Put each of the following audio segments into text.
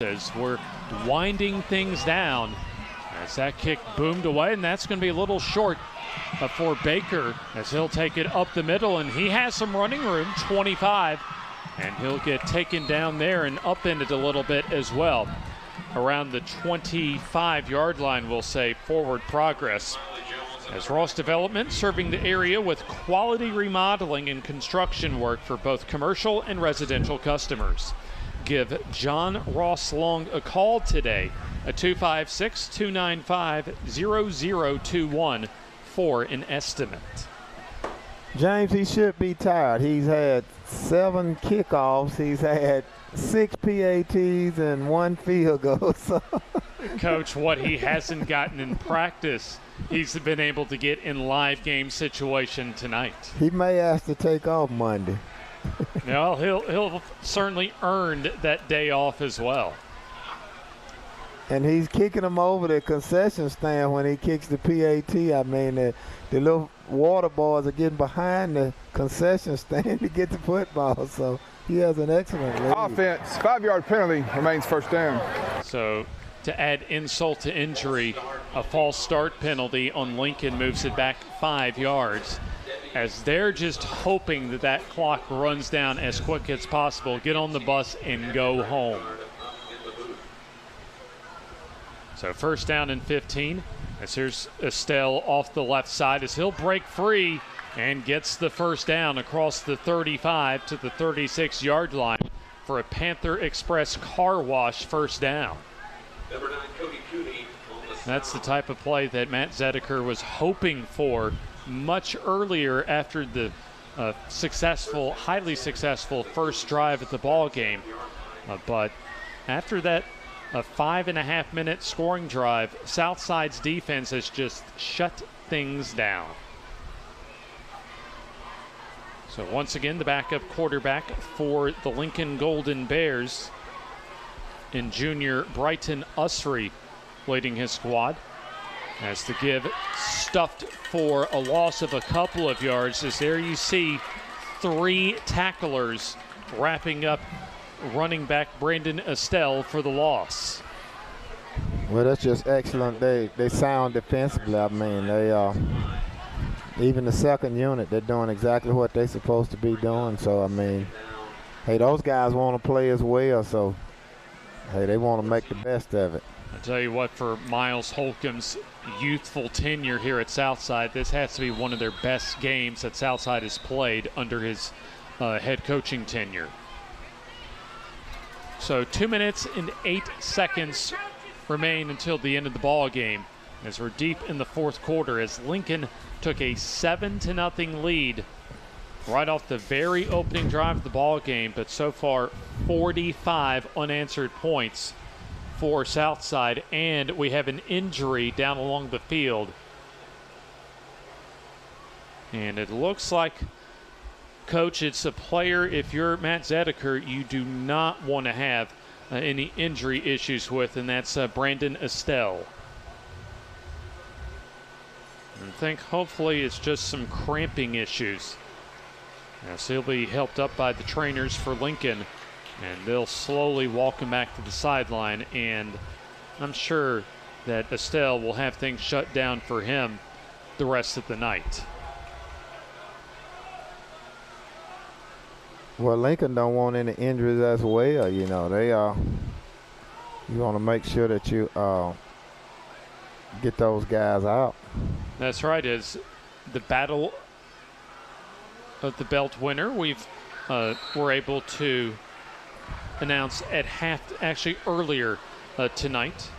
As we're winding things down as that kick boomed away, and that's going to be a little short for Baker as he'll take it up the middle, and he has some running room, 25, and he'll get taken down there and upended a little bit as well. Around the 25-yard line, we'll say forward progress. As Ross Development serving the area with quality remodeling and construction work for both commercial and residential customers. Give John Ross Long a call today at 256-295-0021 for an estimate. James, he should be tired. He's had 7 kickoffs. He's had 6 PATs and 1 field goal. So. Coach, what he hasn't gotten in practice, he's been able to get in live game situation tonight. He may have to take off Monday. No, he'll certainly earned that day off as well. And he's kicking them over the concession stand when he kicks the PAT. I mean, the little water boys are getting behind the concession stand to get the football. So he has an excellent lead. Offense, 5-yard penalty, remains first down. So to add insult to injury, a false start penalty on Lincoln moves it back 5 yards. As they're just hoping that that clock runs down as quick as possible, get on the bus and go home. So first down and 15, as here's Estelle off the left side as he'll break free and gets the first down across the 35 to the 36-yard line for a Panther Express car wash first down. That's the type of play that Matt Zedeker was hoping for much earlier after the highly successful first drive at the ball game. But after that 5.5-minute scoring drive, Southside's defense has just shut things down. So once again, the backup quarterback for the Lincoln Golden Bears in junior Brighton Usry leading his squad. As the give stuffed for a loss of a couple of yards, as there you see 3 tacklers wrapping up running back Brandon Estelle for the loss. Well, that's just excellent. They sound defensively. I mean, they even the second unit, they're doing exactly what they're supposed to be doing. So, I mean, hey, those guys want to play as well. So, hey, they want to make the best of it. I tell you what, for Miles Holcomb's youthful tenure here at Southside, this has to be one of their best games that Southside has played under his head coaching tenure. So 2 minutes and 8 seconds remain until the end of the ball game, as we're deep in the fourth quarter, as Lincoln took a 7-0 lead right off the very opening drive of the ball game, but so far 45 unanswered points for Southside, and we have an injury down along the field. And it looks like, Coach, it's a player, if you're Matt Zedeker, you do not want to have any injury issues with, and that's Brandon Estelle. And I think hopefully it's just some cramping issues. So he'll be helped up by the trainers for Lincoln, and they'll slowly walk him back to the sideline, and I'm sure that Estelle will have things shut down for him the rest of the night. Well, Lincoln don't want any injuries as well. You know, you want to make sure that you get those guys out. That's right. As the battle of the belt winner, we're able to announce at earlier tonight,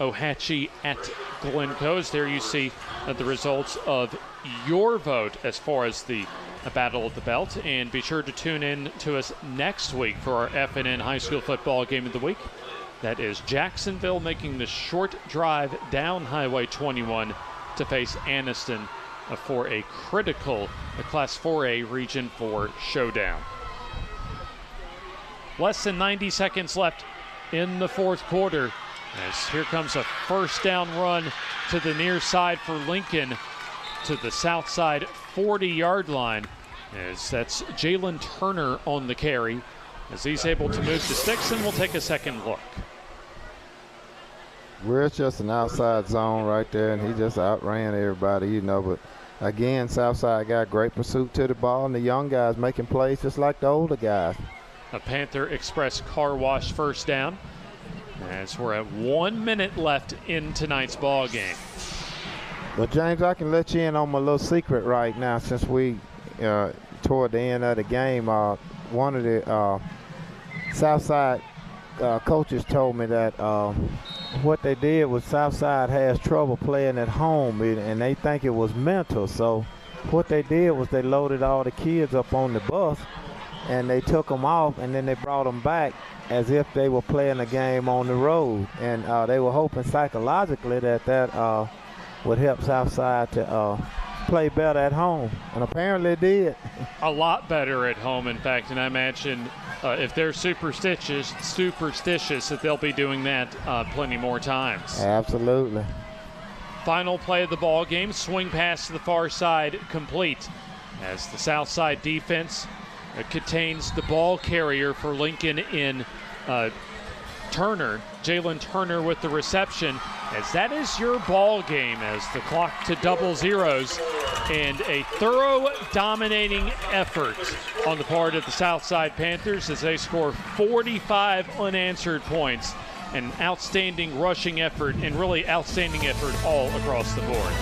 Ohatchee at Glencoe. There you see the results of your vote as far as the battle of the belt, and be sure to tune in to us next week for our FNN high school football game of the week. That is Jacksonville making the short drive down Highway 21 to face Anniston for a critical Class 4A Region 4 showdown. Less than 90 seconds left in the fourth quarter, as here comes a first down run to the near side for Lincoln to the south side 40-yard line, as that's Jalen Turner on the carry. as he's able to move the sticks, and we'll take a second look. Where it's just an outside zone right there, and he just outran everybody, you know. But again, Southside got great pursuit to the ball, and the young guys making plays just like the older guys. A Panther Express car wash first down, as we're at 1 minute left in tonight's ball game. Well, James, I can let you in on my little secret right now, since we toward the end of the game. One of the Southside coaches told me that what they did was Southside has trouble playing at home, and they think it was mental. So what they did was they loaded all the kids up on the bus, and they took them off, and then they brought them back as if they were playing a game on the road. And they were hoping psychologically that would help Southside to play better at home, and apparently it did. A lot better at home, in fact, and I imagine if they're superstitious that they'll be doing that plenty more times. Absolutely. Final play of the ball game, swing pass to the far side, complete, as the Southside defense contains the ball carrier for Lincoln in Turner. Jalen Turner with the reception, as that is your ball game, as the clock to double zeros, and a thorough dominating effort on the part of the Southside Panthers as they score 45 unanswered points. An outstanding rushing effort, and really outstanding effort all across the board.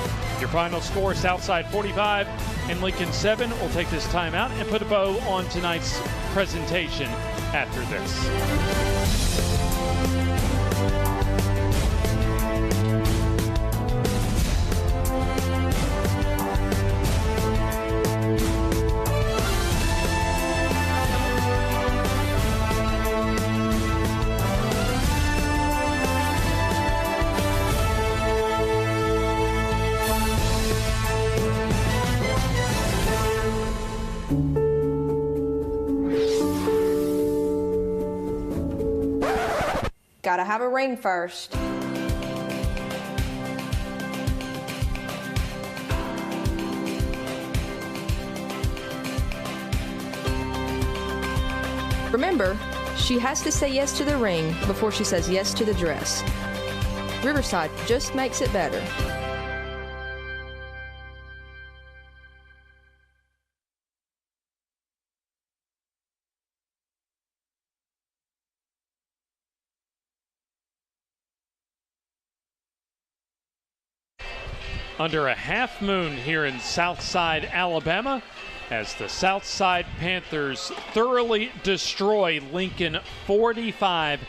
Your final score, Southside 45 and Lincoln 7. We'll take this time out and put a bow on tonight's presentation after this. Gotta have a ring first. Remember, she has to say yes to the ring before she says yes to the dress. Riverside just makes it better. Under a half moon here in Southside, Alabama, as the Southside Panthers thoroughly destroy Lincoln 45-7.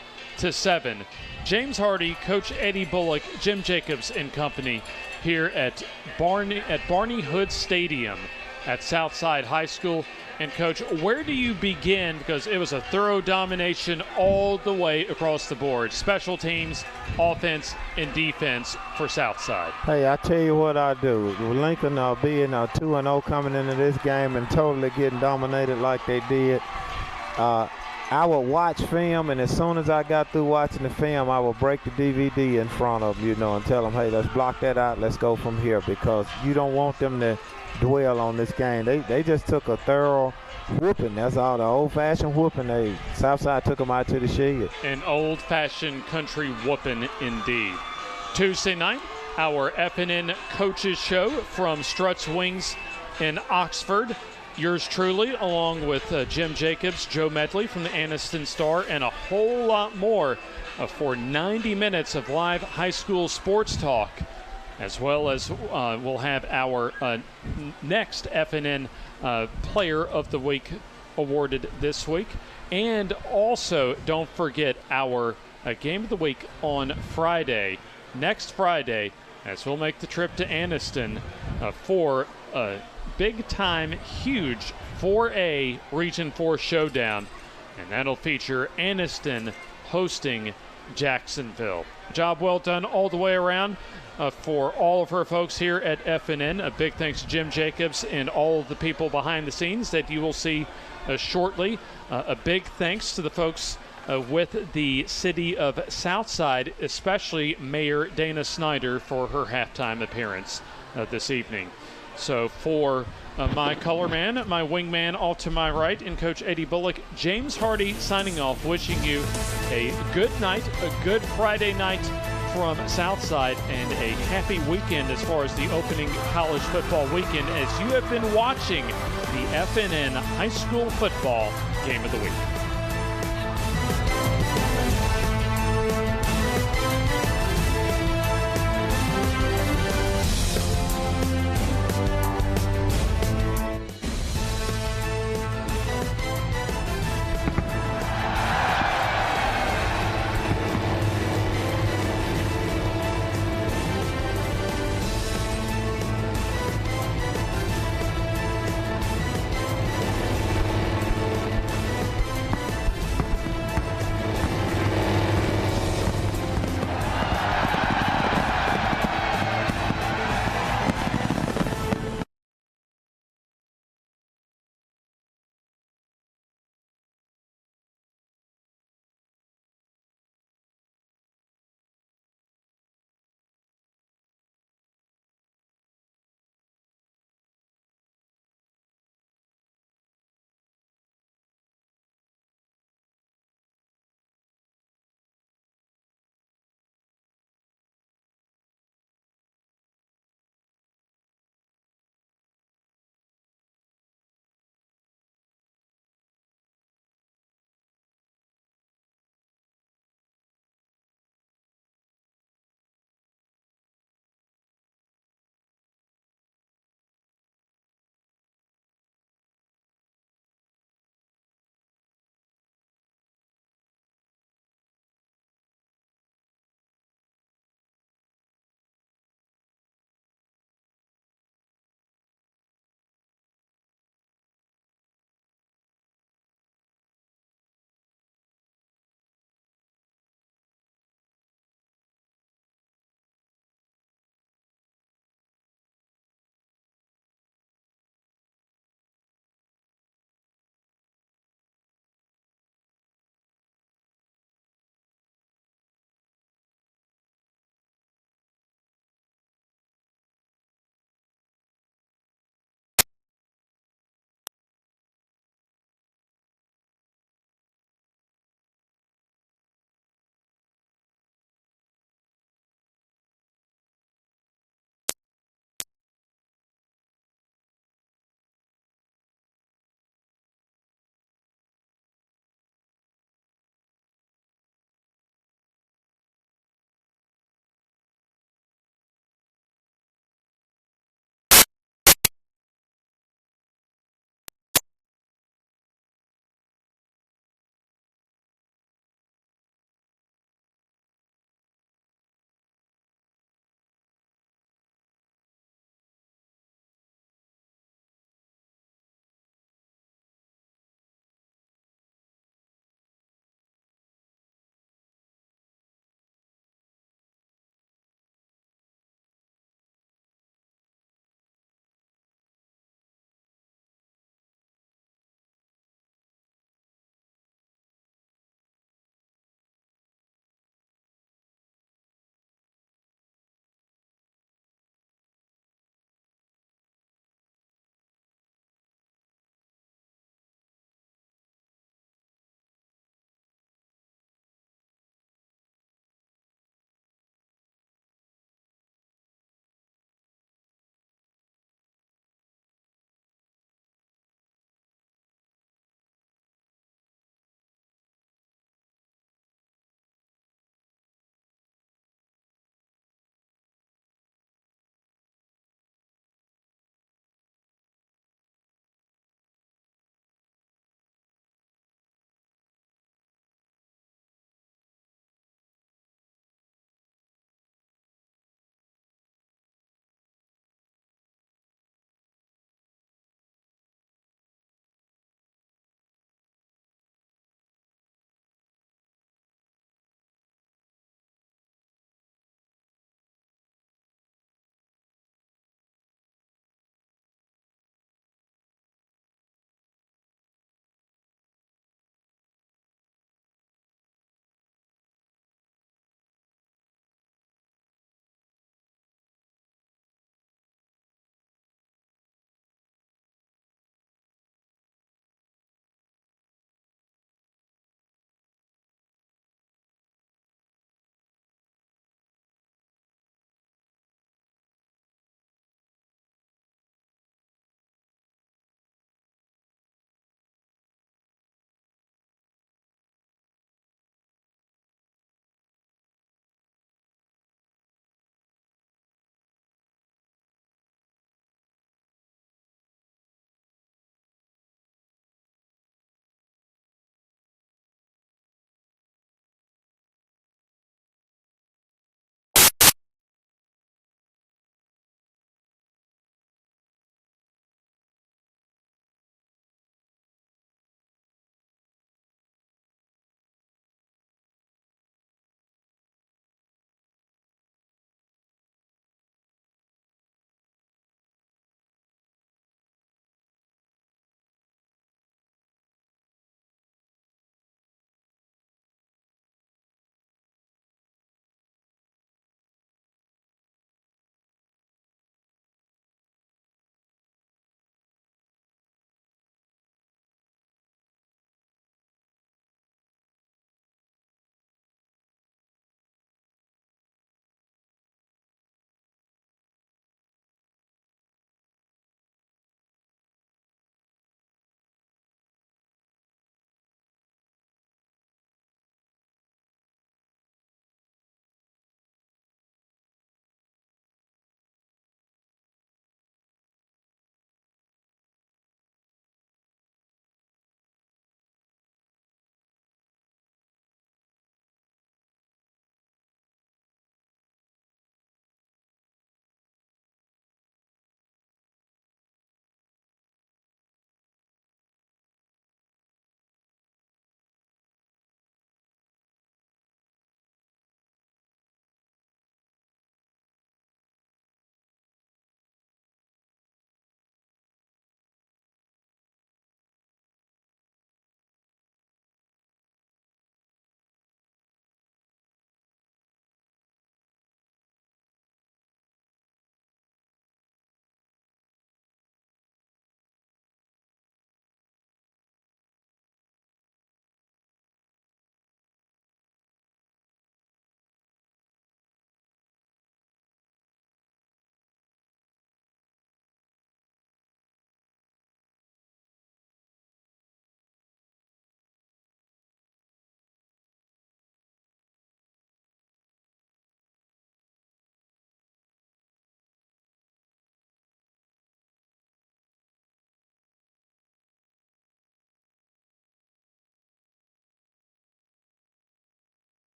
James Hardy, Coach Eddie Bullock, Jim Jacobs and company here at Barney Hood Stadium at Southside High School. And Coach, where do you begin? Because it was a thorough domination all the way across the board. Special teams, offense, and defense for Southside. Hey, I tell you what I do. Lincoln being 2-0 coming into this game and totally getting dominated like they did. I would watch film, and as soon as I got through watching the film, I would break the DVD in front of them, and tell them, hey, let's block that out. Let's go from here, because you don't want them to dwell on this game. They just took a thorough whooping. That's all, the old-fashioned whooping. Southside took them out to the shed. An old-fashioned country whooping indeed. Tuesday night, our FNN Coaches Show from Struts Wings in Oxford. Yours truly, along with Jim Jacobs, Joe Medley from the Anniston Star, and a whole lot more for 90 minutes of live high school sports talk, as well as we'll have our next FNN Player of the Week awarded this week. And also, don't forget our Game of the Week on Friday, next Friday, as we'll make the trip to Anniston for big-time, huge 4A Region 4 showdown, and that'll feature Anniston hosting Jacksonville. Job well done all the way around for all of our folks here at FNN. A big thanks to Jim Jacobs and all of the people behind the scenes that you will see shortly. A big thanks to the folks with the city of Southside, especially Mayor Dana Snyder for her halftime appearance this evening. So for My color man, my wingman all to my right, and Coach Eddie Bullock, James Hardy signing off, wishing you a good night, a good Friday night from Southside, and a happy weekend as far as the opening college football weekend as you have been watching the FNN High School Football Game of the Week.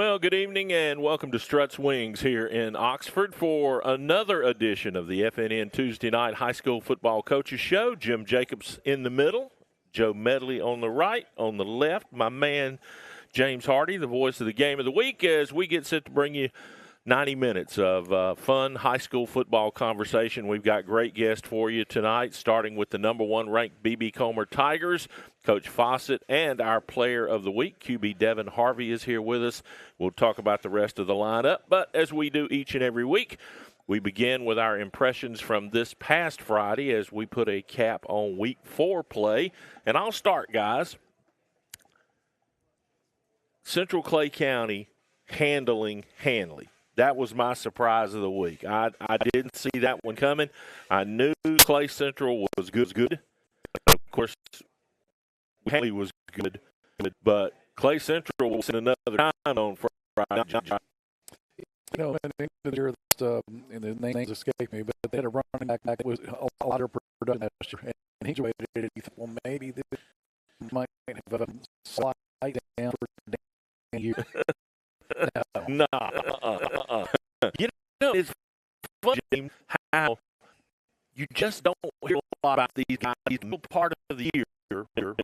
Well, good evening and welcome to Struts Wings here in Oxford for another edition of the FNN Tuesday Night High School Football Coaches Show. Jim Jacobs in the middle, Joe Medley on the right, on the left, my man James Hardy, the voice of the game of the week, as we get set to bring you 90 minutes of fun high school football conversation. We've got great guests for you tonight, starting with the number 1 ranked BB Comer Tigers, Coach Fawcett, and our player of the week, QB Devin Harvey, is here with us. We'll talk about the rest of the lineup, but as we do each and every week, we begin with our impressions from this past Friday as we put a cap on Week 4 play. And I'll start, guys. Central Clay County handling Hanley. That was my surprise of the week. I didn't see that one coming. I knew Clay Central was good. Of course, Hanley was good, but Clay Central was in another time on Friday. You know, and the names escape me, but they had a running back that was a lot of production last year, and he graduated it. You think, well, maybe this might have a slide down for a year. No. You know, it's funny how you just don't hear a lot about these guys. Middle part of the year, they're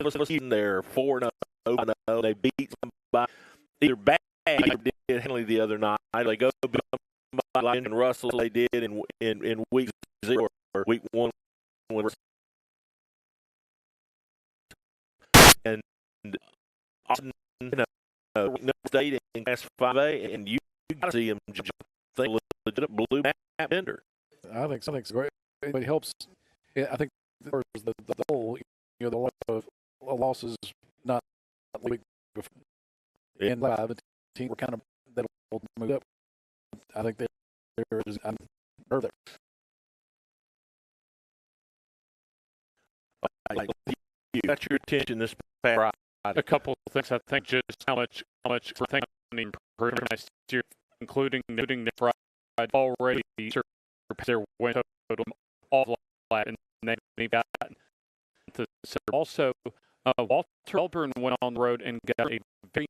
4-0, they beat somebody either bad or did Henley the other night. They go beat somebody like Russell. They did in week 0 or week 1 and Austin, State in Class 5A, and you got to see him just think legit blue map bender. I think something's great. It helps. I think the whole, you know, the lot of losses not the week before. And the team were kind of that'll move up. I think there is. I'm nervous. You got your attention this past Friday. A couple of things. I think just how much we're thinking improvement next year, including the Friday already surpassed their win total all flat, and they've got the also Walter Elburn went on the road and got a very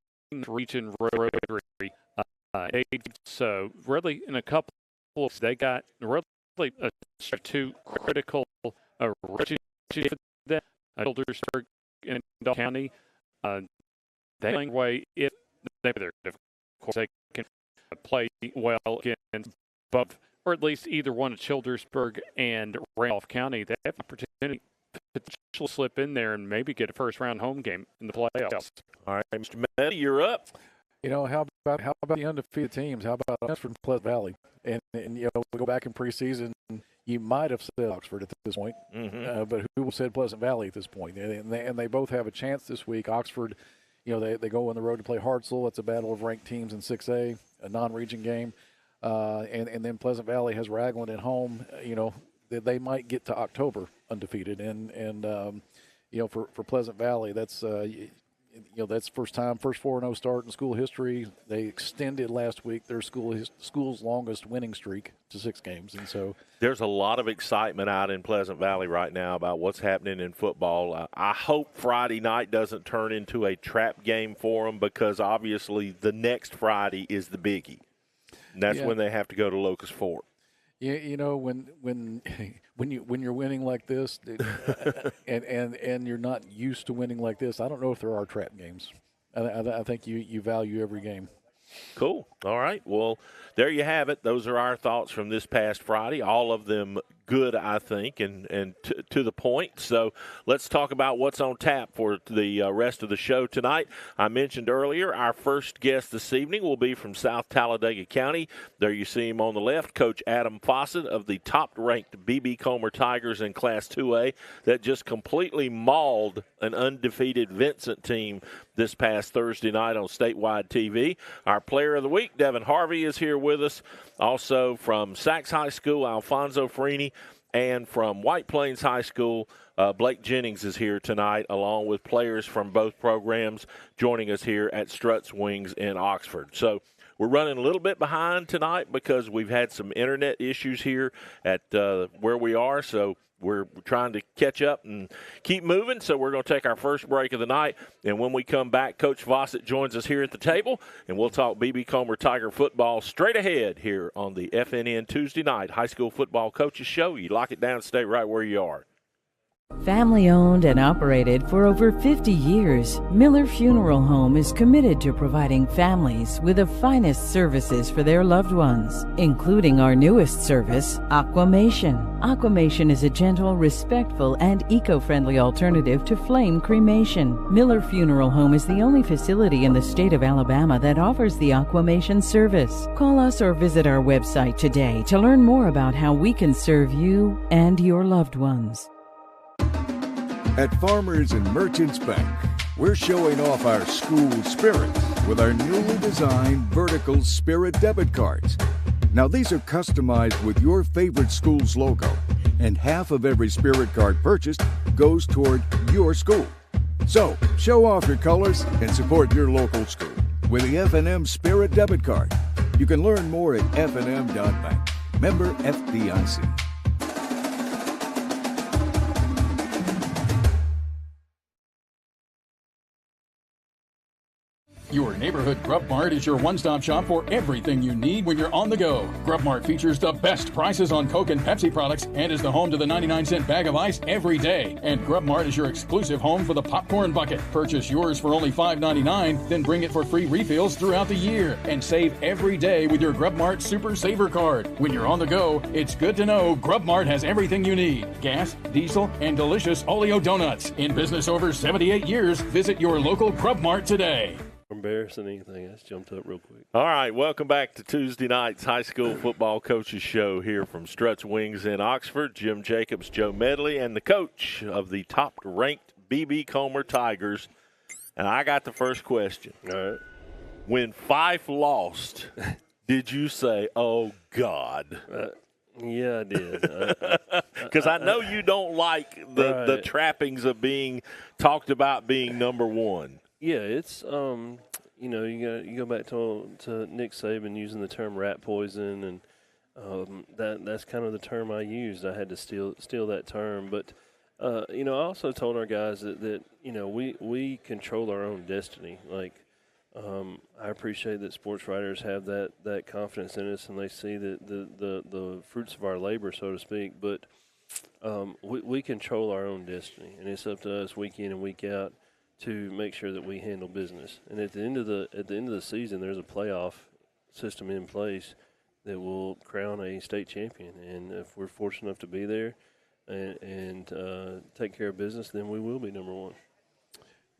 region rotary. So really, in a couple of they got really two critical regions for them, Childersburg and Dale County. That way, if of course they can play well against both, or at least either one of Childersburg and Randolph County, they have an opportunity to potentially slip in there and maybe get a first-round home game in the playoffs. All right, Mr. Medley, you're up. You know, how about the undefeated teams? How about Oxford and Pleasant Valley? And you know, we go back in preseason, you might have said Oxford at this point, but who said Pleasant Valley at this point? And they both have a chance this week. Oxford, you know, they go on the road to play Hartselle. It's a battle of ranked teams in 6A, a non-region game. And then Pleasant Valley has Ragland at home. You know, they might get to October undefeated. And you know, for Pleasant Valley, that's you know, that's first 4-0 start in school history. They extended last week their school's longest winning streak to 6 games, and so there's a lot of excitement out in Pleasant Valley right now about what's happening in football. I hope Friday night doesn't turn into a trap game for them, because obviously the next Friday is the biggie, and that's when they have to go to Locust Fort. Yeah, you know, when you're winning like this, and you're not used to winning like this, I don't know if there are trap games. I think you value every game. Cool. All right. Well, there you have it. Those are our thoughts from this past Friday. All of them good, I think, and to the point. So let's talk about what's on tap for the rest of the show tonight. I mentioned earlier our first guest this evening will be from South Talladega County. There you see him on the left, Coach Adam Fawcett of the top-ranked BB Comer Tigers in Class 2A that just completely mauled an undefeated Vincent team this past Thursday night on statewide TV. Our player of the week, Devin Harvey, is here with us. Also from Sachs High School, Alfonso Freeney, and from White Plains High School, Blake Jennings is here tonight, along with players from both programs joining us here at Struts Wings in Oxford. So we're running a little bit behind tonight because we've had some internet issues here at where we are. So we're trying to catch up and keep moving, so we're going to take our first break of the night. And when we come back, Coach Vossett joins us here at the table, and we'll talk BB Comer Tiger football straight ahead here on the FNN Tuesday night high school football coaches show. You lock it down, stay right where you are. Family owned and operated for over 50 years, Miller Funeral Home is committed to providing families with the finest services for their loved ones, including our newest service, Aquamation. Aquamation is a gentle, respectful, and eco-friendly alternative to flame cremation. Miller Funeral Home is the only facility in the state of Alabama that offers the Aquamation service. Call us or visit our website today to learn more about how we can serve you and your loved ones. At Farmers and Merchants Bank, we're showing off our school spirit with our newly designed vertical Spirit debit cards. Now, these are customized with your favorite school's logo, and half of every Spirit card purchased goes toward your school. So, show off your colors and support your local school with the FNN Spirit debit card. You can learn more at fnn.bank. Member FDIC. Your neighborhood Grub Mart is your one-stop shop for everything you need when you're on the go. Grub Mart features the best prices on Coke and Pepsi products and is the home to the 99-cent bag of ice every day. And Grub Mart is your exclusive home for the popcorn bucket. Purchase yours for only $5.99, then bring it for free refills throughout the year. And save every day with your Grub Mart Super Saver card. When you're on the go, it's good to know Grub Mart has everything you need. Gas, diesel, and delicious Oleo donuts. In business over 78 years, visit your local Grub Mart today. Embarrassing anything. That's jumped up real quick. All right, welcome back to Tuesday night's high school football coaches show here from Struts Wings in Oxford. Jim Jacobs, Joe Medley, and the coach of the top-ranked BB Comer Tigers. And I got the first question. All right. When Fife lost, did you say, "Oh God"? Yeah, I did. Because I know you don't like the trappings of being talked about being number one. Yeah, it's you go back to Nick Saban using the term rat poison, and that's kind of the term I used. I had to steal that term, but I also told our guys that we control our own destiny. Like I appreciate that sports writers have that confidence in us, and they see the fruits of our labor, so to speak. But we control our own destiny, and it's up to us week in and week out to make sure that we handle business. And at the end of the season, there's a playoff system in place that will crown a state champion. And if we're fortunate enough to be there and take care of business, then we will be number one.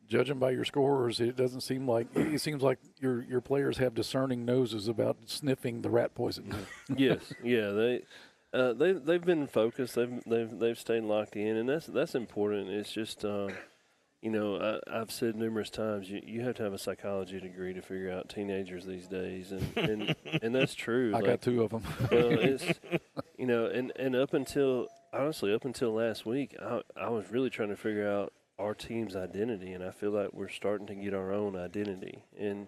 Judging by your scores, it seems like your players have discerning noses about sniffing the rat poison. Yes, yeah, they've been focused. They've stayed locked in, and that's important. It's just. I've said numerous times you have to have a psychology degree to figure out teenagers these days, and that's true. I got two of them. Well, it's and up until last week, I was really trying to figure out our team's identity, and I feel like we're starting to get our own identity. And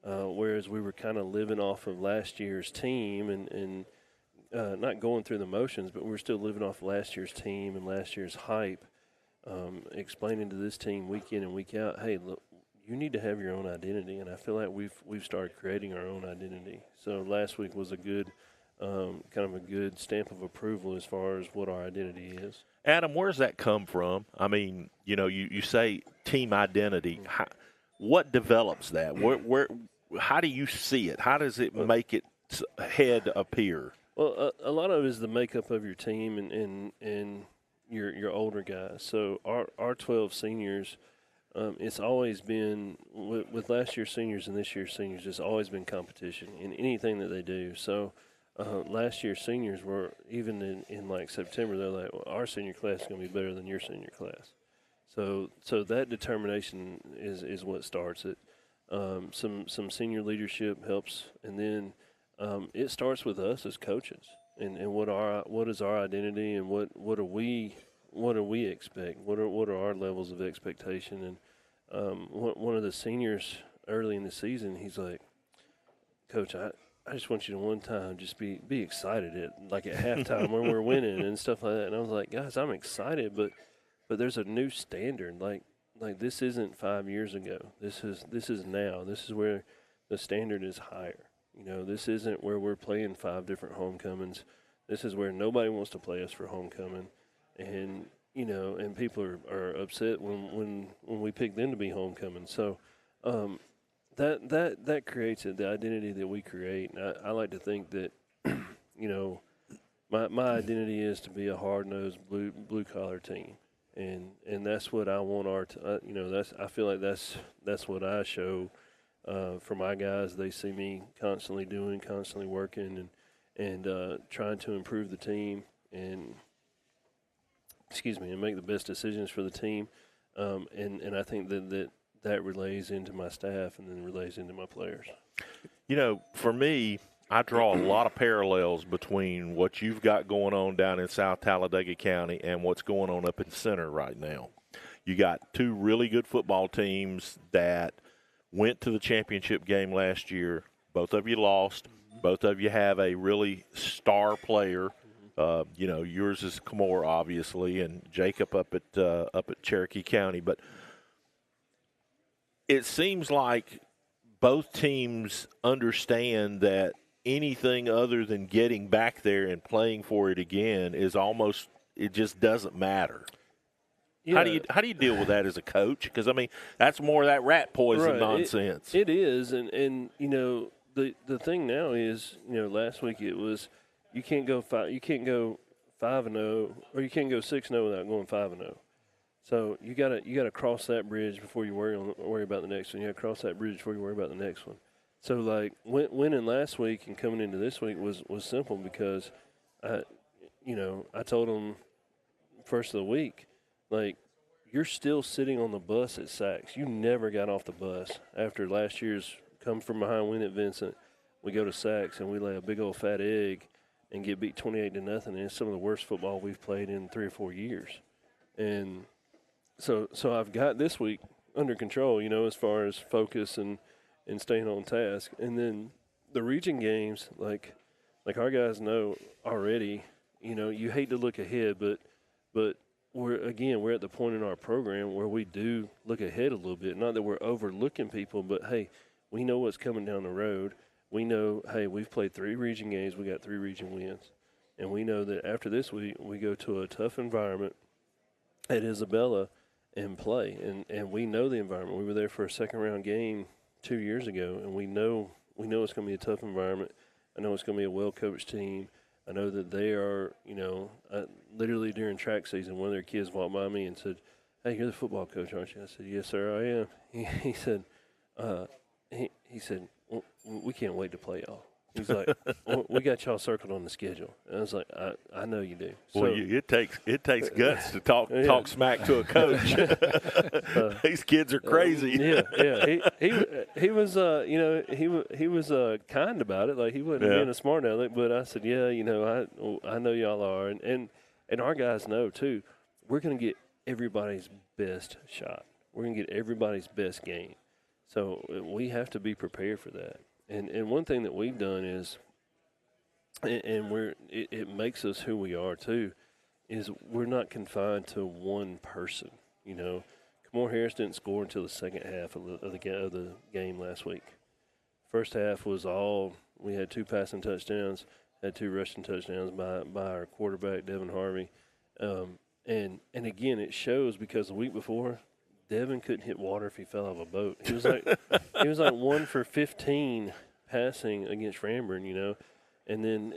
whereas we were kind of living off of last year's team and not going through the motions, but we're still living off last year's team and last year's hype. Explaining to this team week in and week out, hey, look, you need to have your own identity, and I feel like we've started creating our own identity. So last week was a good kind of a good stamp of approval as far as what our identity is. Adam, where does that come from? I mean, you say team identity. What develops that? Where? How do you see it? How does it make its head appear? Well, a lot of it is the makeup of your team and your older guys. So our 12 seniors, it's always been with last year's seniors and this year's seniors. It's always been competition in anything that they do. So last year's seniors were even in like September. They're like, well, our senior class is going to be better than your senior class. So that determination is what starts it. Some senior leadership helps, and then it starts with us as coaches. And what is our identity, and what do we expect? What are our levels of expectation? And one of the seniors early in the season, he's like, "Coach, I just want you to one time just be excited at halftime when we're winning and stuff like that. And I was like, guys, I'm excited, but there's a new standard. Like this isn't 5 years ago. This is now. This is where the standard is higher. You know, this isn't where we're playing 5 different homecomings. This is where nobody wants to play us for homecoming, and you know, and people are upset when we pick them to be homecoming. So that creates the identity that we create. And I like to think that you know, my identity is to be a hard-nosed blue collar team, and that's what I want you know, I feel like that's what I show for my guys. They see me constantly doing, constantly working, and trying to improve the team and make the best decisions for the team. And I think that relays into my staff and then relays into my players. You know, for me, I draw a lot of parallels between what you've got going on down in South Talladega County and what's going on up in Center right now. You got 2 really good football teams that went to the championship game last year. Both of you lost. Both of you have a really star player. You know, yours is Camore, obviously, and Jacob up at Cherokee County. But it seems like both teams understand that anything other than getting back there and playing for it again is almost – it just doesn't matter. Yeah. How do you deal with that as a coach? Because, I mean, that's more of that rat poison nonsense. It is, and you know, the thing now is, you know, last week it was you can't go 5-0, or you can't go 6-0 without going 5-0. So you gotta cross that bridge before you worry about the next one. You gotta cross that bridge before you worry about the next one. So like winning last week and coming into this week was simple because I told them first of the week, like, you're still sitting on the bus at Saks. You never got off the bus after last year's come from behind win at Vincent. We go to Saks and we lay a big old fat egg and get beat 28-0. And it's some of the worst football we've played in 3 or 4 years. And so I've got this week under control, you know, as far as focus and staying on task. And then the region games, like our guys know already, you know, you hate to look ahead, but we're at the point in our program where we do look ahead a little bit. Not that we're overlooking people, but, hey, we know what's coming down the road. We know, hey, we've played 3 region games. We got 3 region wins. And we know that after this week, we go to a tough environment at Isabella and play. And we know the environment. We were there for a second-round game 2 years ago, and we know it's going to be a tough environment. I know it's going to be a well-coached team. I know that they are, you know, literally during track season, one of their kids walked by me and said, "Hey, you're the football coach, aren't you?" I said, "Yes, sir, I am." He said, he said, "We can't wait to play y'all." He's like, "We got y'all circled on the schedule." And I was like, I know you do. Well, it takes guts to talk smack to a coach. These kids are crazy. He was he was kind about it, like he wasn't being a smart aleck. But I said, yeah, you know, I know y'all are, and our guys know too. We're gonna get everybody's best shot. We're gonna get everybody's best game. So we have to be prepared for that. And one thing that we've done is, and it makes us who we are too, is we're not confined to one person. You know, Camore Harris didn't score until the second half of the game last week. First half was we had 2 passing touchdowns, had 2 rushing touchdowns by our quarterback Devin Harvey, and again it shows because the week before, Devin couldn't hit water if he fell out of a boat. He was like 1 for 15 passing against Ranburne, you know. And then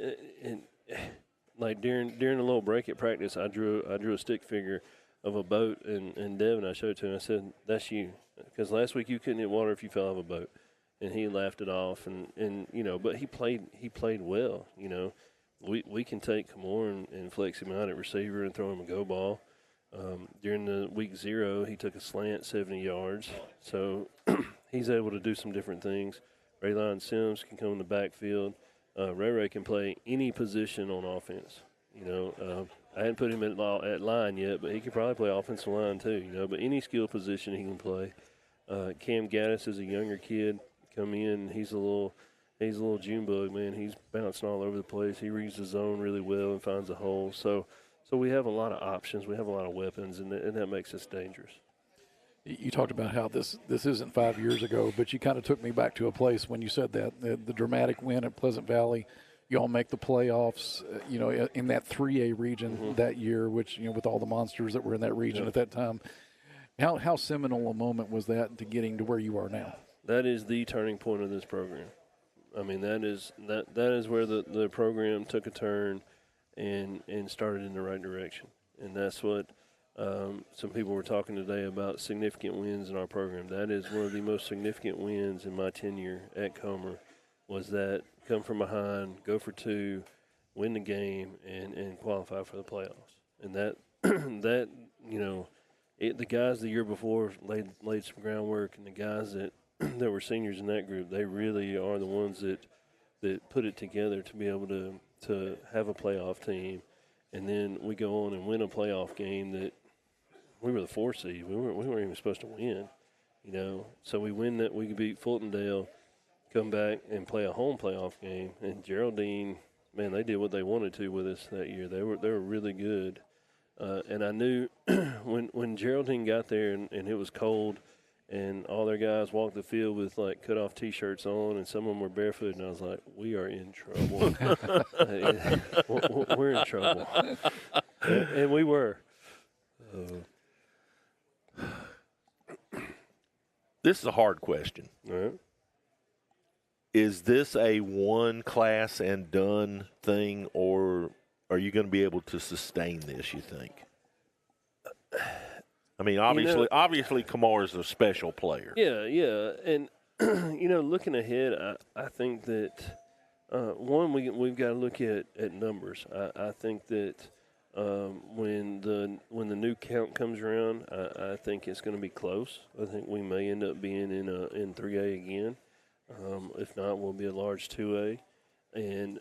like during a little break at practice, I drew a stick figure of a boat, and Devin, I showed it to him. I said, "That's you," because last week you couldn't hit water if you fell out of a boat, and he laughed it off. And you know, but he played well. You know, we can take Camore and flex him out at receiver and throw him a go ball. During the week 0, he took a slant 70 yards, so he's able to do some different things. Raylon Sims can come in the backfield. Ray can play any position on offense. You know, I hadn't put him at line yet, but he could probably play offensive line too. You know, but any skill position he can play. Cam Gaddis is a younger kid, come in. He's a little He's a little June bug, man. He's bouncing all over the place. He reads the zone really well and finds a hole. So we have a lot of options. We have a lot of weapons, and that makes us dangerous. You talked about how this isn't 5 years ago, but you kind of took me back to a place when you said that. The dramatic win at Pleasant Valley, you all make the playoffs, in that 3A region that year, which, with all the monsters that were in that region at that time. How seminal a moment was that to getting to where you are now? That is the turning point of this program. I mean, that is where the program took a turn and started in the right direction. And that's what some people were talking today about significant wins in our program. That is one of the most significant wins in my tenure at Comer, was that come from behind, go for two, win the game, and qualify for the playoffs. And that the guys the year before laid some groundwork, and the guys that were seniors in that group, they really are the ones that put it together to be able to have a playoff team. And then we go on and win a playoff game that we were the 4 seed. We weren't even supposed to win, So we win that. We could beat Fultondale, come back and play a home playoff game. And Geraldine, man, they did what they wanted to with us that year. They were really good. And I knew when Geraldine got there and it was cold, and all their guys walked the field with, like, cut-off T-shirts on, and some of them were barefoot, and I was like, we are in trouble. We're in trouble. And we were. This is a hard question. All right. Is this a one-class-and-done thing, or are you going to be able to sustain this, you think? I mean, obviously, Kamar is a special player. Yeah, and looking ahead, I think that we've got to look at numbers. I think that when the new count comes around, I think it's going to be close. I think we may end up being in 3A again. If not, we'll be a large 2A, and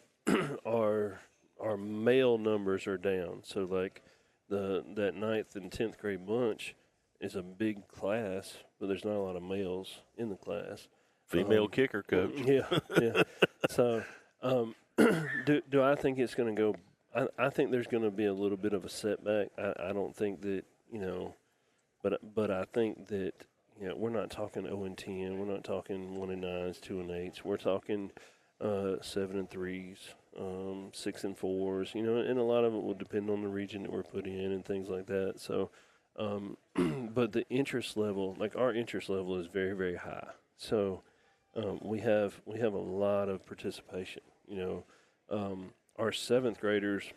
our male numbers are down. So like. That 9th and 10th grade bunch is a big class, but there's not a lot of males in the class. Female kicker coach. Yeah. So, do I think it's going to go? I think there's going to be a little bit of a setback. I don't think that but I think that we're not talking 0-10. We're not talking 1-9s, 2-8s. We're talking 7-3s. 6-4s, and a lot of it will depend on the region that we're put in and things like that. So, but the interest level, like our interest level, is very, very high. So, we have a lot of participation. Our 7th graders.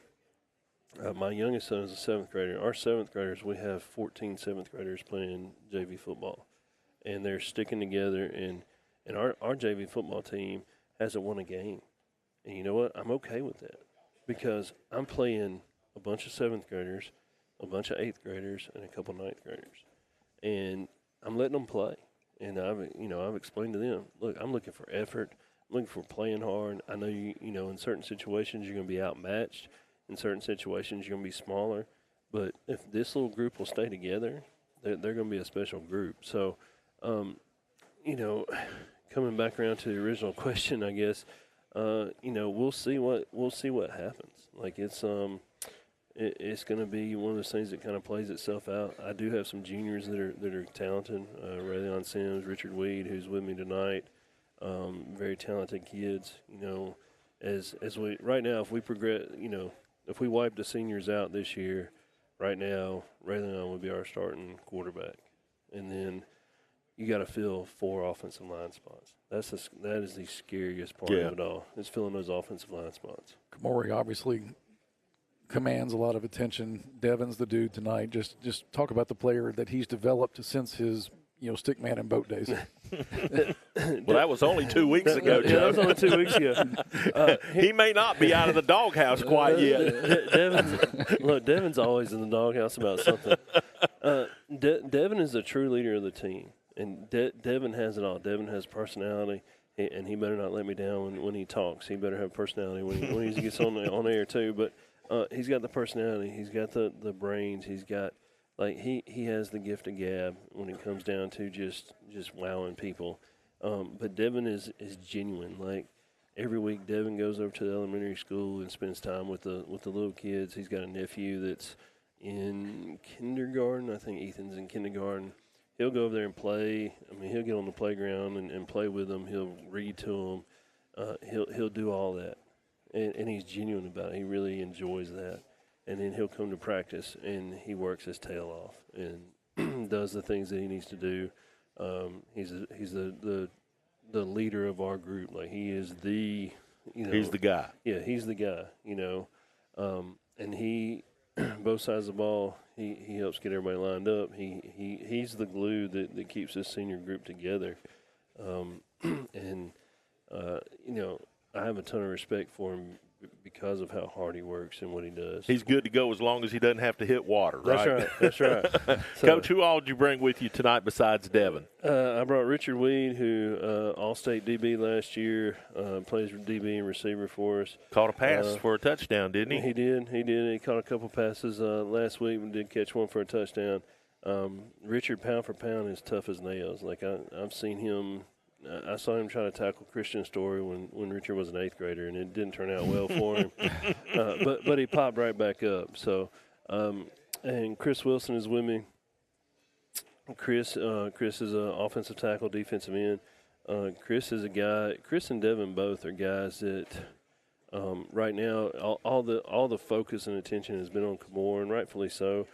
My youngest son is a 7th grader. Our 7th graders, we have 14 7th graders playing JV football, and they're sticking together. And our JV football team hasn't won a game. And you know what? I'm okay with that, because I'm playing a bunch of 7th graders, a bunch of 8th graders, and a couple 9th graders. And I'm letting them play. And I've explained to them, look, I'm looking for effort. I'm looking for playing hard. I know in certain situations you're going to be outmatched. In certain situations you're going to be smaller. But if this little group will stay together, they're going to be a special group. So, coming back around to the original question, I guess. We'll see what happens. Like it's going to be one of those things that kind of plays itself out. I do have some juniors that are talented. Raylon Sims, Richard Weed, who's with me tonight. Very talented kids. As we right now, if we progress, if we wipe the seniors out this year, right now Raylon would be our starting quarterback, and then you got to fill 4 offensive line spots. That is the scariest part of it all. Is filling those offensive line spots. Kamori obviously commands a lot of attention. Devin's the dude tonight. Just talk about the player that he's developed since his stick man and boat days. Well, that was only 2 weeks ago, Joe. Yeah, that was only 2 weeks ago. He may not be out of the doghouse quite yet. Devin's always in the doghouse about something. Devin is a true leader of the team. And Devin has it all. Devin has personality, and he better not let me down when he talks. He better have personality when he gets on air too. But he's got the personality. He's got the brains. He's got he has the gift of gab when it comes down to just wowing people. But Devin is genuine. Like every week Devin goes over to the elementary school and spends time with the little kids. He's got a nephew that's in kindergarten. I think Ethan's in kindergarten. He'll go over there and play. I mean, he'll get on the playground and play with them. He'll read to them. He'll do all that, and he's genuine about it. He really enjoys that. And then he'll come to practice and he works his tail off and does the things that he needs to do. He's the leader of our group. Like, he is the, he's the guy. Yeah, he's the guy. And he, both sides of the ball, he helps get everybody lined up. He's the glue that keeps this senior group together. I have a ton of respect for him because of how hard he works and what he does. He's good to go as long as he doesn't have to hit water, right? That's right. So, Coach, who all did you bring with you tonight besides Devin? I brought Richard Weed, who All-State DB last year, plays DB and receiver for us. Caught a pass for a touchdown, didn't he? He did. He caught a couple passes last week and did catch one for a touchdown. Richard, pound for pound, is tough as nails. Like, I've seen him. I saw him try to tackle Christian Story when Richard was an 8th grader, and it didn't turn out well for him. But he popped right back up. So, and Chris Wilson is with me. Chris is an offensive tackle, defensive end. Chris is a guy. Chris and Devin both are guys that right now all the focus and attention has been on Kamore, and rightfully so.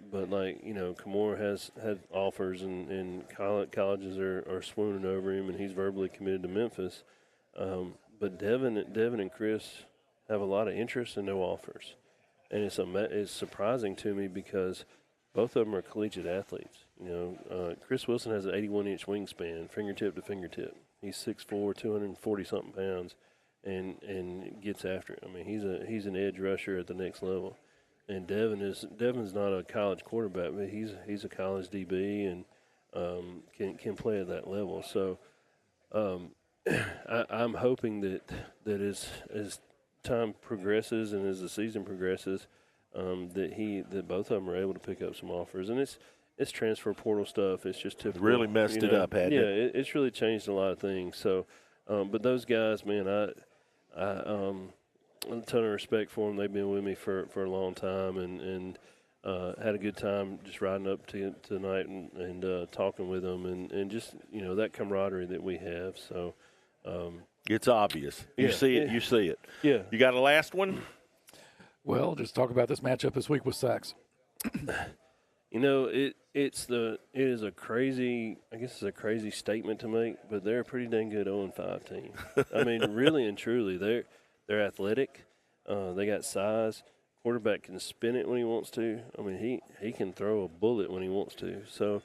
But, Kamore has had offers, and colleges are swooning over him, and he's verbally committed to Memphis. But Devin and Chris have a lot of interest and no offers. And it's surprising to me because both of them are collegiate athletes. Chris Wilson has an 81-inch wingspan, fingertip to fingertip. He's 6'4", 240-something pounds, and gets after it. I mean, he's an edge rusher at the next level. And Devin's not a college quarterback, but he's a college DB and can play at that level. So I'm hoping that as time progresses and as the season progresses, that both of them are able to pick up some offers. And it's transfer portal stuff. It's just typical. Really messed it up, hadn't it? Yeah, it's really changed a lot of things. So, but those guys, man, a ton of respect for them. They've been with me for a long time, and had a good time just riding up to tonight and talking with them, and just that camaraderie that we have. So it's obvious. You see it. You see it. Yeah. You got a last one? Well, just talk about this matchup this week with Sachs. It is a crazy, I guess it's a crazy statement to make, but they're a pretty dang good 0-5 team. I mean, really and truly, they're athletic. They got size. Quarterback can spin it when he wants to. I mean, he can throw a bullet when he wants to. So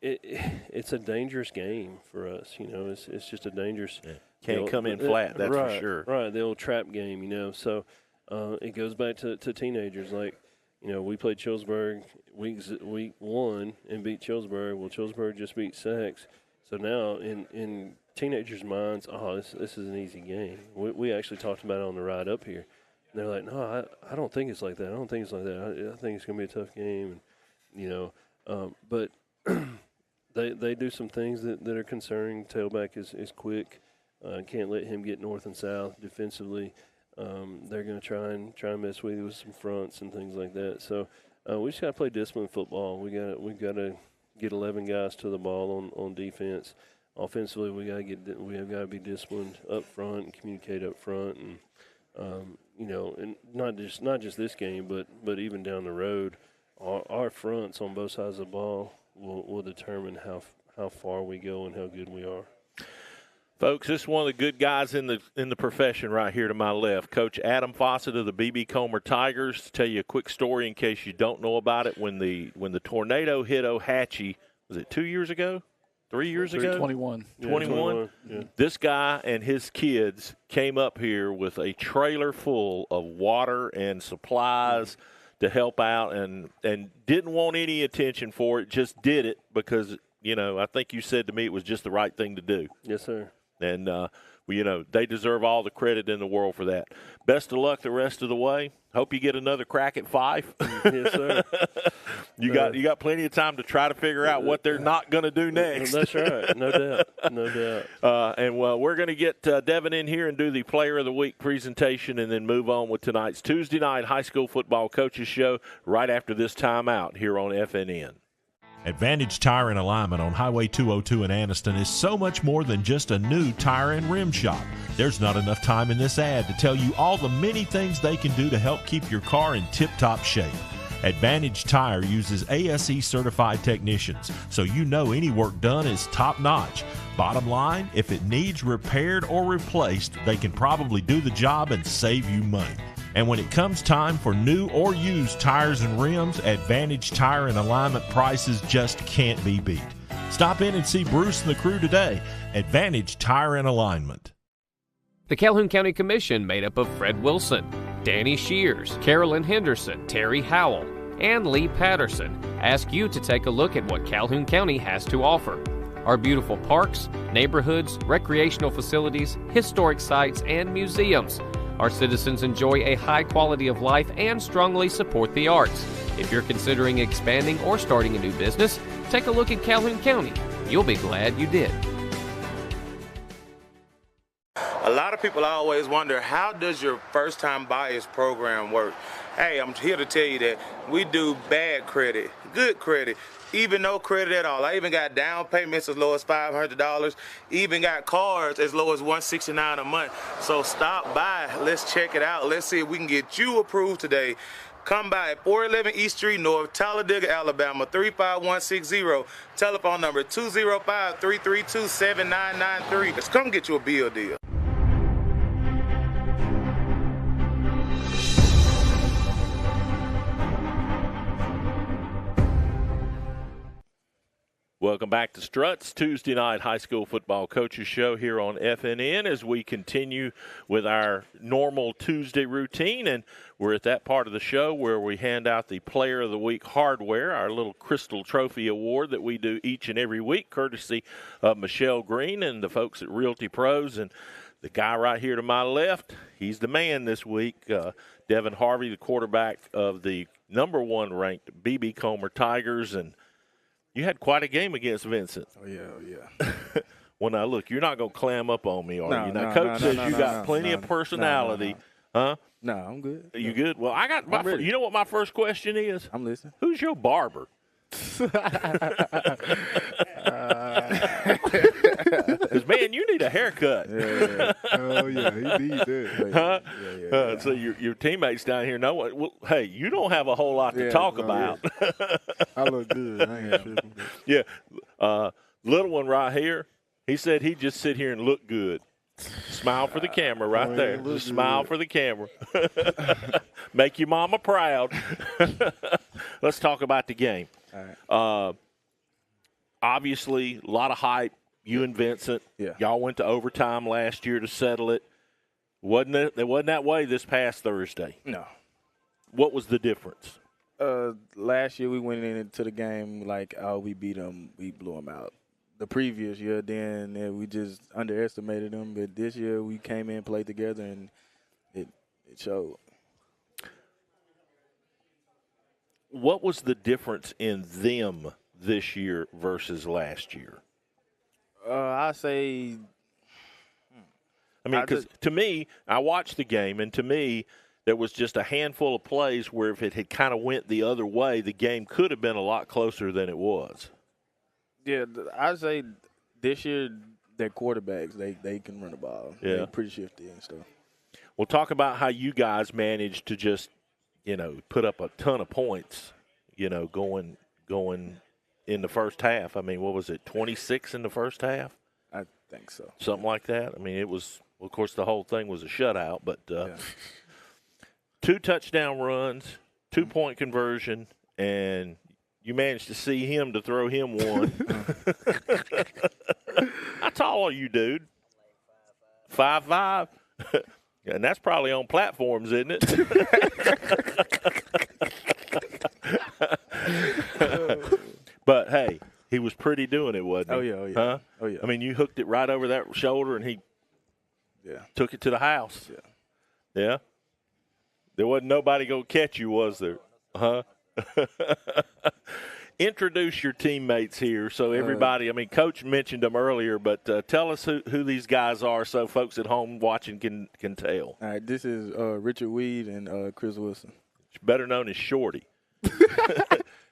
it's a dangerous game for us. It's just a dangerous. Yeah. Can't come in flat. That's right, for sure. Right, the old trap game. So it goes back to teenagers. Like, we played Chillsburg week 1 and beat Chillsburg. Well, Chillsburg just beat Sachs. So now in teenagers' minds, this is an easy game. We actually talked about it on the ride up here. And they're like, no, I don't think it's like that. I don't think it's like that. I think it's going to be a tough game. And, but they do some things that are concerning. Tailback is quick. Can't let him get north and south defensively. They're going to try and mess with you with some fronts and things like that. So we just got to play disciplined football. We got to get 11 guys to the ball on defense. Offensively, we have got to be disciplined up front and communicate up front, and and not just this game, but even down the road, our fronts on both sides of the ball will determine how far we go and how good we are. Folks, this is one of the good guys in the profession right here to my left. Coach Adam Fawcett of the B.B. Comer Tigers. To tell you a quick story in case you don't know about it. When the tornado hit Ohatchee, was it 2 years ago? 3 years ago? 21. 21? Yeah. This guy and his kids came up here with a trailer full of water and supplies to help out and didn't want any attention for it, just did it because, I think you said to me it was just the right thing to do. Yes, sir. And they deserve all the credit in the world for that. Best of luck the rest of the way. Hope you get another crack at Fife. Yes, sir. You got plenty of time to try to figure out what they're not going to do next. That's right. No doubt. And we're going to get Devin in here and do the Player of the Week presentation and then move on with tonight's Tuesday night high school football coaches show right after this timeout here on FNN. Advantage Tire and Alignment on Highway 202 in Anniston is so much more than just a new tire and rim shop. There's not enough time in this ad to tell you all the many things they can do to help keep your car in tip-top shape. Advantage Tire uses ASE certified technicians, so you know any work done is top-notch. Bottom line, if it needs repaired or replaced, they can probably do the job and save you money. And when it comes time for new or used tires and rims, Advantage Tire and Alignment prices just can't be beat. Stop in and see Bruce and the crew today. Advantage Tire and Alignment. The Calhoun County Commission, made up of Fred Wilson, Danny Shears, Carolyn Henderson, Terry Howell, and Lee Patterson, ask you to take a look at what Calhoun County has to offer. Our beautiful parks, neighborhoods, recreational facilities, historic sites, and museums. Our citizens enjoy a high quality of life and strongly support the arts. If you're considering expanding or starting a new business, take a look at Calhoun County. You'll be glad you did. A lot of people always wonder, how does your first-time buyers program work? Hey, I'm here to tell you that we do bad credit, good credit, even no credit at all. I even got down payments as low as $500, even got cards as low as $169 a month. So stop by, let's check it out. Let's see if we can get you approved today. Come by at 411 East Street North, Talladega, Alabama, 35160. Telephone number 205-332-7993. Let's come get you a bill deal. Welcome back to Struts, Tuesday night high school football coaches show here on FNN as we continue with our normal Tuesday routine. And we're at that part of the show where we hand out the Player of the Week hardware, our little Crystal Trophy Award that we do each and every week, courtesy of Michelle Green and the folks at Realty Pros. And the guy right here to my left, he's the man this week, Devin Harvey, the quarterback of the number one ranked BB Comer Tigers. And you had quite a game against Vincent. Oh, yeah. Well, now, look, you're not going to clam up on me, are you? Now, no, Coach says you got no, plenty of personality. Huh? No, I'm good. You good? Well, I got my you know what my first question is? I'm listening. Who's your barber? Because, man, you need a haircut. Yeah. Oh, yeah, he needs that. Huh? Yeah. So your teammates down here know what. Well, hey, you don't have a whole lot to talk about. Yeah. I look good. I ain't tripping. Yeah. Little one right here, he said he'd just sit here and look good. Smile for the camera right there. Just smile for the camera. Make your mama proud. Let's talk about the game. All right. Obviously, a lot of hype. You and Vincent, y'all went to overtime last year to settle it. It wasn't that way this past Thursday. No. What was the difference? Last year we went into the game like, we beat them, we blew them out. The previous year, then we just underestimated them. But this year we came in, played together, and it showed. What was the difference in them this year versus last year? I say. I mean, because to me, I watched the game, and to me, there was just a handful of plays where if it had kind of went the other way, the game could have been a lot closer than it was. Yeah, I'd say this year their quarterbacks, they can run the ball. Yeah. They're pretty shifty and stuff. Well, talk about how you guys managed to just, put up a ton of points, going in the first half. I mean, what was it, 26 in the first half? I think so. Something like that. I mean, it was, of course, the whole thing was a shutout, but 2 touchdown runs, 2-point conversion, and you managed to see him to throw him one. How tall are you, dude? 5'5"? And that's probably on platforms, isn't it? But, hey, he was pretty doing it, wasn't he? Oh, yeah. Huh? Oh, yeah. I mean, you hooked it right over that shoulder, and he Yeah. Took it to the house. Yeah. Yeah. There wasn't nobody going to catch you, was there? Huh? Introduce your teammates here. So everybody, I mean, Coach mentioned them earlier, but tell us who these guys are so folks at home watching can tell. All right, this is Richard Weed and Chris Wilson. Better known as Shorty.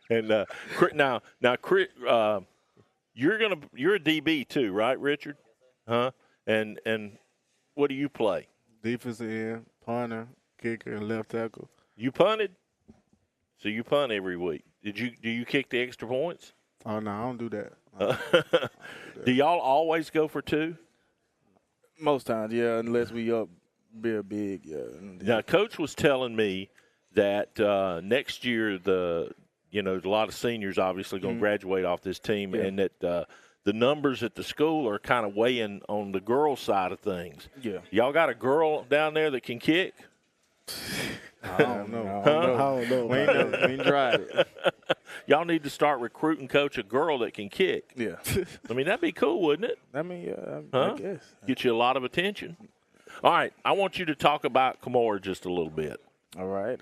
And now, Chris, you're a DB too, right, Richard? Huh? And what do you play? Defensive end, punter, kicker, and left tackle. You punted? So you punt every week. Do you kick the extra points? Oh, no, I don't do that. Do y'all always go for 2? Most times, yeah, unless we up real big, yeah. Now, Coach was telling me that next year a lot of seniors obviously going to graduate off this team, and that the numbers at the school are kind of weighing on the girls' side of things. Yeah. Y'all got a girl down there that can kick? I don't know. We ain't tried it. Y'all need to start recruiting, Coach, a girl that can kick. Yeah. I mean, that'd be cool, wouldn't it? I mean, Huh? I guess. Get you a lot of attention. All right, I want you to talk about Kamora just a little bit. All right.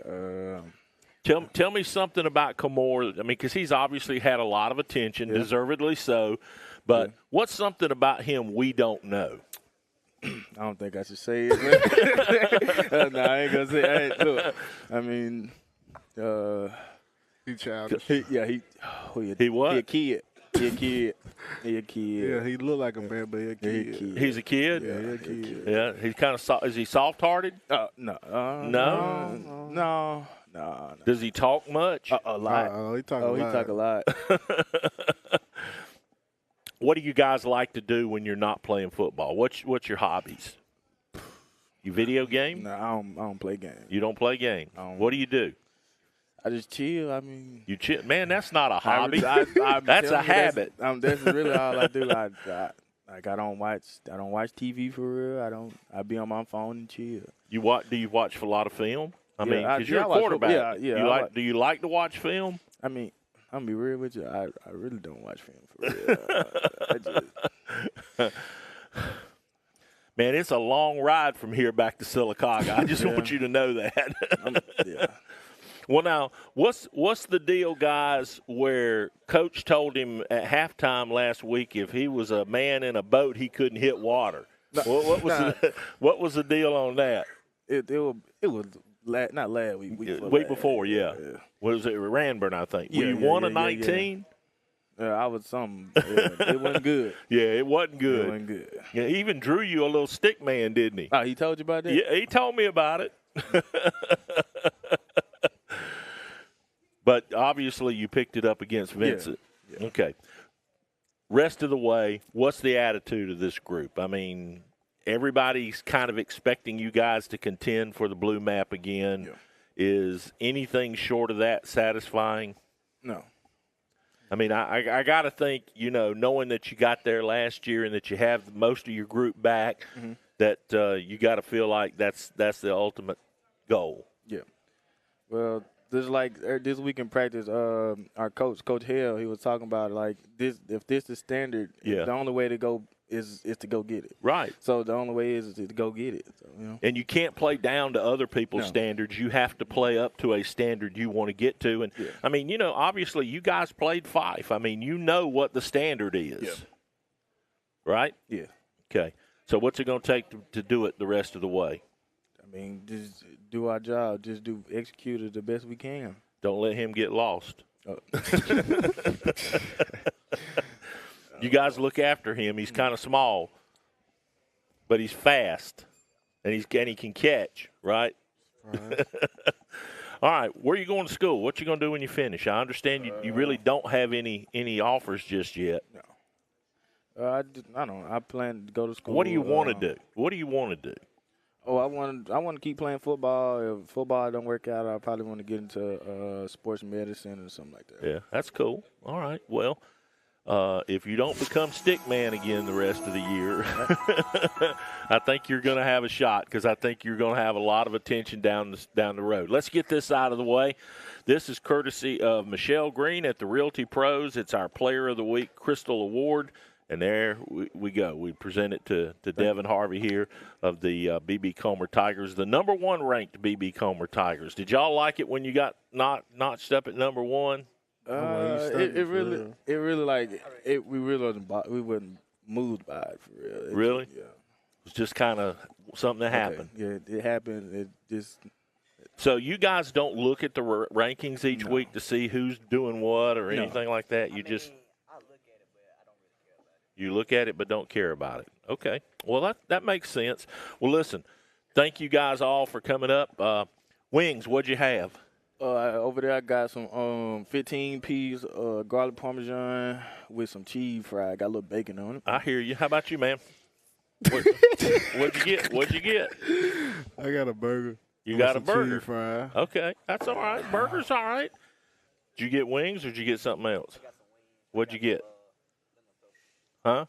Tell me something about Kamora. I mean, because he's obviously had a lot of attention, deservedly so. But what's something about him we don't know? I don't think I should say it. No, I ain't gonna say. Hey, look, I mean, he childish. He what? He a kid. He a kid. He a kid. Yeah, he look like a man, but he a kid. He's a kid? Yeah, he a kid. Yeah, he's kind of is he soft-hearted? No. No? No. Does he talk much? A lot. He talk a lot. He talk a lot. What do you guys like to do when you're not playing football? What's your hobbies? You video game? No, I don't play games. You don't play games? What do you do? I just chill. I mean, you chill, man. That's not a hobby. I'm that's a habit. That's really all I do. I don't watch TV for real. I be on my phone and chill. Do you watch a lot of film? I mean, because you're a watch quarterback. Yeah. Do you like to watch film? I mean, I'm gonna be real with you. I really don't watch film for real. Man, it's a long ride from here back to Sylacauga. I just want you to know that. Well, now, what's the deal, guys, where Coach told him at halftime last week if he was a man in a boat, he couldn't hit water? What was the deal on that? It was not last week. Week before, yeah. Was it Ranburn, I think? Were you 1-19? Yeah, I was something. Yeah, it wasn't good. Yeah, it wasn't good. It wasn't good. Yeah, he even drew you a little stick man, didn't he? Oh, he told you about that? Yeah, he told me about it. But obviously you picked it up against Vincent. Yeah. Okay. Rest of the way, what's the attitude of this group? I mean, everybody's kind of expecting you guys to contend for the blue map again. Yeah. Is anything short of that satisfying? No. I mean, I got to think, knowing that you got there last year and that you have most of your group back, that you got to feel like that's the ultimate goal. Yeah. Well, this week in practice, our coach, Coach Hale, he was talking about like this. If this is standard, the only way to go is to go get it. Right. So the only way is to go get it. So, And you can't play down to other people's standards. You have to play up to a standard you want to get to. And I mean, obviously you guys played Fife. I mean, you know what the standard is. Yeah. Right? Yeah. Okay. So what's it going to take to do it the rest of the way? I mean, just do our job. Just execute it the best we can. Don't let him get lost. You guys look after him. He's kind of small, but he's fast, and he can catch, right? All right, where are you going to school? What you going to do when you finish? I understand you really don't have any offers just yet. No. I don't know. I plan to go to school. What do you want to do? What do you want to do? Oh, I want to keep playing football. If football don't work out, I probably want to get into sports medicine or something like that. Yeah, that's cool. All right, well. If you don't become stick man again the rest of the year, I think you're going to have a shot because I think you're going to have a lot of attention down the road. Let's get this out of the way. This is courtesy of Michelle Green at the Realty Pros. It's our Player of the Week Crystal Award, And there we go. We present it to Devin Harvey here of the B.B. Comer Tigers, the number 1 ranked B.B. Comer Tigers. Did y'all like it when you got notched up at number 1? It we wasn't moved by it for real. Really? Yeah. It was just kind of something that happened. Yeah, it happened. It just. So you guys don't look at the rankings each week to see who's doing what or anything like that. You just. You look at it but don't care about it. Okay. Well, that makes sense. Well, listen, thank you guys all for coming up. Wings, what'd you have? Over there I got some 15 piece garlic parmesan with some cheese fried. Got a little bacon on it. I hear you. How about you, man? What'd you get? I got a burger. You got a burger? Cheese fry. Okay. That's all right. Burger's all right. Did you get wings or did you get something else? What'd you get? Huh?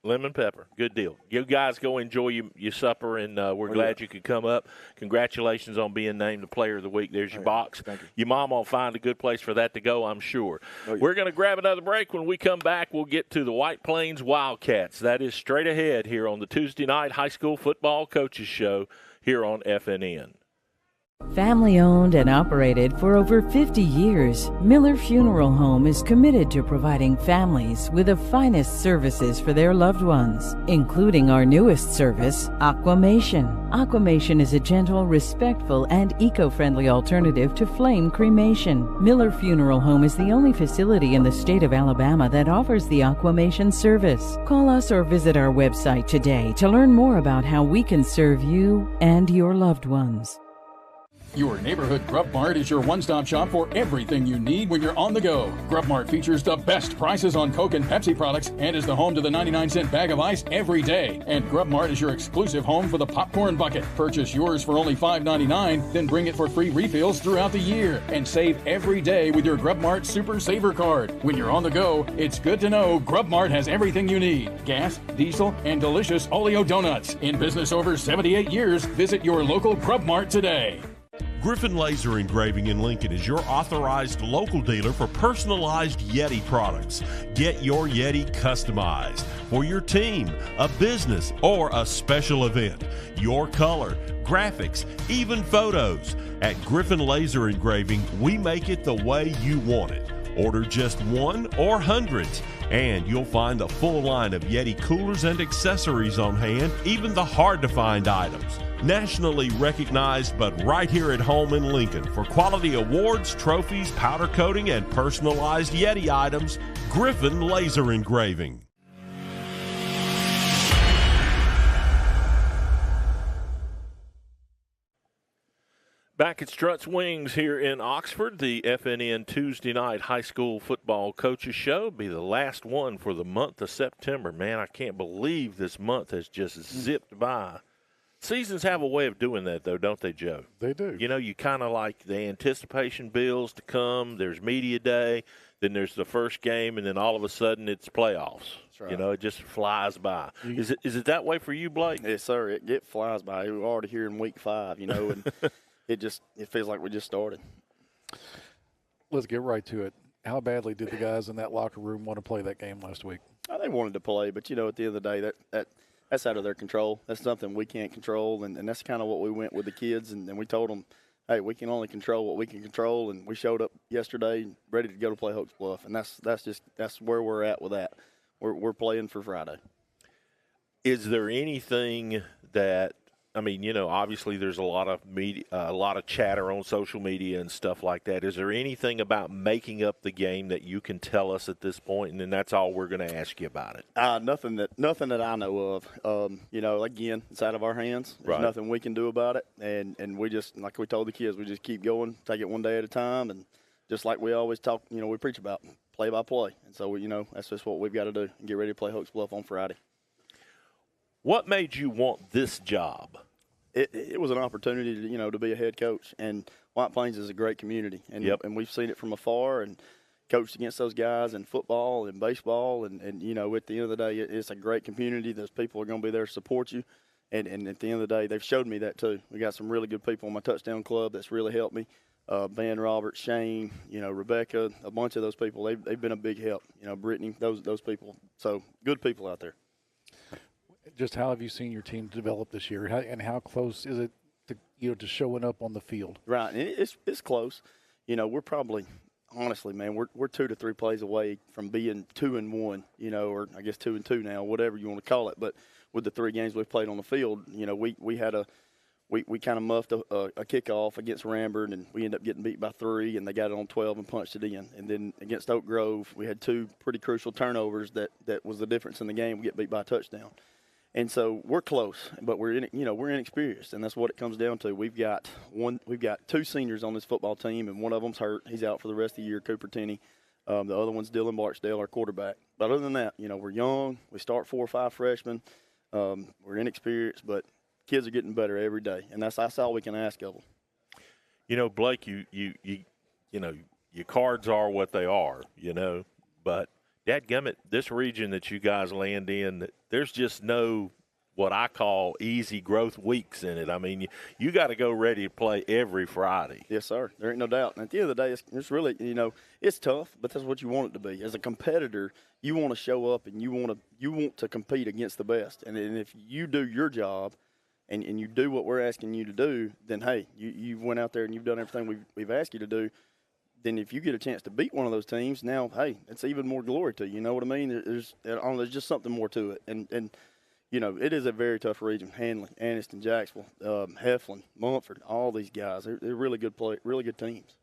Lemon pepper. Good deal. You guys go enjoy your supper, and we're glad you could come up. Congratulations on being named the Player of the Week. There's your box. Thank you. Your mom will find a good place for that to go, I'm sure. We're going to grab another break. When we come back, we'll get to the White Plains Wildcats. That is straight ahead here on the Tuesday night high school football coaches show here on FNN. Family owned and operated for over 50 years, Miller Funeral Home is committed to providing families with the finest services for their loved ones, including our newest service, Aquamation. Aquamation is a gentle, respectful, and eco-friendly alternative to flame cremation. Miller Funeral Home is the only facility in the state of Alabama that offers the Aquamation service. Call us or visit our website today to learn more about how we can serve you and your loved ones. Your neighborhood Grub Mart is your one-stop shop for everything you need when you're on the go. Grub Mart features the best prices on Coke and Pepsi products and is the home to the 99-cent bag of ice every day. And Grub Mart is your exclusive home for the popcorn bucket. Purchase yours for only $5.99, then bring it for free refills throughout the year. And save every day with your Grub Mart Super Saver card. When you're on the go, it's good to know Grub Mart has everything you need. Gas, diesel, and delicious Oleo donuts. In business over 78 years, visit your local Grub Mart today. Griffin Laser Engraving in Lincoln is your authorized local dealer for personalized Yeti products. Get your Yeti customized for your team, a business, or a special event. Your color, graphics, even photos. At Griffin Laser Engraving, we make it the way you want it. Order just one or hundreds, and you'll find a full line of Yeti coolers and accessories on hand, even the hard-to-find items. Nationally recognized, but right here at home in Lincoln for quality awards, trophies, powder coating, and personalized Yeti items, Griffin Laser Engraving. Back at Strutt's Wings here in Oxford, the FNN Tuesday night high school football coaches show be the last one for the month of September. Man, I can't believe this month has just zipped by. Seasons have a way of doing that, though, don't they, Joe? They do. You know, you kind of like the anticipation builds to come. There's media day, then there's the first game, and then all of a sudden it's playoffs. That's right. You know, it just flies by. Is it that way for you, Blake? Yes, sir. It flies by. We're already here in week 5, you know, and it feels like we just started. Let's get right to it. How badly did the guys in that locker room want to play that game last week? They wanted to play, but, you know, at the end of the day, that's out of their control. That's something we can't control, and that's kind of what we went with the kids, and we told them, hey, we can only control what we can control, and we showed up yesterday ready to go to play Hokes Bluff, and that's where we're at with that. We're playing for Friday. Is there anything that, I mean, you know, obviously there's a lot of media, a lot of chatter on social media and stuff like that. Is there anything about making up the game that you can tell us at this point, and then that's all we're going to ask you about it? Nothing that I know of. You know, again, it's out of our hands. There's nothing we can do about it, and we just, like we told the kids, we just keep going, take it one day at a time, and just like we always talk, you know, we preach about play by play, and so you know that's just what we've got to do and get ready to play Hokes Bluff on Friday. What made you want this job? It was an opportunity to, you know, to be a head coach, and White Plains is a great community, and and we've seen it from afar and coached against those guys in football and baseball, and you know, at the end of the day, it's a great community. Those people are going to be there to support you, and at the end of the day, they've showed me that too. We got some really good people on my touchdown club that's really helped me. Van Roberts, Shane, Rebecca, a bunch of those people. They've been a big help. Brittany, those people. So good people out there. Just how have you seen your team develop this year, and how close is it to showing up on the field? Right, and it's close. We're probably, honestly, man, we're 2 to 3 plays away from being 2-1. Or I guess 2-2 now, whatever you want to call it. But with the 3 games we've played on the field, we had we kind of muffed a kickoff against Rambert, and we ended up getting beat by 3, and they got it on 12 and punched it in. And then against Oak Grove, we had 2 pretty crucial turnovers that was the difference in the game. We get beat by a touchdown. And so we're close, but we're inexperienced, and that's what it comes down to. We've got 2 seniors on this football team, and one of them's hurt. He's out for the rest of the year, Cooper Tenney. The other one's Dylan Barksdale, our quarterback. But other than that, we're young. We start 4 or 5 freshmen. We're inexperienced, but kids are getting better every day, and that's all we can ask of them. Blake, your cards are what they are, but dadgummit, this region that you guys land in, there's just no what I call easy growth weeks in it. I mean, you got to go ready to play every Friday. Yes, sir. There ain't no doubt. And at the end of the day, it's really, it's tough, but that's what you want it to be. As a competitor, you want to show up and you want to compete against the best. And if you do your job and you do what we're asking you to do, then, hey, you went out there and you've done everything we've asked you to do. Then if you get a chance to beat one of those teams, now, hey, it's even more glory to you. You know what I mean? There's just something more to it. And it is a very tough region. Handley, Anniston, Jacksonville, Heflin, Mumford, all these guys. They're really good really good teams.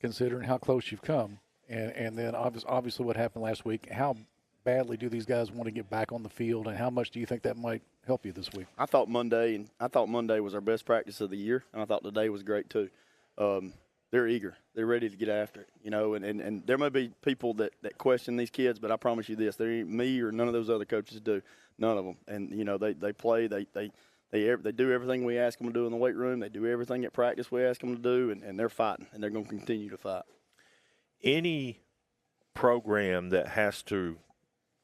Considering how close you've come, and then obviously what happened last week, how badly do these guys want to get back on the field, and how much do you think that might help you this week? I thought Monday was our best practice of the year, and I thought today was great too. They're eager. They're ready to get after it, and there may be people that question these kids, but I promise you this, there ain't me or none of those other coaches do. None of them. And, they play, they do everything we ask them to do in the weight room. They do everything at practice we ask them to do, and they're fighting, and they're going to continue to fight. Any program that has to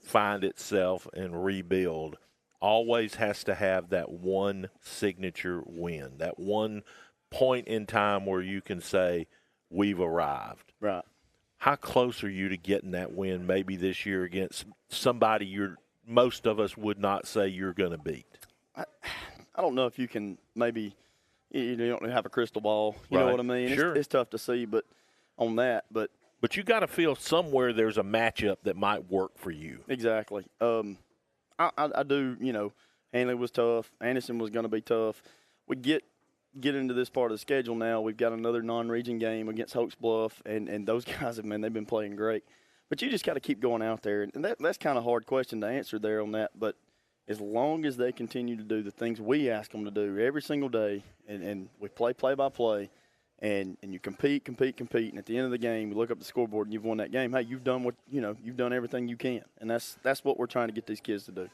find itself and rebuild always has to have that one signature win, that one point in time where you can say, we've arrived. Right. How close are you to getting that win maybe this year against somebody most of us would not say you're going to beat? I don't know if you can maybe – you don't have a crystal ball. You know what I mean? Sure. It's tough to see but on that. But you got to feel somewhere there's a matchup that might work for you. Exactly. I do, Handley was tough. Anderson was going to be tough. We get into this part of the schedule now. We've got another non-region game against Hoax Bluff, and those guys, they've been playing great. But you just got to keep going out there, and that's kind of a hard question to answer there on that. But as long as they continue to do the things we ask them to do every single day, and we play by play, and you compete, and at the end of the game, you look up the scoreboard and you've won that game. Hey, you've done you've done everything you can, and that's what we're trying to get these kids to do.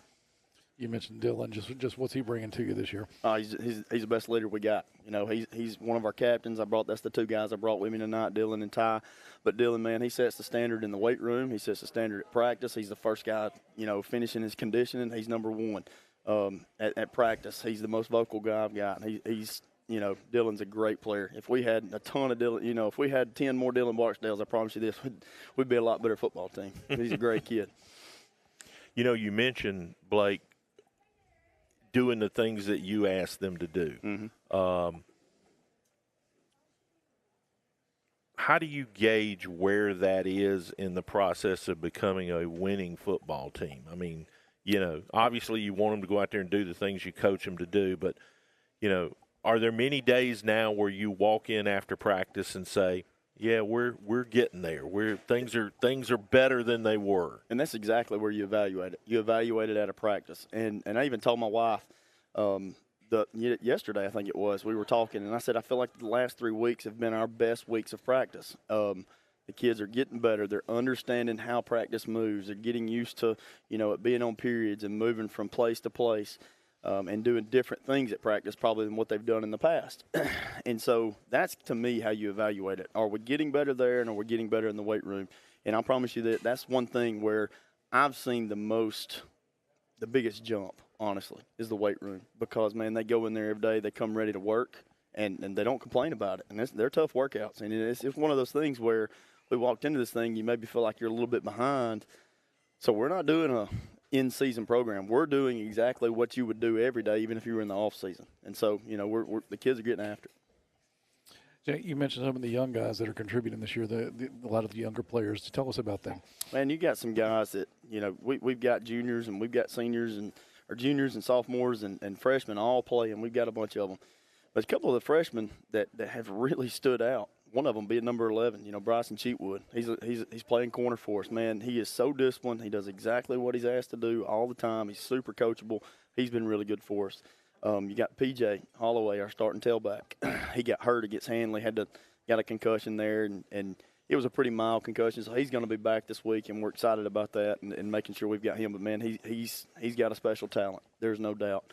You mentioned Dylan. Just what's he bringing to you this year? He's the best leader we got. He's one of our captains. That's the 2 guys I brought with me tonight, Dylan and Ty. But Dylan, man, he sets the standard in the weight room. He sets the standard at practice. He's the first guy, finishing his conditioning. He's number 1 at practice. He's the most vocal guy I've got. He's Dylan's a great player. If we had a ton of Dylan, if we had 10 more Dylan Barksdales, I promise you this, we'd be a lot better football team. He's a great kid. You mentioned, Blake, doing the things that you asked them to do. Mm-hmm. How do you gauge where that is in the process of becoming a winning football team? I mean, obviously you want them to go out there and do the things you coach them to do, but, are there many days now where you walk in after practice and say, yeah, we're getting there. Things are better than they were. And that's exactly where you evaluate it. You evaluate it at a practice. And I even told my wife yesterday, I think it was, we were talking, and I said I feel like the last 3 weeks have been our best weeks of practice. The kids are getting better. They're understanding how practice moves. They're getting used to, it being on periods and moving from place to place. And doing different things at practice probably than what they've done in the past. And so that's, to me, how you evaluate it. Are we getting better there, and are we getting better in the weight room? And I promise you that's one thing where I've seen the biggest jump, honestly, is the weight room. Because, man, they go in there every day. They come ready to work, and they don't complain about it. And they're tough workouts. And it's one of those things where we walked into this thing, you maybe feel like you're a little bit behind. So we're not doing a in-season program. We're doing exactly what you would do every day, even if you were in the off-season. And so, we're the kids are getting after it. Jay, you mentioned some of the young guys that are contributing this year, a lot of the younger players. Tell us about them. Man, you got some guys that, we've got juniors and we've got seniors or juniors and sophomores and freshmen all playing. We've got a bunch of them. But a couple of the freshmen that have really stood out, one of them being number 11, Bryson Cheatwood. He's playing corner for us, man. He is so disciplined. He does exactly what he's asked to do all the time. He's super coachable. He's been really good for us. You got PJ Holloway, our starting tailback. He got hurt against Hanley, got a concussion there, and it was a pretty mild concussion. So he's going to be back this week, and we're excited about that and making sure we've got him. But man, he's got a special talent. There's no doubt.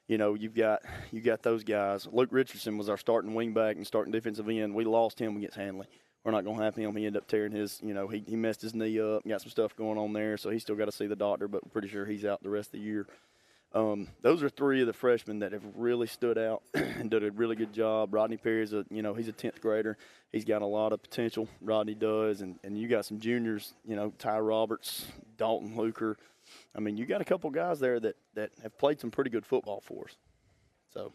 You've got those guys. Luke Richardson was our starting wingback and starting defensive end. We lost him against Hanley. We're not going to have him. He ended up tearing his, he messed his knee up, got some stuff going on there, so he's still got to see the doctor, but we're pretty sure he's out the rest of the year. Those are three of the freshmen that have really stood out and did a really good job. Rodney Perry's he's a 10th grader. He's got a lot of potential. Rodney does, and you got some juniors, Ty Roberts, Dalton Luker. I mean, you got a couple guys there that have played some pretty good football for us. So,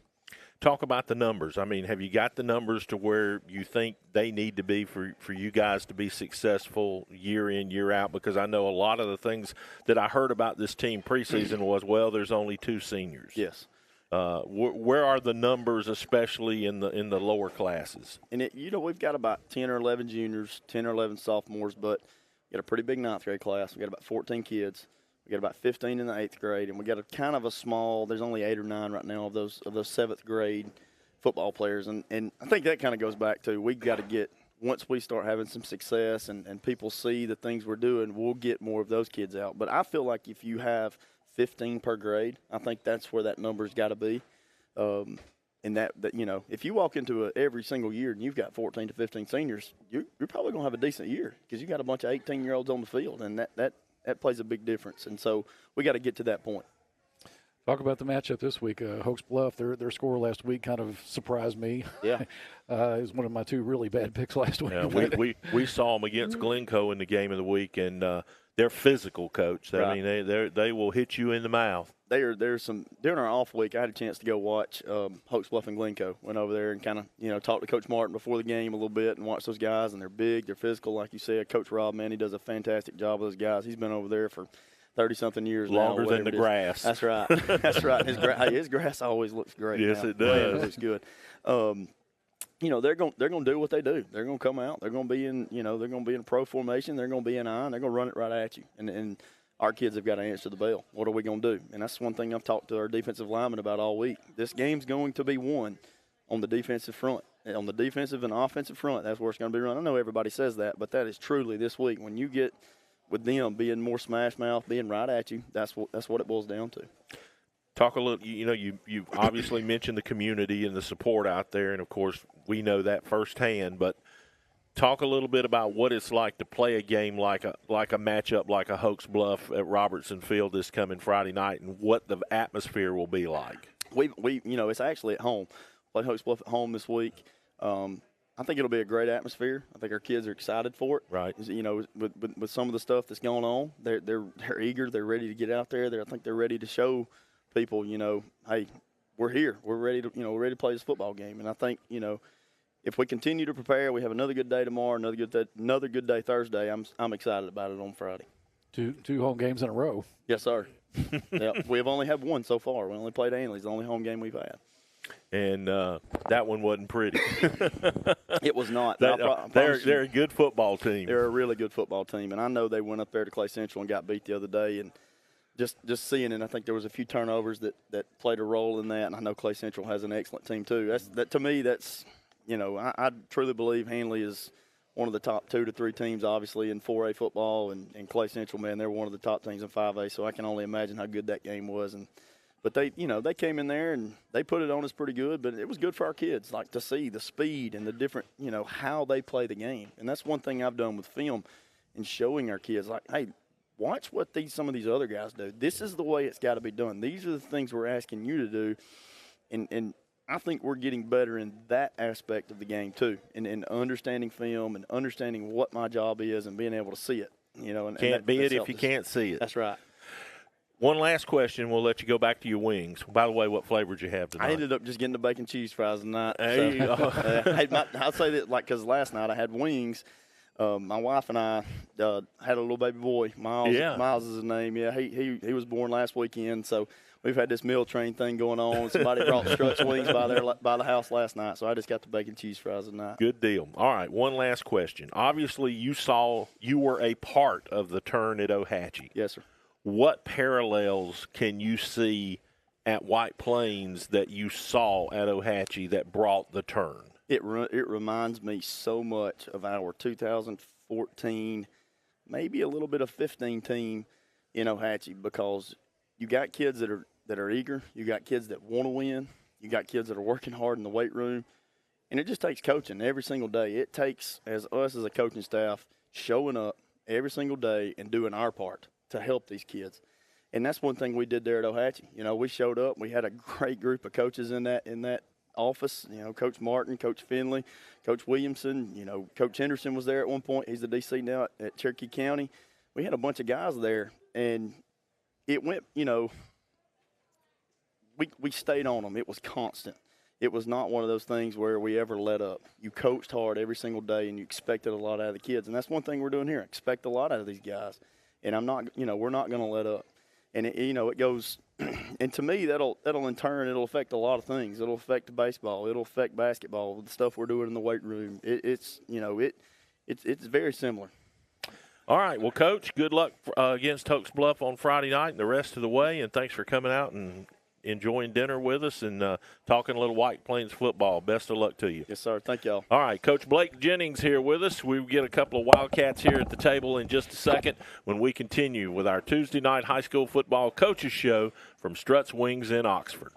talk about the numbers. I mean, have you got the numbers to where you think they need to be for you guys to be successful year in, year out? Because I know a lot of the things that I heard about this team preseason was, well, there's only 2 seniors. Yes. Where are the numbers, especially in the lower classes? And we've got about 10 or 11 juniors, 10 or 11 sophomores, but we got a pretty big 9th grade class. We got about 14 kids. We got about 15 in the 8th grade, and we got a kind of a small. There's only 8 or 9 right now of those 7th grade football players, and I think that kind of goes back to we got to get, once we start having some success and people see the things we're doing, we'll get more of those kids out. But I feel like if you have 15 per grade, I think that's where that number's got to be. And that if you walk into every single year and you've got 14 to 15 seniors, you're probably going to have a decent year because you got a bunch of 18-year-olds on the field, and that plays a big difference. And so we got to get to that point. Talk about the matchup this week. Hoax Bluff, their score last week kind of surprised me. Yeah. It was one of my 2 really bad picks last week. Yeah, we saw them against Glencoe in the game of the week, and they're physical, Coach. Right. I mean, they will hit you in the mouth. There's some during our off week. I had a chance to go watch Hoax Bluff and Glencoe. Went over there and kind of talked to Coach Martin before the game a little bit and watched those guys. And they're big, they're physical, like you said. Coach Rob, man, he does a fantastic job with those guys. He's been over there for 30-something years longer now. Than the grass. That's right. That's right. His grass always looks great. Yes, now. it does. It looks good. They're going to do what they do. They're going to come out. They're going to be in pro formation. They're going to be in iron. They're going to run it right at you. And our kids have got to answer the bell. What are we going to do? And that's one thing I've talked to our defensive linemen about all week. This game's going to be won on the defensive front. On the defensive and offensive front, that's where it's going to be run. I know everybody says that, but that is truly this week. When you get with them being more smash mouth, being right at you, that's what it boils down to. Talk a little, you obviously mentioned the community and the support out there, and, of course, we know that firsthand, but talk a little bit about what it's like to play a game like a matchup like a Hoax Bluff at Robertson Field this coming Friday night, and what the atmosphere will be like. We it's actually at home. Play Hoax Bluff at home this week. I think it'll be a great atmosphere. I think our kids are excited for it. Right. With some of the stuff that's going on, they're eager. They're ready to get out there. I think they're ready to show people, hey, we're here. We're ready to play this football game. And I think, if we continue to prepare, we have another good day tomorrow, another good day Thursday. I'm excited about it on Friday. 2 home games in a row. Yes, sir. Yeah, we've only had one so far. We only played Hanley. It's the only home game we've had. And that one wasn't pretty. It was not. They're a good football team. They're a really good football team, and I know they went up there to Clay Central and got beat the other day. And just seeing it, I think there was a few turnovers that played a role in that. And I know Clay Central has an excellent team too. To me, I truly believe Hanley is one of the top 2 to 3 teams, obviously, in 4A football, and Clay Central, man, they're one of the top teams in 5A. So I can only imagine how good that game was. But they came in there and they put it on us pretty good. But it was good for our kids, like to see the speed and the different, how they play the game. And that's one thing I've done with film and showing our kids, like, hey, watch what some of these other guys do. This is the way it's got to be done. These are the things we're asking you to do. And I think we're getting better in that aspect of the game too, in understanding film and understanding what my job is and being able to see it. You know, and can't be it if you can't see it. That's right. One last question. We'll let you go back to your wings. By the way, what flavor did you have tonight? I ended up just getting the bacon cheese fries tonight. There you go. I'll say that, like, because last night I had wings. My wife and I had a little baby boy. Miles. Yeah. Miles is his name. Yeah, he was born last weekend. So we've had this meal train thing going on. Somebody brought Struts wings by the house last night. So I just got the bacon cheese fries tonight. Good deal. All right, one last question. Obviously, you were a part of the turn at Ohatchee. Yes, sir. What parallels can you see at White Plains that you saw at Ohatchee that brought the turn? It reminds me so much of our 2014, maybe a little bit of 15 team in Ohatchee, because you got kids that are eager, you got kids that want to win, you got kids that are working hard in the weight room, and it just takes coaching every single day. It takes us as a coaching staff showing up every single day and doing our part to help these kids. And that's one thing we did there at Ohatchee. You know, we showed up. We had a great group of coaches in that office. You know, Coach Martin, Coach Finley, Coach Williamson. You know, Coach Henderson was there at one point. He's the DC now at Cherokee County. We had a bunch of guys there, and it went, you know, we stayed on them. It was constant. It was not one of those things where we ever let up. You coached hard every single day, and you expected a lot out of the kids. And that's one thing we're doing here. Expect a lot out of these guys. And we're not going to let up. And it goes, and to me, that'll in turn, it'll affect a lot of things. It'll affect baseball. It'll affect basketball. The stuff we're doing in the weight room. It's very similar. All right. Well, Coach, good luck against Oaks Bluff on Friday night and the rest of the way. And thanks for coming out and enjoying dinner with us and talking a little White Plains football. Best of luck to you. Yes, sir. Thank y'all. All right, Coach Blake Jennings here with us. We'll get a couple of Wildcats here at the table in just a second when we continue with our Tuesday night high school football coaches show from Struts Wings in Oxford.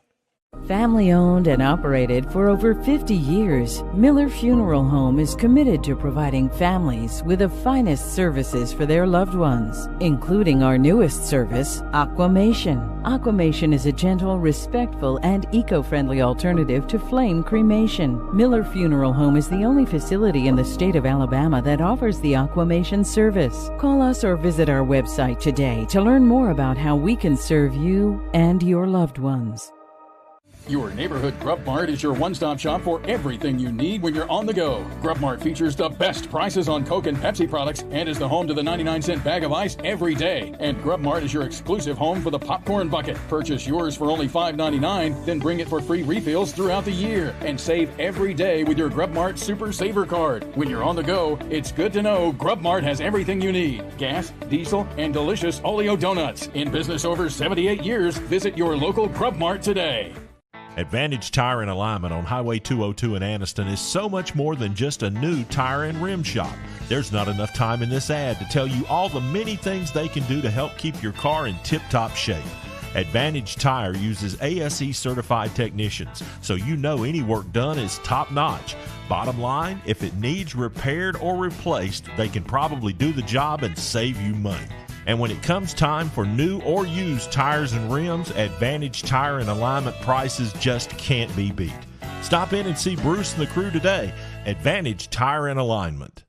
Family owned and operated for over 50 years, Miller Funeral Home is committed to providing families with the finest services for their loved ones, including our newest service, Aquamation. Aquamation is a gentle, respectful, and eco-friendly alternative to flame cremation. Miller Funeral Home is the only facility in the state of Alabama that offers the Aquamation service. Call us or visit our website today to learn more about how we can serve you and your loved ones. Your neighborhood Grub Mart is your one-stop shop for everything you need when you're on the go. Grub Mart features the best prices on Coke and Pepsi products and is the home to the 99-cent bag of ice every day. And Grub Mart is your exclusive home for the popcorn bucket. Purchase yours for only $5.99, then bring it for free refills throughout the year. And save every day with your Grub Mart Super Saver card. When you're on the go, it's good to know Grub Mart has everything you need. Gas, diesel, and delicious Oleo donuts. In business over 78 years, visit your local Grub Mart today. Advantage Tire and Alignment on Highway 202 in Anniston is so much more than just a new tire and rim shop. There's not enough time in this ad to tell you all the many things they can do to help keep your car in tip-top shape. Advantage Tire uses ASE certified technicians, so you know any work done is top-notch. Bottom line, if it needs repaired or replaced, they can probably do the job and save you money. And when it comes time for new or used tires and rims, Advantage Tire and Alignment prices just can't be beat. Stop in and see Bruce and the crew today. Advantage Tire and Alignment.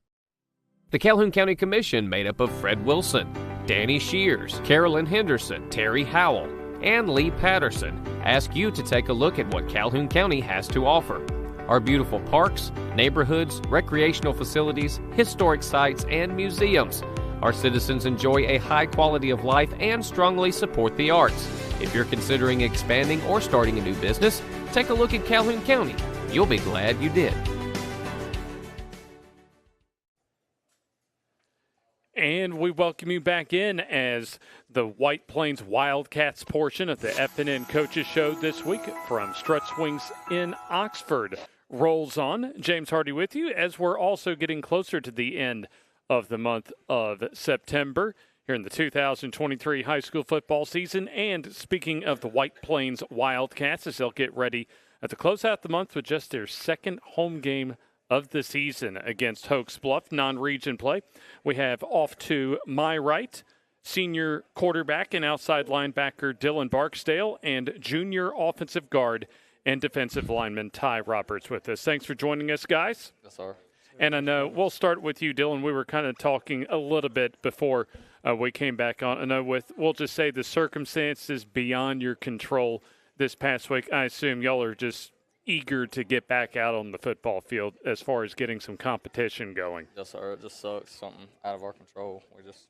The Calhoun County Commission, made up of Fred Wilson, Danny Shears, Carolyn Henderson, Terry Howell, and Lee Patterson, ask you to take a look at what Calhoun County has to offer. Our beautiful parks, neighborhoods, recreational facilities, historic sites, and museums. Our citizens enjoy a high quality of life and strongly support the arts. If you're considering expanding or starting a new business, take a look at Calhoun County. You'll be glad you did. And we welcome you back in as the White Plains Wildcats portion of the FNN Coaches Show this week from Struts Wings in Oxford rolls on. James Hardy with you as we're also getting closer to the end of the month of September here in the 2023 high school football season. And speaking of the White Plains Wildcats, as they'll get ready to close out the month with just their second home game of the season against Oaks Bluff, non-region play. We have off to my right, senior quarterback and outside linebacker Dylan Barksdale and junior offensive guard and defensive lineman Ty Roberts with us. Thanks for joining us, guys. Yes, sir. And I know we'll start with you, Dylan. We were kind of talking a little bit before we came back on. I know we'll just say the circumstances beyond your control this past week, I assume y'all are just eager to get back out on the football field as far as getting some competition going. Yes, sir. It just sucks. Something out of our control. We just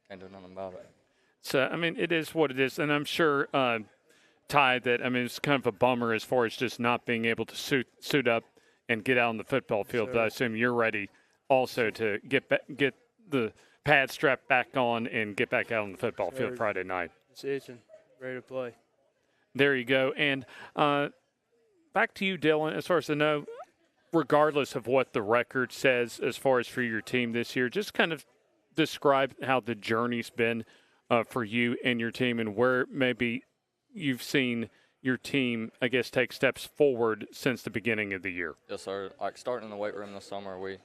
can't do nothing about it. So, I mean, it is what it is. And I'm sure, Ty, that, I mean, it's kind of a bummer as far as just not being able to suit up and get out on the football field. But I assume you're ready also to get the pad strapped back on and get back out on the football field Friday night. It's itching. Ready to play. There you go. And back to you, Dylan, as far as I know, regardless of what the record says as far as for your team this year, just kind of describe how the journey's been for you and your team and where maybe you've seen your team, I guess, take steps forward since the beginning of the year. Yes, sir. Like starting in the weight room this summer, we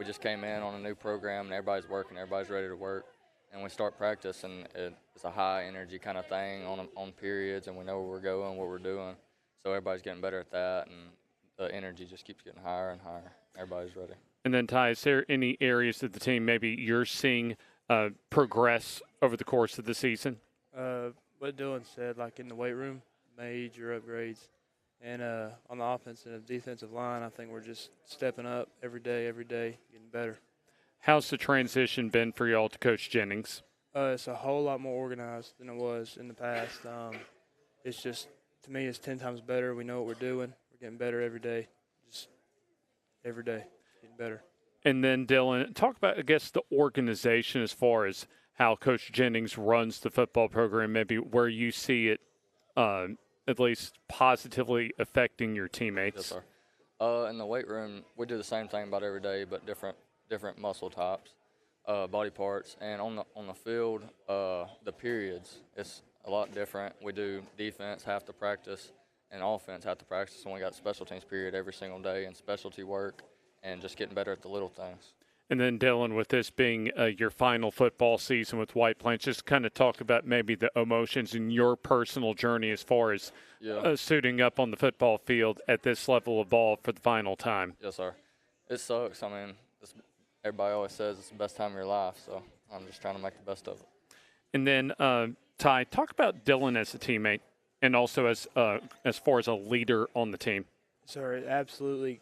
just came in on a new program, and everybody's working, everybody's ready to work. And we start practice, and it's a high-energy kind of thing on periods, and we know where we're going, what we're doing. So everybody's getting better at that, and the energy just keeps getting higher and higher. Everybody's ready. And then, Ty, is there any areas of the team maybe you're seeing progress over the course of the season? What Dylan said, like in the weight room, major upgrades. And on the offense and the defensive line, I think we're just stepping up every day, getting better. How's the transition been for y'all to Coach Jennings? It's a whole lot more organized than it was in the past. It's just, to me, it's 10 times better. We know what we're doing. We're getting better every day, just every day, getting better. And then, Dylan, talk about, I guess, the organization as far as how Coach Jennings runs the football program, maybe where you see it at least positively affecting your teammates. Yes, sir. In the weight room, we do the same thing about every day, but different muscle types, body parts. And on the field, the periods, it's a lot different. We do defense half the practice and offense half the practice, and we got special teams period every single day and specialty work and just getting better at the little things. And then, Dylan, with this being your final football season with White Plains, just kind of talk about maybe the emotions in your personal journey as far as suiting up on the football field at this level of ball for the final time. Yes, sir. It sucks. I mean, everybody always says it's the best time of your life, so I'm just trying to make the best of it. And then, Ty, talk about Dylan as a teammate and also as far as a leader on the team. Sir, absolutely,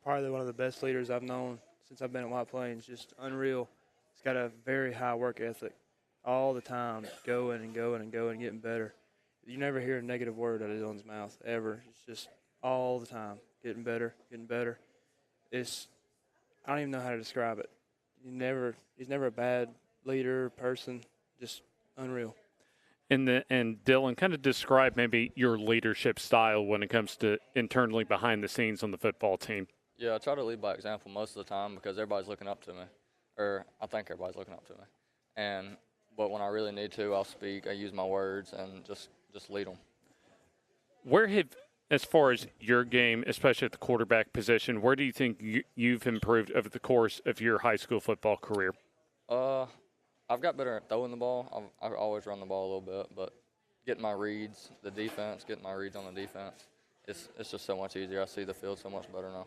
probably one of the best leaders I've known since I've been at White Plains. Just unreal. He's got a very high work ethic all the time, going and going and going, getting better. You never hear a negative word out of Dylan's mouth, ever. It's just all the time, getting better, getting better. I don't even know how to describe it. He's never a bad leader, person, just unreal. And Dylan, kind of describe maybe your leadership style when it comes to internally behind the scenes on the football team. Yeah, I try to lead by example most of the time because everybody's looking up to me, or I think everybody's looking up to me. But when I really need to, I'll speak. I use my words and just lead them. As far as your game, especially at the quarterback position, where do you think you've improved over the course of your high school football career? I've got better at throwing the ball. I always run the ball a little bit, but getting my reads, getting my reads on the defense, it's just so much easier. I see the field so much better now.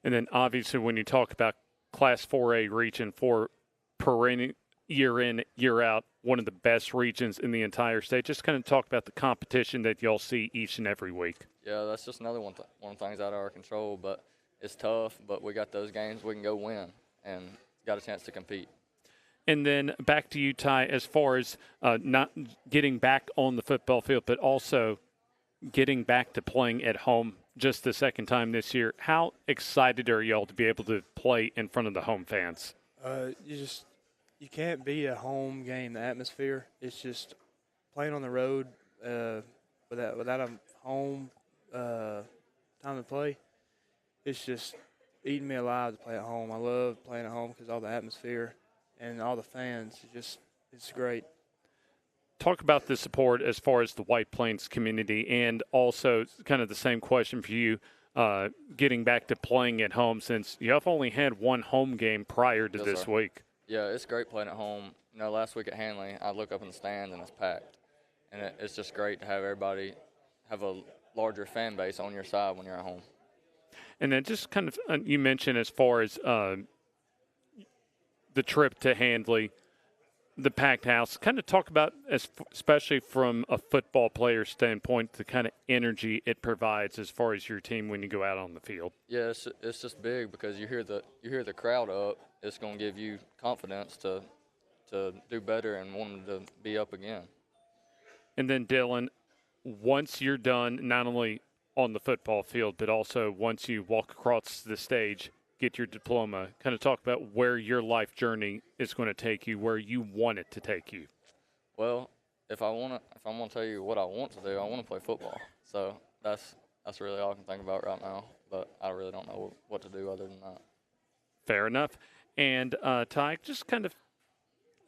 And then obviously when you talk about Class 4A region for perennial year in, year out, one of the best regions in the entire state, just kind of talk about the competition that y'all see each and every week. Yeah, that's just another one of the things out of our control, but it's tough, but we got those games we can go win and got a chance to compete. And then back to you, Ty, as far as not getting back on the football field, but also getting back to playing at home just the second time this year. How excited are y'all to be able to play in front of the home fans? You can't beat a home game, the atmosphere. It's just playing on the road without a home time to play. It's just eating me alive to play at home. I love playing at home because all the atmosphere and all the fans. It's great. Talk about the support as far as the White Plains community, and also kind of the same question for you, getting back to playing at home since you have only had one home game prior to this week. Yeah, it's great playing at home. Last week at Hanley, I look up in the stands and it's packed. And it's just great to have everybody have a larger fan base on your side when you're at home. And then just kind of you mentioned as far as the trip to Handley, the packed house, kind of talk about, especially from a football player standpoint, the kind of energy it provides as far as your team when you go out on the field. Yeah, it's just big because you hear the crowd up. It's going to give you confidence to do better and want them to be up again. And then, Dylan, once you're done, not only on the football field, but also once you walk across the stage, get your diploma, kind of talk about where your life journey is going to take you, where you want it to take you. Well, if I'm going to tell you what I want to do, I want to play football. So that's really all I can think about right now. But I really don't know what to do other than that. Fair enough. And Ty, just kind of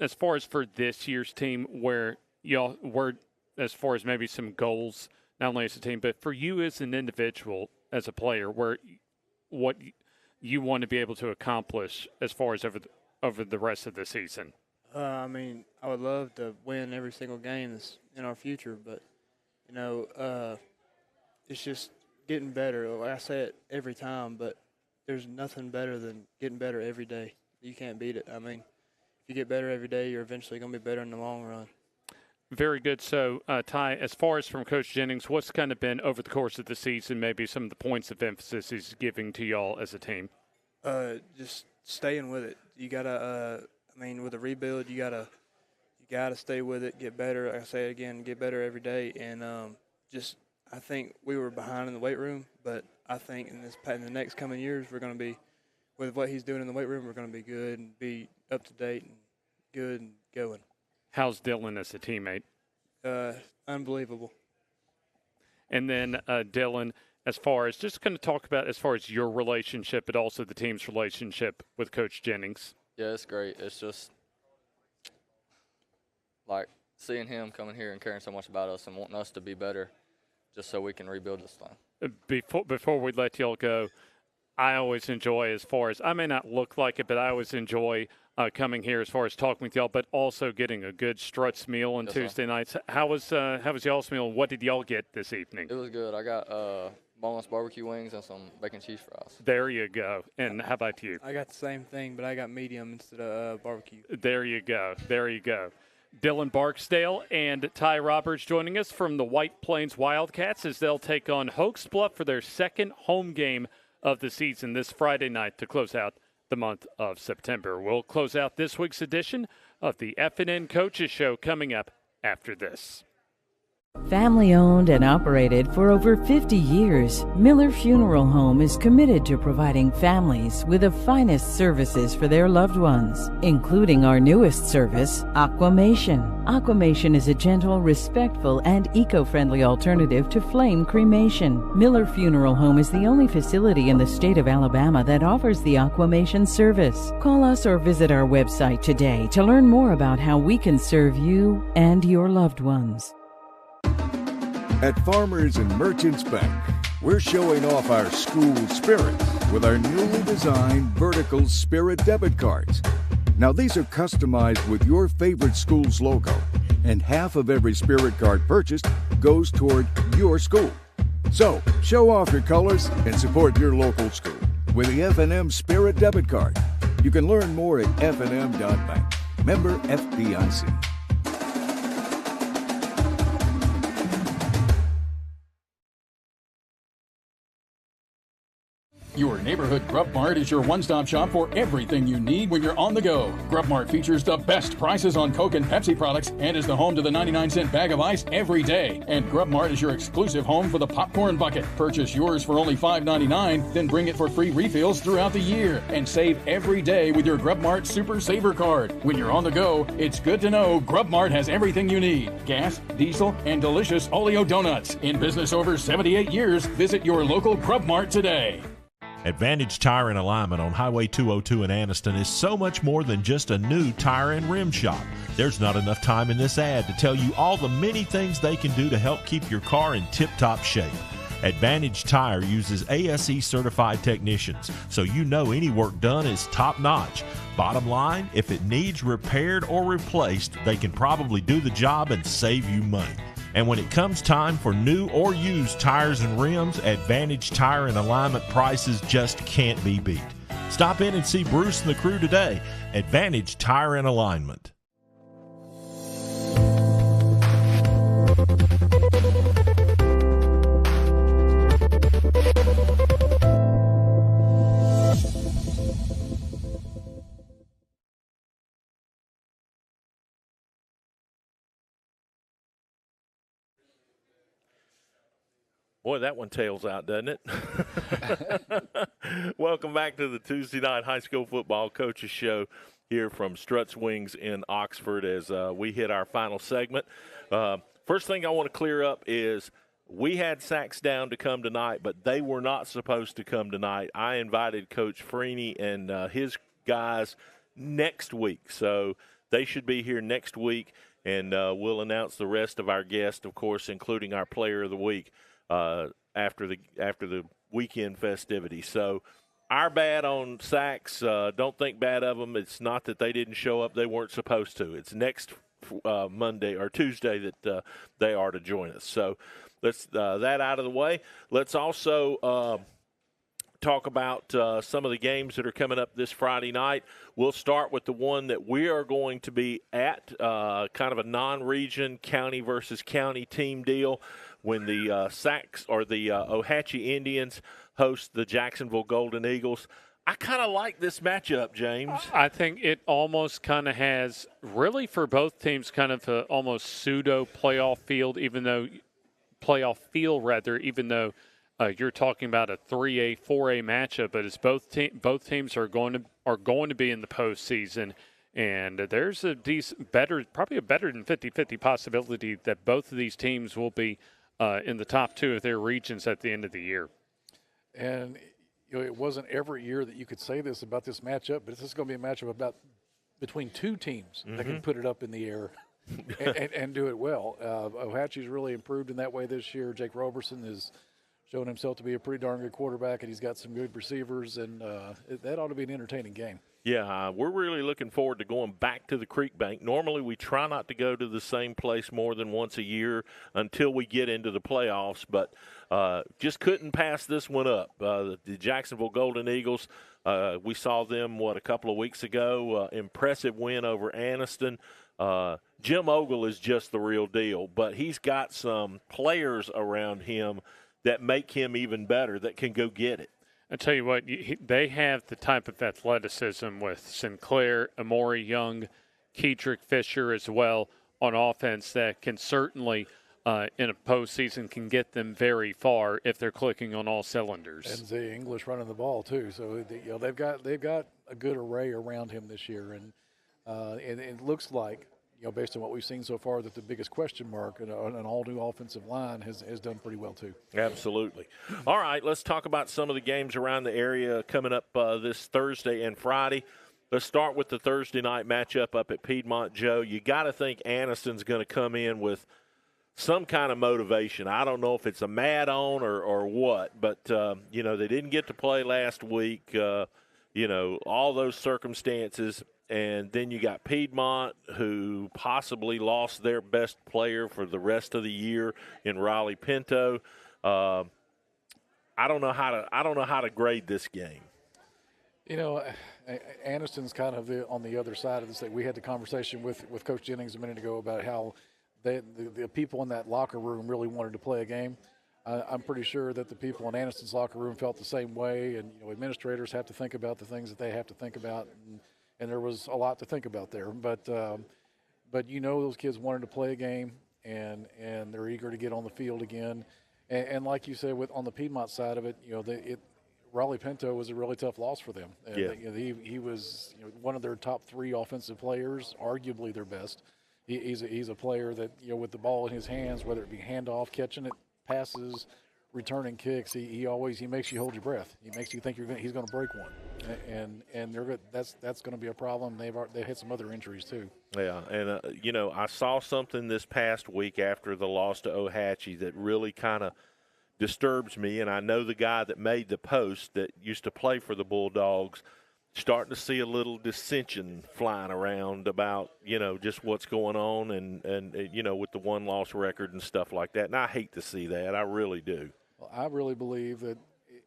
as far as for this year's team, where y'all were, as far as maybe some goals, not only as a team, but for you as an individual, as a player, where what you want to be able to accomplish as far as over the rest of the season? I mean, I would love to win every single game that's in our future, but, it's just getting better. Like I say it every time, but there's nothing better than getting better every day. You can't beat it. I mean, if you get better every day, you're eventually going to be better in the long run. Very good. So, Ty, as far as from Coach Jennings, what's kind of been over the course of the season, maybe some of the points of emphasis he's giving to y'all as a team? Just staying with it. You gotta. With a rebuild, you gotta stay with it, get better. Like I say it again, get better every day. And I think we were behind in the weight room, but I think in the next coming years, we're going to be, with what he's doing in the weight room, we're going to be good and be up to date and good and going. How's Dylan as a teammate? Unbelievable. And then, Dylan, as far as just going to talk about as far as your relationship, but also the team's relationship with Coach Jennings. Yeah, it's great. It's just like seeing him coming here and caring so much about us and wanting us to be better just so we can rebuild this thing. Before we let y'all go, I always enjoy, as far as I may not look like it, but I always enjoy coming here as far as talking with y'all, but also getting a good Struts meal on Tuesday nights. How was y'all's meal? What did y'all get this evening? It was good. I got boneless barbecue wings and some bacon cheese fries. There you go. And how about you? I got the same thing, but I got medium instead of barbecue. There you go. There you go. Dylan Barksdale and Ty Roberts joining us from the White Plains Wildcats as they'll take on Hoax Bluff for their second home game of the season this Friday night to close out the month of September. We'll close out this week's edition of the FNN Coaches Show coming up after this. Family owned and operated for over 50 years, Miller Funeral Home is committed to providing families with the finest services for their loved ones, including our newest service, Aquamation. Aquamation is a gentle, respectful, and eco-friendly alternative to flame cremation. Miller Funeral Home is the only facility in the state of Alabama that offers the Aquamation service. Call us or visit our website today to learn more about how we can serve you and your loved ones. At Farmers and Merchants Bank, we're showing off our school spirit with our newly designed vertical Spirit debit cards. Now these are customized with your favorite school's logo, and half of every Spirit card purchased goes toward your school. So, show off your colors and support your local school with the FNN Spirit debit card. You can learn more at fnn.bank. Member FDIC. Your neighborhood Grub Mart is your one-stop shop for everything you need when you're on the go. Grub Mart features the best prices on Coke and Pepsi products and is the home to the 99-cent bag of ice every day. And Grub Mart is your exclusive home for the popcorn bucket. Purchase yours for only $5.99, then bring it for free refills throughout the year. And save every day with your Grub Mart Super Saver card. When you're on the go, it's good to know Grub Mart has everything you need. Gas, diesel, and delicious Oleo donuts. In business over 78 years, visit your local Grub Mart today. Advantage Tire and Alignment on Highway 202 in Anniston is so much more than just a new tire and rim shop. There's not enough time in this ad to tell you all the many things they can do to help keep your car in tip-top shape. Advantage Tire uses ASE certified technicians, so you know any work done is top-notch. Bottom line, if it needs repaired or replaced, they can probably do the job and save you money. And when it comes time for new or used tires and rims, Advantage Tire and Alignment prices just can't be beat. Stop in and see Bruce and the crew today. Advantage Tire and Alignment. Boy, that one tails out, doesn't it? Welcome back to the Tuesday Night High School Football Coaches Show here from Struts Wings in Oxford as we hit our final segment. First thing I want to clear up is we had Sacks down to come tonight, but they were not supposed to come tonight. I invited Coach Freeney and his guys next week, so they should be here next week, and we'll announce the rest of our guests, of course, including our Player of the Week. After the weekend festivities. So our bad on Sacks. Don't think bad of them. It's not that they didn't show up. They weren't supposed to. It's next Monday or Tuesday that they are to join us. So let's that out of the way. Let's also talk about some of the games that are coming up this Friday night. We'll start with the one that we are going to be at, kind of a non-region county versus county team deal, when the Sacks or the Ohatchee Indians host the Jacksonville Golden Eagles. I kind of like this matchup, James. I think it almost kind of has, really for both teams, kind of a almost pseudo playoff field, even though you're talking about a 3A, 4A matchup, but it's both teams are going to be in the postseason, and there's probably a better than 50-50 possibility that both of these teams will be in the top two of their regions at the end of the year. And it wasn't every year that you could say this about this matchup, but this is going to be a matchup between two teams that can put it up in the air and do it well. Ohatchee's really improved in that way this year. Jake Roberson has shown himself to be a pretty darn good quarterback, and he's got some good receivers, and that ought to be an entertaining game. Yeah, we're really looking forward to going back to the Creek Bank. Normally we try not to go to the same place more than once a year until we get into the playoffs, but just couldn't pass this one up. The Jacksonville Golden Eagles, we saw them, a couple of weeks ago, impressive win over Anniston. Jim Ogle is just the real deal, but he's got some players around him that make him even better, that can go get it. I tell you what, they have the type of athleticism with Sinclair, Amori Young, Keetrick Fisher as well on offense that can certainly, in a postseason, can get them very far if they're clicking on all cylinders. And Zay English running the ball too, so they've got a good array around him this year, and it looks like, based on what we've seen so far, that the biggest question mark, an all-new offensive line, has done pretty well too. Absolutely. All right, let's talk about some of the games around the area coming up this Thursday and Friday. Let's start with the Thursday night matchup up at Piedmont Joe. You got to think Anniston's going to come in with some kind of motivation. I don't know if it's a mad-on or what, but, they didn't get to play last week, all those circumstances. And then you got Piedmont, who possibly lost their best player for the rest of the year in Riley Pinto. I don't know how to grade this game. Anniston's kind of on the other side of this. We had the conversation with Coach Jennings a minute ago about how the people in that locker room really wanted to play a game. I'm pretty sure that the people in Anniston's locker room felt the same way, and administrators have to think about the things that they have to think about. And there was a lot to think about there, but those kids wanted to play a game, and they're eager to get on the field again, and like you said, on the Piedmont side of it, Raleigh Pinto was a really tough loss for them. Yeah. He was one of their top three offensive players, arguably their best. He's a player that with the ball in his hands, whether it be handoff, catching it, passes, returning kicks, he makes you hold your breath. He makes you think he's going to break one, and they're good. That's going to be a problem. They had some other injuries too. Yeah, and I saw something this past week after the loss to Ohatchee that really kind of disturbs me. And I know the guy that made the post that used to play for the Bulldogs, starting to see a little dissension flying around about, just what's going on and with the one-loss record and stuff like that. And I hate to see that. I really do. Well, I really believe that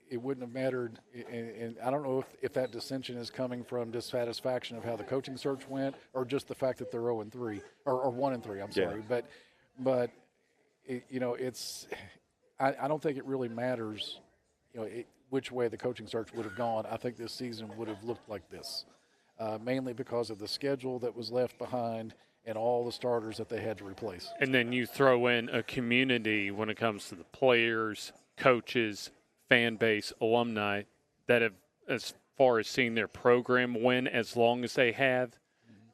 it wouldn't have mattered, and I don't know if that dissension is coming from dissatisfaction of how the coaching search went or just the fact that they're 0-3 or 1-3. I'm sorry, but it's I don't think it really matters, which way the coaching search would have gone. I think this season would have looked like this, mainly because of the schedule that was left behind and all the starters that they had to replace. And then you throw in a community when it comes to the players, coaches, fan base, alumni that have, as far as seeing their program win as long as they have,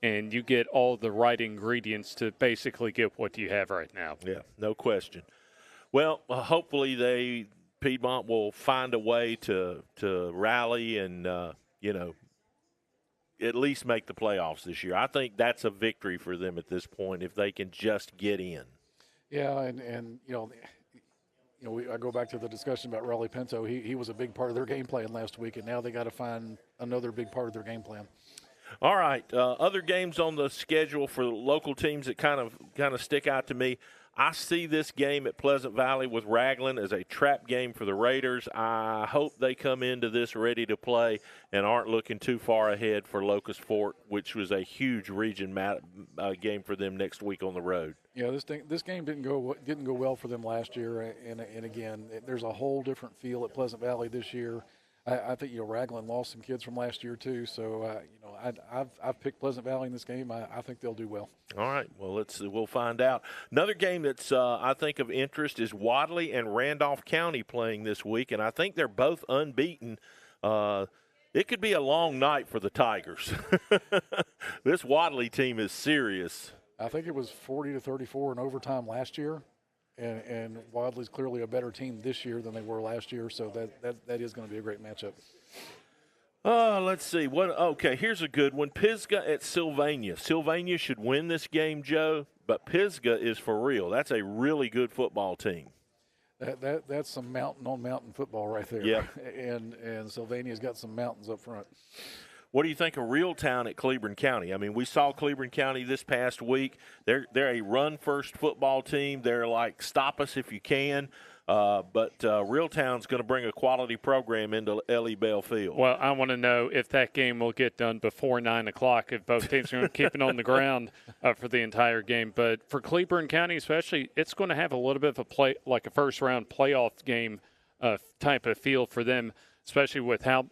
and you get all the right ingredients to basically get what you have right now. Yeah, no question. Well, hopefully Piedmont will find a way to rally and, at least make the playoffs this year. I think that's a victory for them at this point if they can just get in. Yeah, and I go back to the discussion about Raleigh Pinto. He was a big part of their game plan last week, and now they got to find another big part of their game plan. All right, other games on the schedule for local teams that kind of stick out to me. I see this game at Pleasant Valley with Raglan as a trap game for the Raiders. I hope they come into this ready to play and aren't looking too far ahead for Locust Fork, which was a huge region game for them next week on the road. Yeah, this game didn't go well for them last year, and again, there's a whole different feel at Pleasant Valley this year. I think Raglan lost some kids from last year too, so I've picked Pleasant Valley in this game. I think they'll do well. All right, well we'll find out. Another game that's I think of interest is Wadley and Randolph County playing this week, and I think they're both unbeaten. It could be a long night for the Tigers. This Wadley team is serious. I think it was 40-34 in overtime last year. And Wadley's clearly a better team this year than they were last year, so that is going to be a great matchup. Let's see. Okay, here's a good one. Pisgah at Sylvania. Sylvania should win this game, Joe, but Pisgah is for real. That's a really good football team. That's some mountain-on-mountain football right there. Yeah. And Sylvania's got some mountains up front. What do you think of Reeltown at Cleburne County? I mean, we saw Cleburne County this past week. They're a run-first football team. They're like, stop us if you can. But Reeltown's going to bring a quality program into Ellie Bell Field. Well, I want to know if that game will get done before 9 o'clock, if both teams are going to keep it on the ground for the entire game. But for Cleburne County especially, it's going to have a little bit of a like a first-round playoff game type of feel for them, especially with how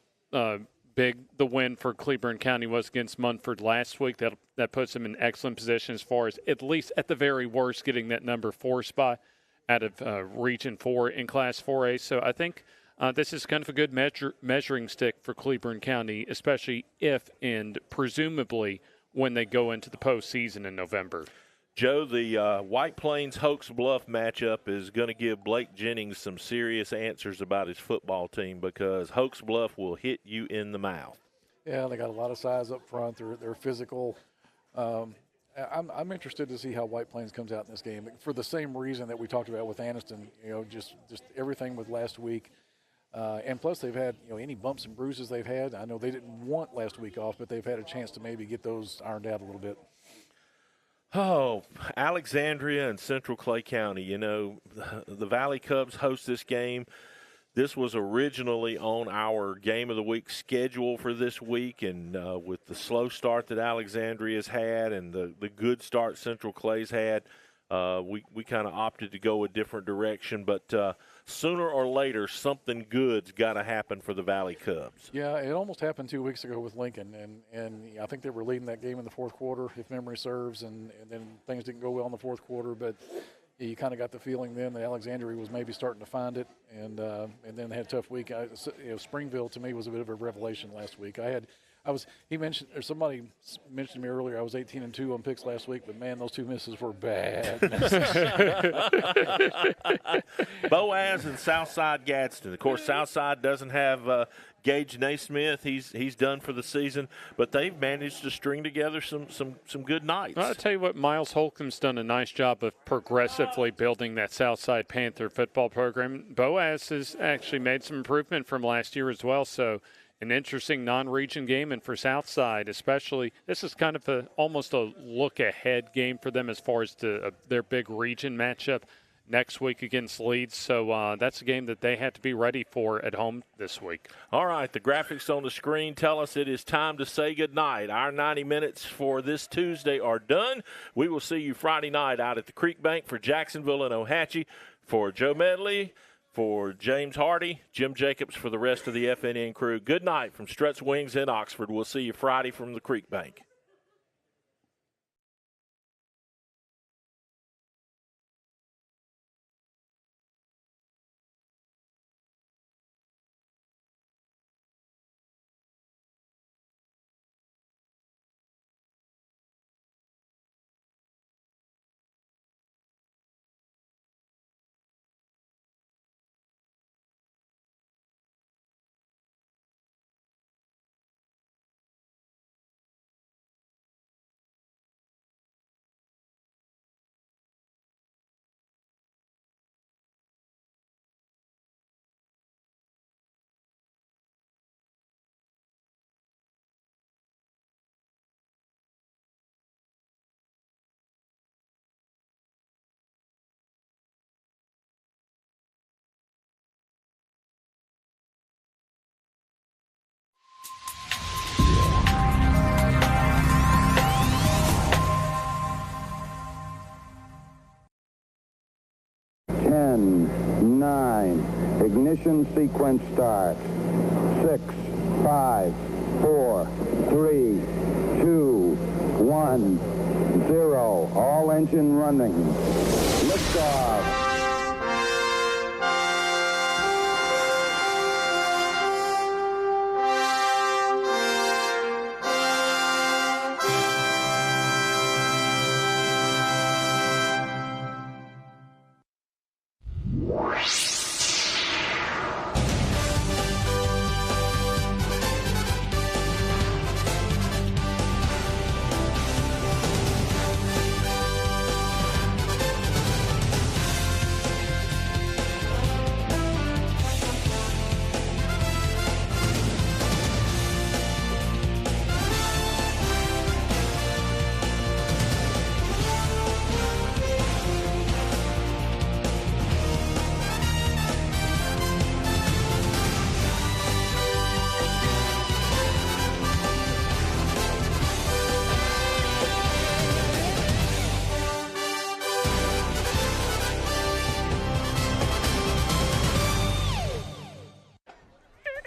big the win for Cleburne County was against Munford last week. That puts them in excellent position as far as, at least at the very worst, getting that number 4 spot out of Region 4 in Class 4A. So I think this is kind of a good measuring stick for Cleburne County, especially if and presumably when they go into the postseason in November. Joe, the White Plains Hoax Bluff matchup is going to give Blake Jennings some serious answers about his football team, because Hoax Bluff will hit you in the mouth. Yeah, they got a lot of size up front. They're physical. I'm interested to see how White Plains comes out in this game for the same reason that we talked about with Anniston. Just everything with last week, and plus they've had any bumps and bruises they've had. I know they didn't want last week off, but they've had a chance to maybe get those ironed out a little bit. Oh, Alexandria and Central Clay County. The Valley Cubs host this game. This was originally on our Game of the Week schedule for this week, and with the slow start that Alexandria's had and the good start Central Clay's had, we kind of opted to go a different direction. But sooner or later, something good's got to happen for the Valley Cubs. Yeah, it almost happened 2 weeks ago with Lincoln, and I think they were leading that game in the fourth quarter, if memory serves, and then things didn't go well in the fourth quarter. But you kind of got the feeling then that Alexandria was maybe starting to find it, and then they had a tough week. Springville to me was a bit of a revelation last week. Somebody mentioned to me earlier, I was 18-2 on picks last week, but man, those two misses were bad. Boaz and Southside Gadsden. Of course, Southside doesn't have Gage Naismith. He's done for the season, but they've managed to string together some good nights. Well, I'll tell you what, Miles Holcomb's done a nice job of progressively building that Southside Panther football program. Boaz has actually made some improvement from last year as well, so an interesting non-region game, and for Southside especially, this is kind of almost a look-ahead game for them as far as their big region matchup next week against Leeds. So that's a game that they had to be ready for at home this week. All right, the graphics on the screen tell us it is time to say goodnight. Our 90 minutes for this Tuesday are done. We will see you Friday night out at the Creek Bank for Jacksonville and Ohatchee. For Joe Medley, for James Hardy, Jim Jacobs, for the rest of the FNN crew, good night from Strutt's Wings in Oxford. We'll see you Friday from the Creek Bank. Ignition sequence start. 6, 5, 4, 3, 2, 1, 0. All engine running. Liftoff.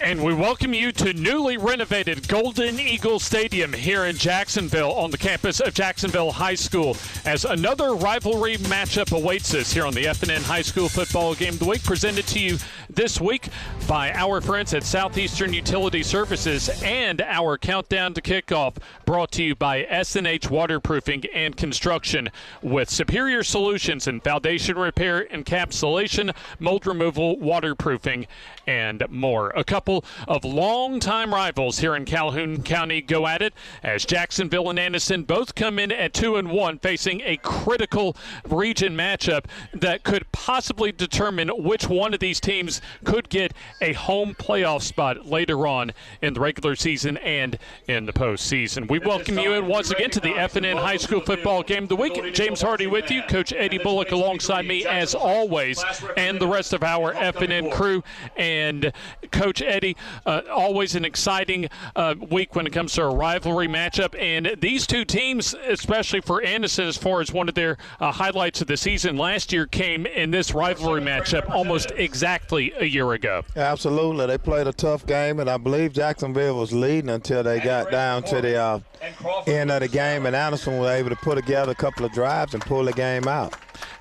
And we welcome you to newly renovated Golden Eagle Stadium here in Jacksonville on the campus of Jacksonville High School as another rivalry matchup awaits us here on the FNN High School Football Game of the Week, presented to you this week by our friends at Southeastern Utility Services, and our countdown to kickoff brought to you by S&H Waterproofing and Construction, with superior solutions in foundation repair, encapsulation, mold removal, waterproofing, and more. A couple of longtime rivals here in Calhoun County go at it as Jacksonville and Anniston both come in at 2-1, facing a critical region matchup that could possibly determine which one of these teams could get a home playoff spot later on in the regular season and in the postseason. We welcome you in once again to the FNN High School Football Game of the Week. James Hardy with you, Coach Eddie Bullock alongside me as always, and the rest of our FNN crew. And Coach Eddie, always an exciting week when it comes to a rivalry matchup. And these two teams, especially for Anderson, as far as one of their highlights of the season last year, came in this rivalry matchup almost exactly a year ago. Absolutely. They played a tough game, and I believe Jacksonville was leading until they got down to the end of the game, and Anderson was able to put together a couple of drives and pull the game out.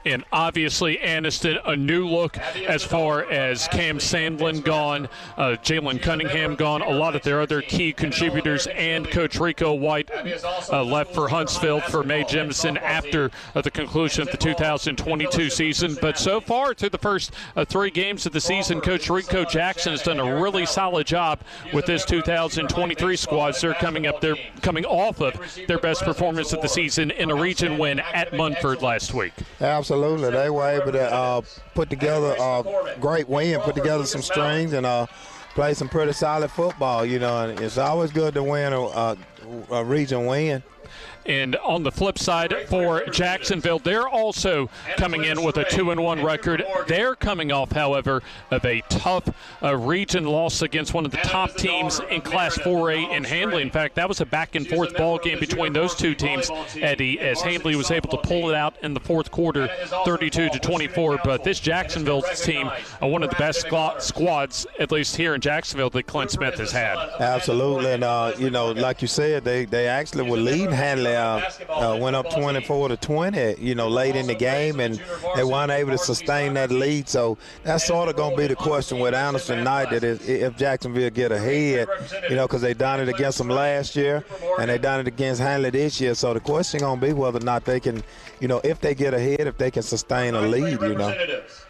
And obviously Anniston, a new look as far as Cam Sandlin gone, Jalen Cunningham gone, a lot of their other key contributors, and Coach Rico White left for Huntsville for Mae Jemison after the conclusion of the 2022 season. But so far, through the first 3 games of the season, Coach Rico Jackson has done a really solid job with this 2023 squad. They're coming off of their best performance of the season in a region win at Munford last week. Absolutely. They were able to put together a great win, put together some strings, and play some pretty solid football, you know, and it's always good to win a region win. And on the flip side for Jacksonville, they're also coming in with a 2-1 record. They're coming off, however, of a tough region loss against one of the top teams in Class 4A in Handley. In fact, that was a back-and-forth ball game between those two teams, Eddie, as Handley was able to pull it out in the fourth quarter, 32-24. But this Jacksonville team, one of the best squads, at least here in Jacksonville, that Clint Smith has had. Absolutely, and you know, like you said, they actually were leading Handley. Went up 24-20, you know, late in the game, and they weren't able to sustain that lead. So that's sort of going to be the question with Anderson tonight, that if Jacksonville get ahead, you know, because they done it against them last year, and they done it against Handley this year. So the question going to be whether or not they can, you know, if they get ahead, if they can sustain a lead, you know.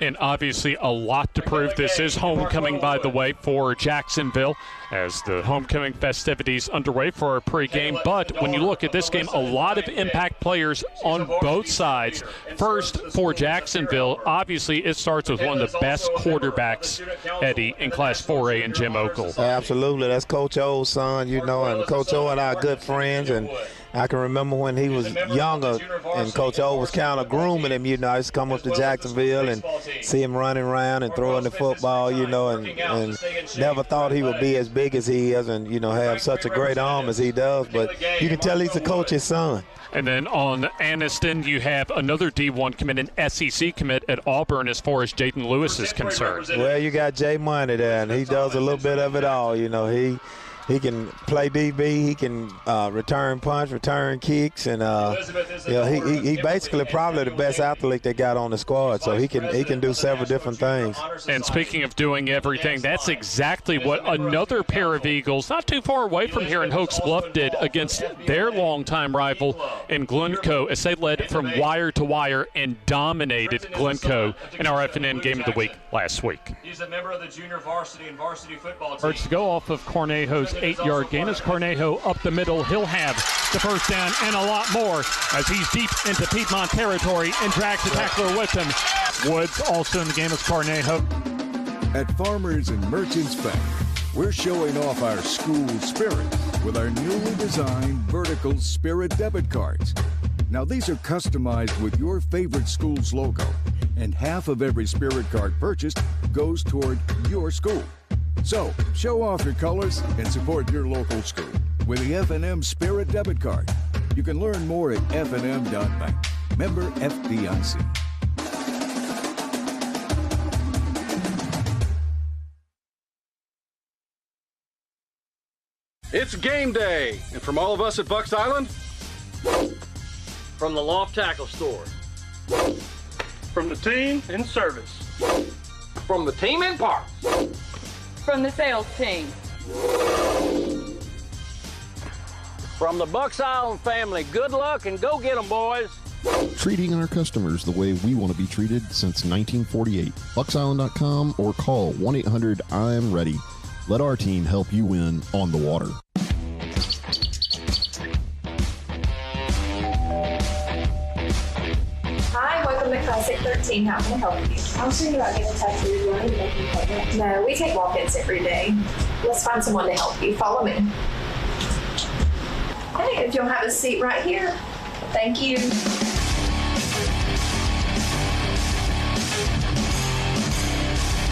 And obviously a lot to prove. This is homecoming, by the way, for Jacksonville, as the homecoming festivities underway for our pregame. But when you look at this game, a lot of impact players on both sides. First, for Jacksonville, obviously it starts with one of the best quarterbacks, Eddie, in Class 4A, and Jim Ogle. Absolutely. That's Coach O's son, you know, and Coach O and I are good friends, and I can remember when he was younger and Coach O was kind of grooming him, you know. I used to come up to Jacksonville and see him running around and throwing the football, you know, and never thought he would be as big as he is and, you know, have such a great arm as he does. But you can tell he's a coach's son. And then on Anniston, you have another D1 commit, an SEC commit at Auburn as far as Jaden Lewis is concerned. Well, you got Jay Money there, and he does a little bit of it all, you know. He can play DB, he can return punch, return kicks, and you know, he basically probably the best athlete they got on the squad. So he can do several different things. And speaking of doing everything, that's exactly what another pair of Eagles, not too far away from here in Hoax Bluff, did against their longtime rival in Glencoe, as they led from wire to wire and dominated Glencoe in our FNN Game of the Week last week. He's a member of the junior varsity and varsity football team. To go off of Cornejo's 8-yard gain as Cornejo up the middle. He'll have the first down and a lot more as he's deep into Piedmont territory and drags the tackler with him. Woods also in the game as Cornejo. At Farmers and Merchants Bank, we're showing off our school spirit with our newly designed vertical Spirit debit cards. Now these are customized with your favorite school's logo, and half of every Spirit card purchased goes toward your school. So, show off your colors and support your local school with the FNN Spirit Debit Card. You can learn more at fnn.bank. Member FDIC. It's game day, and from all of us at Bucks Island, from the Loft Tackle Store, from the team in service, from the team in parts, from the sales team, from the Bucks Island family, good luck and go get 'em, boys. Treating our customers the way we want to be treated since 1948. BucksIsland.com or call 1-800-I'm-READY. Let our team help you win on the water. Hi, welcome to Classic 13. How can I help you? I was thinking about getting a tattoo. Do you want to make an appointment? No, we take walk-ins every day. Let's find someone to help you. Follow me. Hey, if you'll have a seat right here. Thank you.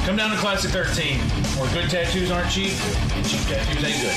Come down to Classic 13, where good tattoos aren't cheap, and cheap tattoos ain't good.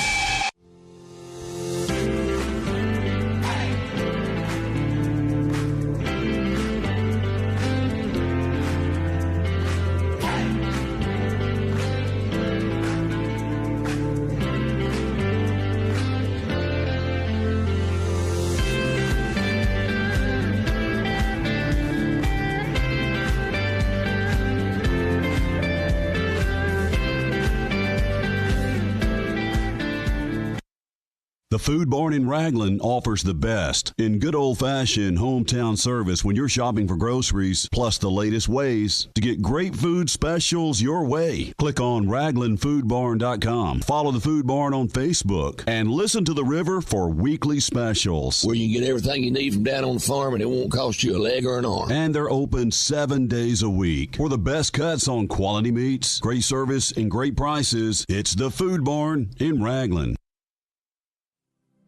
Food Barn in Raglan offers the best in good old-fashioned hometown service when you're shopping for groceries, plus the latest ways to get great food specials your way. Click on RaglanFoodBarn.com. Follow the Food Barn on Facebook and listen to the River for weekly specials. Where you can get everything you need from down on the farm and it won't cost you a leg or an arm. And they're open 7 days a week. For the best cuts on quality meats, great service, and great prices, it's the Food Barn in Raglan.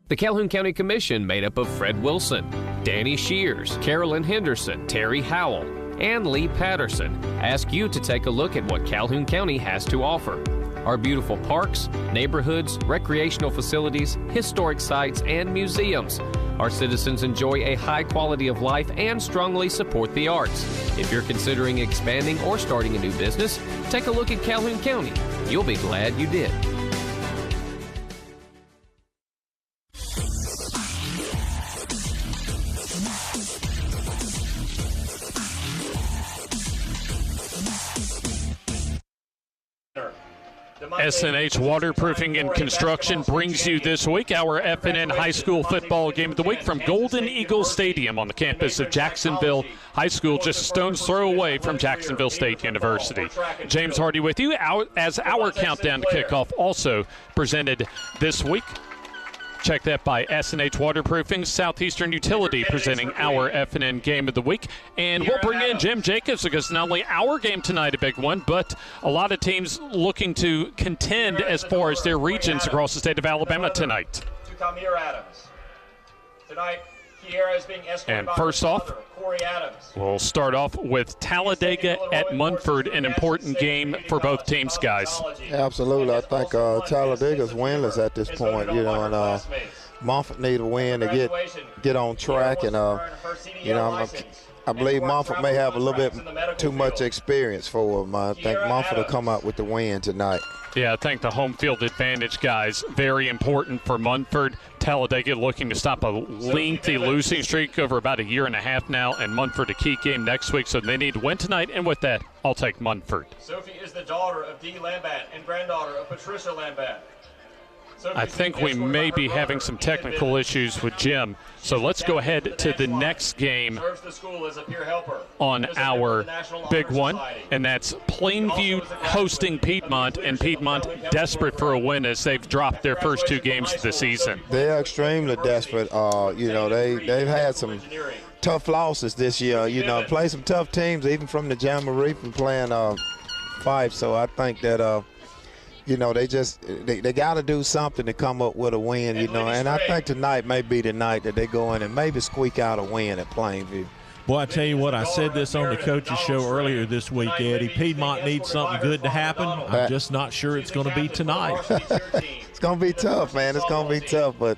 The Calhoun County Commission, made up of Fred Wilson, Danny Shears, Carolyn Henderson, Terry Howell, and Lee Patterson, ask you to take a look at what Calhoun County has to offer. Our beautiful parks, neighborhoods, recreational facilities, historic sites, and museums. Our citizens enjoy a high quality of life and strongly support the arts. If you're considering expanding or starting a new business, take a look at Calhoun County. You'll be glad you did. SNH Waterproofing and Construction brings you this week our FNN High School Football Game of the Week from Golden Eagle Stadium on the campus of Jacksonville High School, just a stone's throw away from Jacksonville State University. James Hardy with you as our countdown to kickoff also presented this week. Check that by SNH Waterproofing, Southeastern Utility, presenting our FNN Game of the Week. And we'll bring in Jim Jacobs because not only our game tonight, a big one, but a lot of teams looking to contend as far as their regions across the state of Alabama tonight. To come here, Adams. Tonight, Kiera is being escorted and by first off, mother, Corey Adams. We'll start off with Talladega at Munford, an important game for both teams, guys. Absolutely. I think Talladega's winless at this point, and Munford need a win to get on track. And, I believe Munford may have a little bit too much experience for them. I think Munford will come out with the win tonight. Yeah, I think the home field advantage, guys, very important for Munford. Talladega looking to stop a lengthy losing streak over about a year and a half now, and Munford a key game next week, so they need to win tonight. And with that, I'll take Munford. Sophie is the daughter of Dee Lambat and granddaughter of Patricia Lambat. I think we may be having some technical issues with Jim, so let's go ahead to the next game on our big one, and that's Plainview hosting Piedmont, and Piedmont desperate for a win as they've dropped their first 2 games of the season. They're extremely desperate. They've had some tough losses this year. Play some tough teams, even from the Jamboree, from playing Fife. So I think that they got to do something to come up with a win, and I think tonight may be the night that they go in and maybe squeak out a win at Plainview. Boy, I tell you what, I said this on the coaches show earlier this week, Eddie. Piedmont needs something good to happen. I'm just not sure it's going to be tonight. It's going to be tough, man. It's going to be tough, but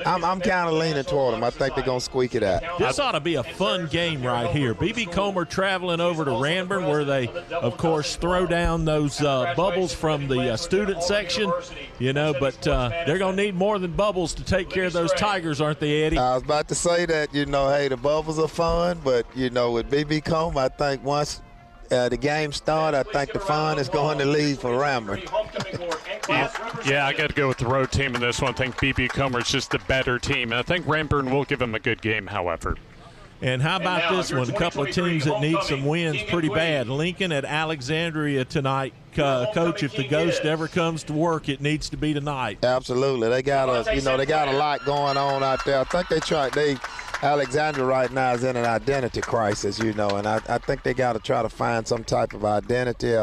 I'm kind of leaning toward them. I think they're going to squeak it out. This ought to be a fun game right here. B.B. Comer traveling over to Ranburne, where they, of course, throw down those bubbles from the student section, but they're going to need more than bubbles to take care of those Tigers, aren't they, Eddie? I was about to say that, the bubbles are fun, but, with B.B. Comer, I think once the game starts, I think the fun is going to leave for Ranburne. Yeah, I got to go with the road team in this one. I think B.B. Comer is just the better team. And I think Ranburne will give them a good game, however. And how about this one? A couple of teams that need some wins pretty bad. Lincoln at Alexandria tonight. Coach, if the ghost ever comes to work, it needs to be tonight. Absolutely. They got a lot going on out there. I think Alexandria right now is in an identity crisis, and I think they got to try to find some type of identity,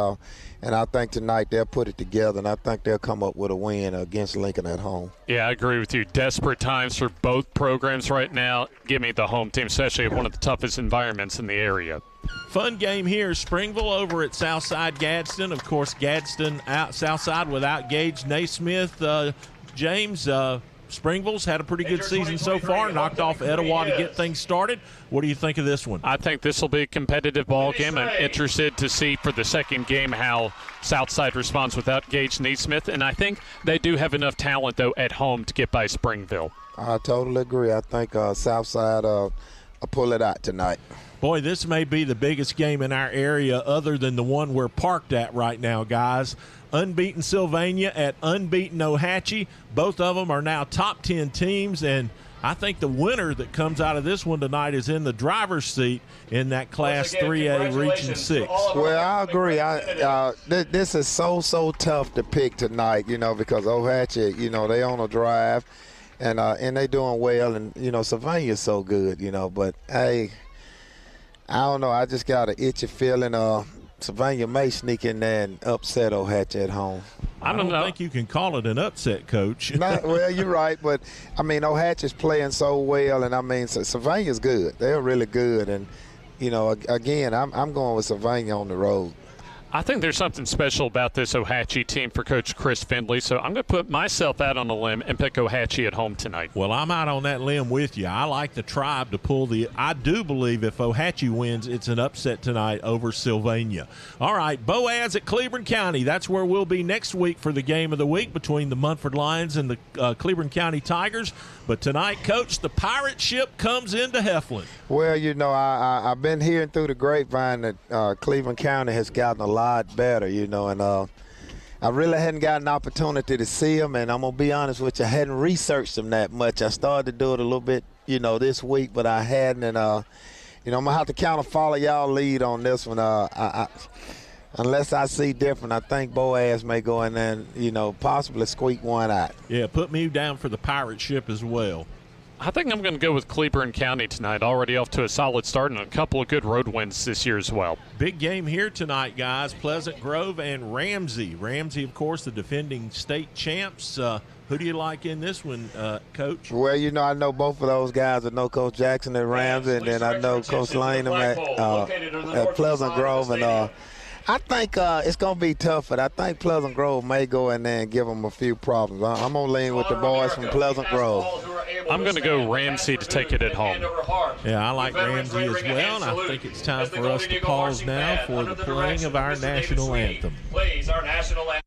and I think tonight they'll put it together, and I think they'll come up with a win against Lincoln at home. Yeah, I agree with you. Desperate times for both programs right now. Give me the home team, especially one of the toughest environments in the area. Fun game here. Springville over at Southside Gadsden. Of course, Gadsden out Southside without Gage Naismith. James, Springville's had a pretty good season so far, knocked off Etowah to get things started. What do you think of this one? I think this will be a competitive ball game. I'm interested to see for the second game how Southside responds without Gage Naismith, and I think they do have enough talent, though, at home to get by Springville. I totally agree. I think Southside will pull it out tonight. Boy, this may be the biggest game in our area other than the one we're parked at right now, guys. Unbeaten Sylvania at unbeaten Ohatchee. Both of them are now top 10 teams, and I think the winner that comes out of this one tonight is in the driver's seat in that Class 3A Region 6. Well, I agree. This is so tough to pick tonight, because Ohatchee, they on a drive, and they doing well, and, Sylvania's so good, but, hey, I don't know. I just got an itchy feeling Sylvania may sneak in there and upset Ohatchee at home. I don't think you can call it an upset, Coach. Well, you're right, but, Ohatchee's playing so well, and, Sylvania's good. They're really good, and, again, I'm going with Sylvania on the road. I think there's something special about this Ohatchee team for Coach Chris Findlay, so I'm going to put myself out on a limb and pick Ohatchee at home tonight. Well, I'm out on that limb with you. I like the Tribe to pull I do believe if Ohatchee wins, it's an upset tonight over Sylvania. All right, Boaz at Cleveland County. That's where we'll be next week for the game of the week between the Munford Lions and the Cleveland County Tigers. But tonight, Coach, the pirate ship comes into Heflin. Well, I've been hearing through the grapevine that Cleveland County has gotten a lot better, and I really hadn't got an opportunity to see them, and I'm going to be honest with you, I hadn't researched them that much. I started to do it a little bit, this week, but I hadn't, and, I'm going to have to kind of follow y'all lead on this one. Unless I see different, I think Boaz may go in there and, possibly squeak one out. Yeah, put me down for the pirate ship as well. I think I'm going to go with Cleburne County tonight, already off to a solid start and a couple of good road wins this year as well. Big game here tonight, guys. Pleasant Grove and Ramsey. Ramsey, of course, the defending state champs. Who do you like in this one, Coach? Well, I know both of those guys. I know Coach Jackson at Ramsey, and then I know Coach Lanham at Pleasant Grove. And I think it's going to be tough, but I think Pleasant Grove may go in there and give them a few problems. I'm going to lean with the boys from Pleasant Grove. I'm going to go Ramsey to take it at home. Yeah, I like Ramsey as well, and I think it's time for us to pause now for the playing of our national anthem. Plays our national anthem.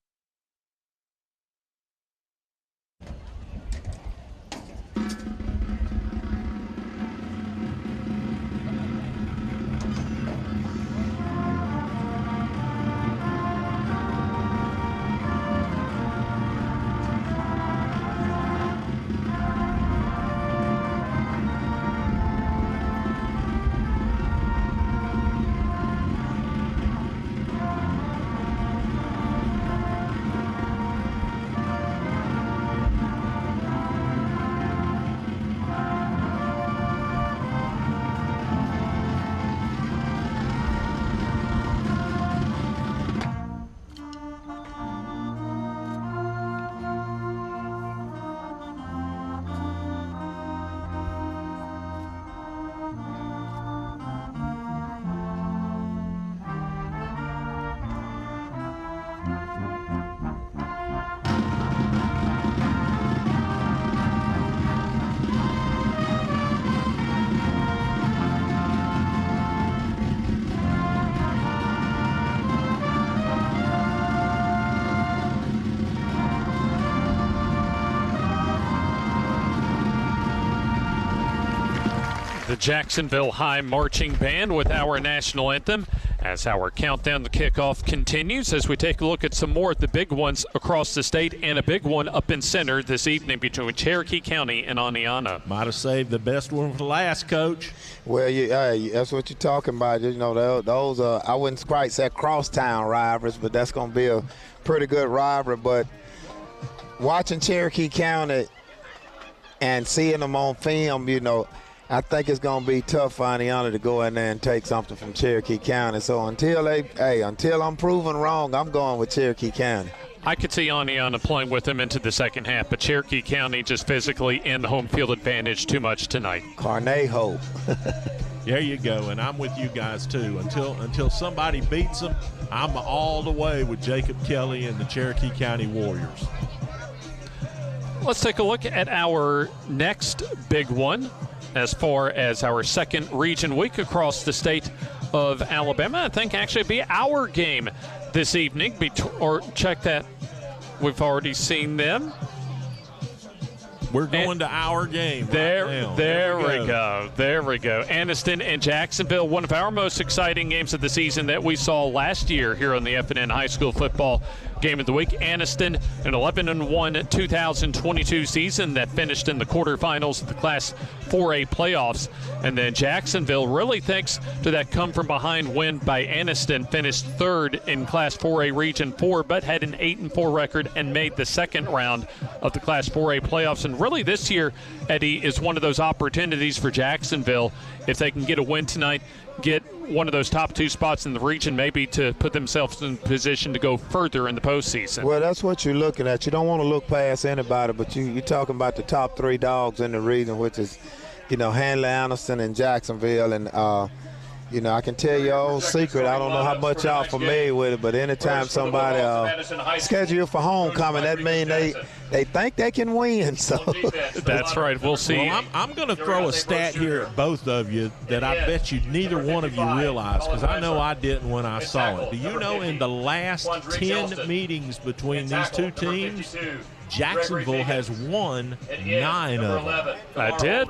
The Jacksonville High Marching Band with our national anthem as our countdown to kickoff continues as we take a look at some more of the big ones across the state and a big one up in center this evening between Cherokee County and Oneonta. Might have saved the best one for last, Coach. Well, that's what you're talking about. Those I wouldn't quite say crosstown rivalries, but that's going to be a pretty good rivalry. But watching Cherokee County and seeing them on film, I think it's going to be tough for Oneonta to go in there and take something from Cherokee County. So until I'm proven wrong, I'm going with Cherokee County. I could see Oneonta playing with them into the second half, but Cherokee County just physically and the home field advantage too much tonight. Carnejo. There you go, and I'm with you guys too. Until somebody beats them, I'm all the way with Jacob Kelly and the Cherokee County Warriors. Let's take a look at our next big one. As far as our second region week across the state of Alabama, I think actually be our game this evening. Or check that. We've already seen them. We're going to our game. There we go. Anniston and Jacksonville, one of our most exciting games of the season that we saw last year here on the FNN High School Football Game of the Week. Anniston, an 11-1 2022 season that finished in the quarterfinals of the Class 4A playoffs. And then Jacksonville, really thanks to that come-from-behind win by Anniston, finished third in Class 4A Region 4, but had an 8-4 record and made the second round of the Class 4A playoffs. And really this year, Eddie, is one of those opportunities for Jacksonville, if they can get a win tonight, get one of those top 2 spots in the region, maybe to put themselves in position to go further in the postseason. Well, that's what you're looking at. You don't want to look past anybody, but you're talking about the top 3 dogs in the region, which is, Handley, Anniston, and Jacksonville. And, I can tell you a secret. I don't know how much y'all familiar with it, but anytime somebody schedule you for homecoming, that means they think they can win. So that's right. We'll see. Well, I'm going to throw a stat here at both of you that I bet you neither one of you realize, because I know I didn't when I saw it. Do you know in the last 10 meetings between these two teams, Jacksonville has won 9 of them? I did.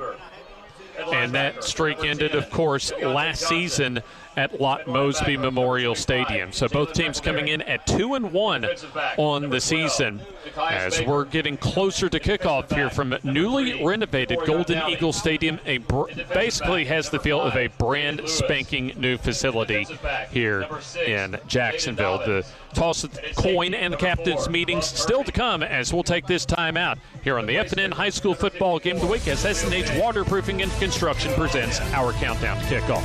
And that streak ended, of course, last season at Lott Mosby Memorial Stadium. So both teams coming in at 2-1 on the season as we're getting closer to kickoff here from newly renovated Golden Eagle Stadium. Basically has the feel of a brand spanking new facility here in Jacksonville. The toss of the coin and the captain's meetings still to come as we'll take this time out here on the FNN High School Football Game of the Week as SNH Waterproofing and Construction presents our countdown to kickoff.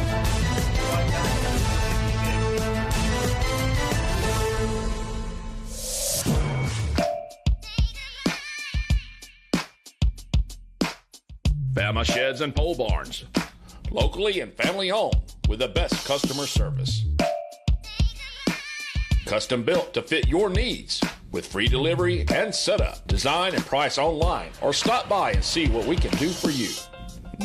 Bama Sheds and Pole Barns, locally and family owned with the best customer service. Custom built to fit your needs with free delivery and setup. Design and price online or stop by and see what we can do for you.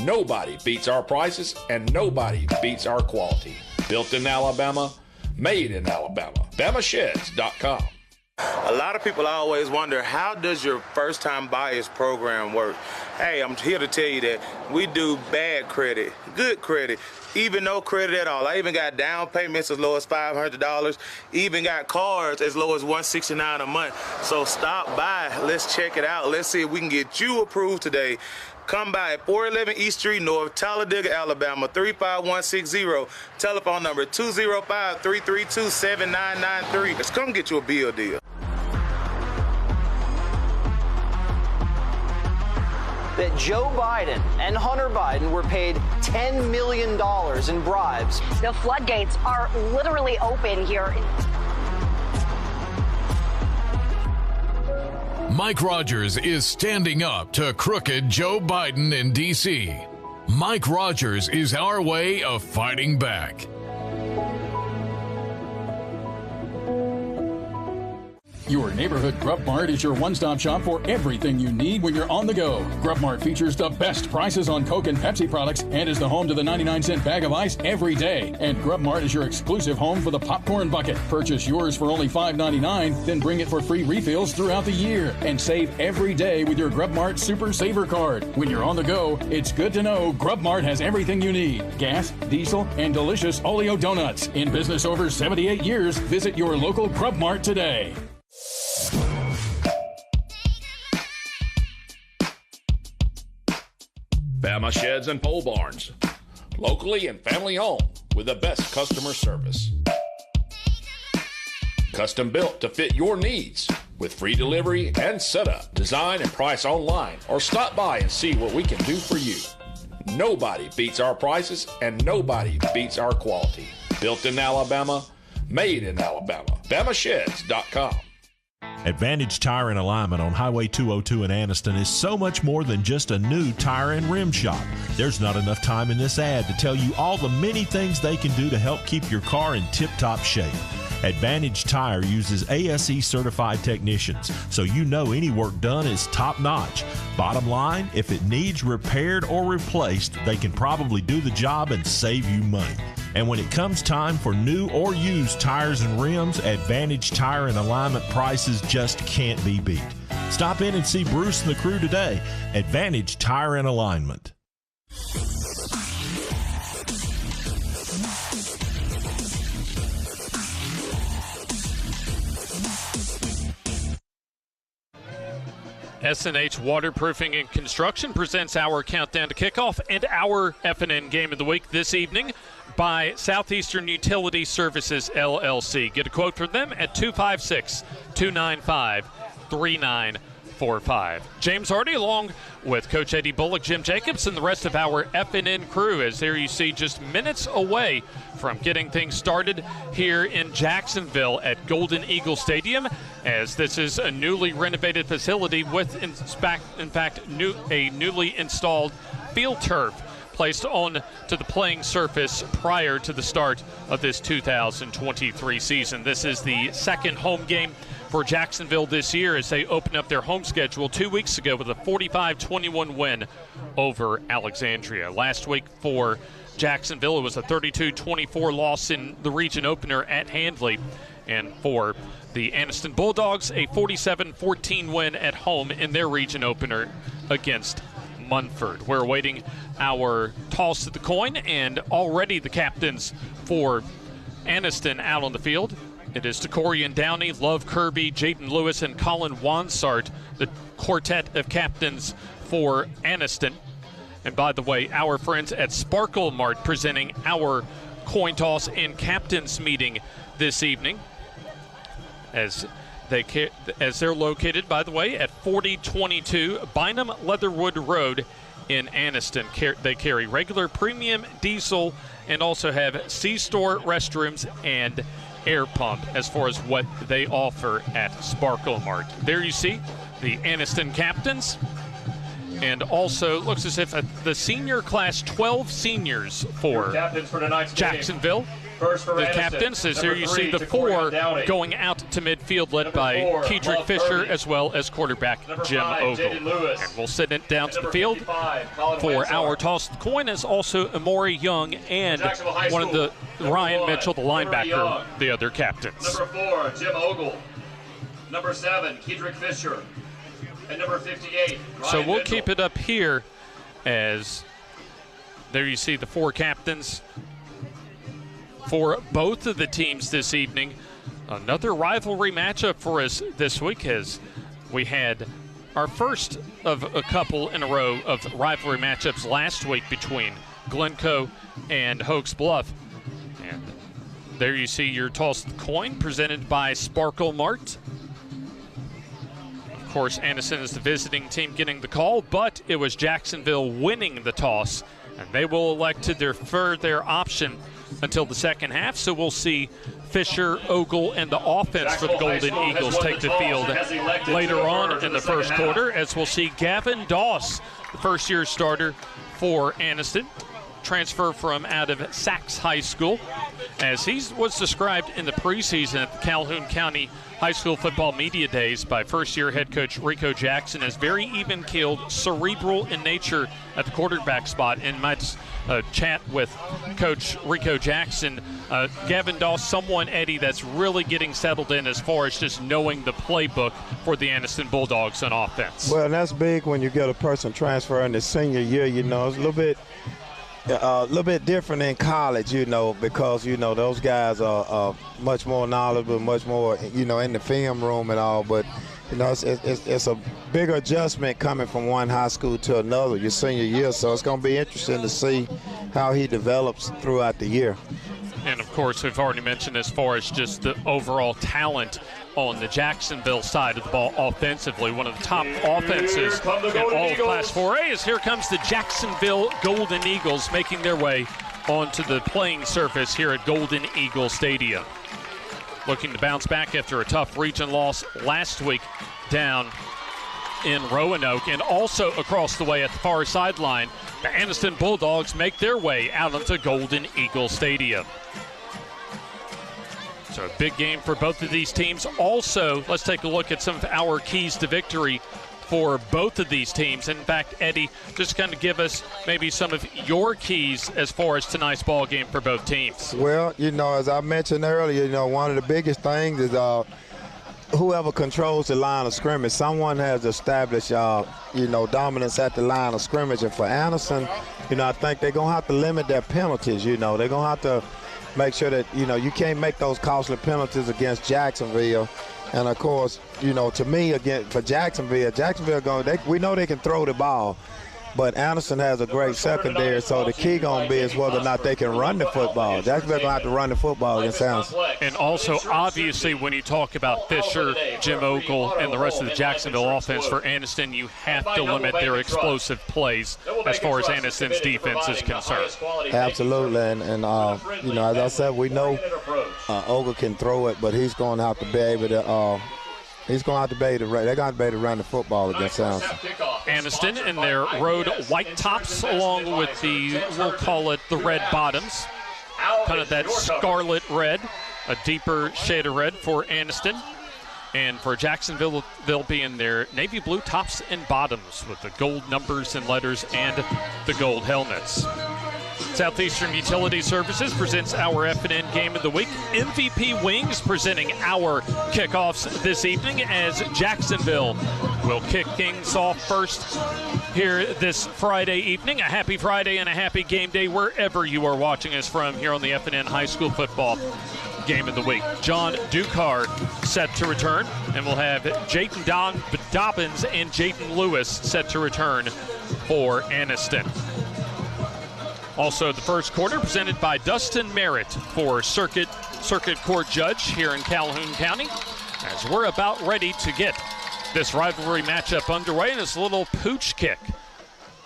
Nobody beats our prices and nobody beats our quality. Built in Alabama, made in Alabama. BamaSheds.com. A lot of people always wonder, how does your first-time buyers program work? Hey, I'm here to tell you that we do bad credit, good credit, even no credit at all. I even got down payments as low as $500, even got cards as low as $169 a month. So stop by, let's check it out. Let's see if we can get you approved today. Come by at 411 East Street North, Talladega, Alabama, 35160. Telephone number 205-332-7993. Let's come get you a bill deal. That Joe Biden and Hunter Biden were paid $10 million in bribes. The floodgates are literally open here. Mike Rogers is standing up to crooked Joe Biden in D.C. Mike Rogers is our way of fighting back. Your neighborhood Grub Mart is your one-stop shop for everything you need when you're on the go. Grub Mart features the best prices on Coke and Pepsi products and is the home to the 99-cent bag of ice every day. And Grub Mart is your exclusive home for the popcorn bucket. Purchase yours for only $5.99, then bring it for free refills throughout the year. And save every day with your Grub Mart Super Saver Card. When you're on the go, it's good to know Grub Mart has everything you need. Gas, diesel, and delicious Oleo donuts. In business over 78 years, visit your local Grub Mart today. Bama Sheds and Pole Barns, locally and family owned with the best customer service. Custom built to fit your needs with free delivery and setup. Design and price online or stop by and see what we can do for you. Nobody beats our prices and nobody beats our quality. Built in Alabama, made in Alabama. BamaSheds.com. Advantage Tire and Alignment on Highway 202 in Anniston is so much more than just a new tire and rim shop. There's not enough time in this ad to tell you all the many things they can do to help keep your car in tip-top shape. Advantage Tire uses ASE certified technicians, so you know any work done is top-notch. Bottom line, if it needs repaired or replaced, they can probably do the job and save you money. And when it comes time for new or used tires and rims, Advantage Tire and Alignment prices just can't be beat. Stop in and see Bruce and the crew today. Advantage Tire and Alignment. SNH Waterproofing and Construction presents our countdown to kickoff and our FNN game of the week this evening by Southeastern Utility Services, LLC. Get a quote from them at 256-295-3945. James Hardy along with Coach Eddie Bullock, Jim Jacobs, and the rest of our FNN crew, as there you see just minutes away from getting things started here in Jacksonville at Golden Eagle Stadium, as this is a newly renovated facility with, in fact, a newly installed field turf placed on to the playing surface prior to the start of this 2023 season. This is the second home game for Jacksonville this year as they open up their home schedule 2 weeks ago with a 45-21 win over Alexandria. Last week for Jacksonville, it was a 32-24 loss in the region opener at Handley. And for the Anniston Bulldogs, a 47-14 win at home in their region opener against Munford. We're awaiting our toss of the coin, and already the captains for Anniston out on the field. It is Takorian Downey, Love Kirby, Jaden Lewis, and Colin Wansart, the quartet of captains for Anniston. And by the way, our friends at Sparkle Mart presenting our coin toss and captains meeting this evening, as they're located, by the way, at 4022 Bynum Leatherwood Road in Anniston. They carry regular, premium, diesel, and also have C-store restrooms and air pump as far as what they offer at Sparkle Mart. There you see the Anniston captains, and also looks as if the senior class, 12 seniors for Jacksonville. First for the Anniston, captains, as here you number 3, see the Takorian 4 Downey. going out to midfield, led Number by 4, Kedrick Love Fisher Kirby. as well as quarterback Number Jim 5, Ogle. Jaden Lewis. And we'll send it down And to the number field 55, Colin for Wansart. our toss of the coin is also Amori Young and Jacksonville High one of the School, Ryan 1, Mitchell, the Amori linebacker, Young. the other captains. Number 4, Jim Ogle. Number 7, Kedrick Fisher. And number 58, Ryan So we'll Mitchell. keep it up here as there you see the 4 captains for both of the teams this evening. Another rivalry matchup for us this week, as we had our first of a couple in a row of rivalry matchups last week between Glencoe and Hoax Bluff. And there you see your toss of the coin presented by Sparkle Mart. Of course, Anniston is the visiting team getting the call, but it was Jacksonville winning the toss, and they will elect to defer their option until the second half. So we'll see Fisher, Ogle, and the offense for the Golden Eagles take the field later on in the first quarter, as we'll see Gavin Doss, the first-year starter for Anniston, transfer from out of Sachs High School, as he was described in the preseason at the Calhoun County High School Football Media Days by first-year head coach Rico Jackson as very even-keeled, cerebral in nature at the quarterback spot. In my chat with Coach Rico Jackson, Gavin Doss, someone, Eddie, that's really getting settled in as far as just knowing the playbook for the Anniston Bulldogs on offense. Well, that's big when you get a person transferring the senior year. You know, it's a little bit different in college, you know, because, you know, those guys are much more knowledgeable, much more, you know, in the film room and all. But, you know, it's a bigger adjustment coming from one high school to another your senior year. So it's going to be interesting to see how he develops throughout the year. And, of course, we've already mentioned as far as just the overall talent on the Jacksonville side of the ball offensively. One of the top offenses in all of Class 4A is here comes the Jacksonville Golden Eagles making their way onto the playing surface here at Golden Eagle Stadium. Looking to bounce back after a tough region loss last week down in Roanoke, and also across the way at the far sideline, the Anniston Bulldogs make their way out onto Golden Eagle Stadium. So a big game for both of these teams. Also, let's take a look at some of our keys to victory for both of these teams. In fact, Eddie, just kind of give us maybe some of your keys as far as tonight's ball game for both teams. Well, you know, as I mentioned earlier, you know, one of the biggest things is whoever controls the line of scrimmage, someone has established, dominance at the line of scrimmage. And for Anderson, I think they're going to have to limit their penalties. They're going to have to make sure that, you can't make those costly penalties against Jacksonville. And, of course, to me, again, for Jacksonville, we know they can throw the ball. But Anderson has a great secondary, so the key going to be is whether or not they can run the football. Jacksonville going to have to run the football against Anderson. And also, obviously, when you talk about Fisher, Jim Ogle, and the rest of the Jacksonville offense for Anderson, you have to limit their explosive plays as far as Anderson's defense is concerned. Absolutely, and as I said, we know Ogle can throw it, but he's going to have to be able to they're going to have to be able to run the football against Anderson. Anderson in their road white tops along with we'll call it the red bottoms. Kind of that scarlet red, a deeper shade of red for Anderson. And for Jacksonville, they'll be in their navy blue tops and bottoms with the gold numbers and letters and the gold helmets. Southeastern Utility Services presents our FNN Game of the Week. MVP Wings presenting our kickoffs this evening as Jacksonville will kick things off first here this Friday evening. A happy Friday and a happy game day wherever you are watching us from here on the FNN High School Football Game of the Week. John Ducar set to return, and we'll have Jayden Dobbins and Jayden Lewis set to return for Anniston. Also, the first quarter presented by Dustin Merritt for Circuit Court Judge here in Calhoun County, as we're about ready to get this rivalry matchup underway. And this little pooch kick,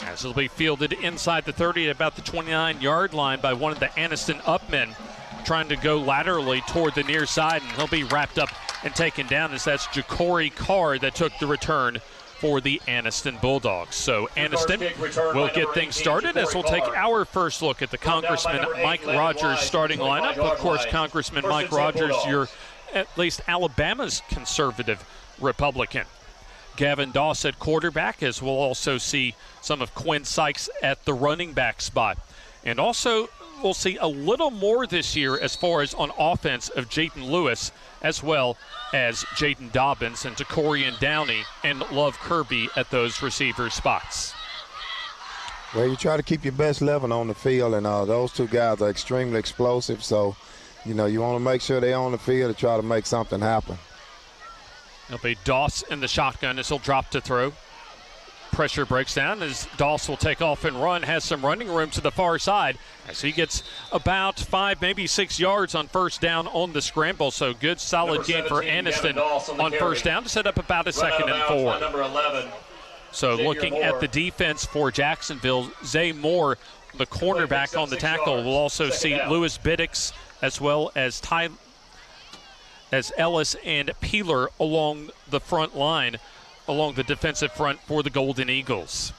as it'll be fielded inside the 30 at about the 29-yard line by one of the Anniston upmen, trying to go laterally toward the near side, and he'll be wrapped up and taken down as that's Ja'Cory Carr that took the return for the Anniston Bulldogs. So Anniston will get things started as we'll take our first look at the Congressman Mike Rogers starting lineup. Of course, Congressman Mike Rogers, you're at least Alabama's conservative Republican. Gavin Doss at quarterback, as we'll also see some of Quinn Sykes at the running back spot. And also, we'll see a little more this year as far as on offense of Jayden Lewis, as well as Jayden Dobbins and Decorian Downey and Love Kirby at those receiver spots. Well, you try to keep your best 11 on the field, and those two guys are extremely explosive, so, you want to make sure they're on the field to try to make something happen. It'll be Doss in the shotgun as he'll drop to throw. Pressure breaks down as Doss will take off and run, has some running room to the far side as he gets about 5, maybe 6 yards on first down on the scramble. So good, solid game for Anniston on first down to set up about a 2nd and 4. So looking at the defense for Jacksonville, Zay Moore, the cornerback on the tackle. We'll also see Lewis Biddix as well as Ellis and Peeler along the front line, along the defensive front for the Golden Eagles.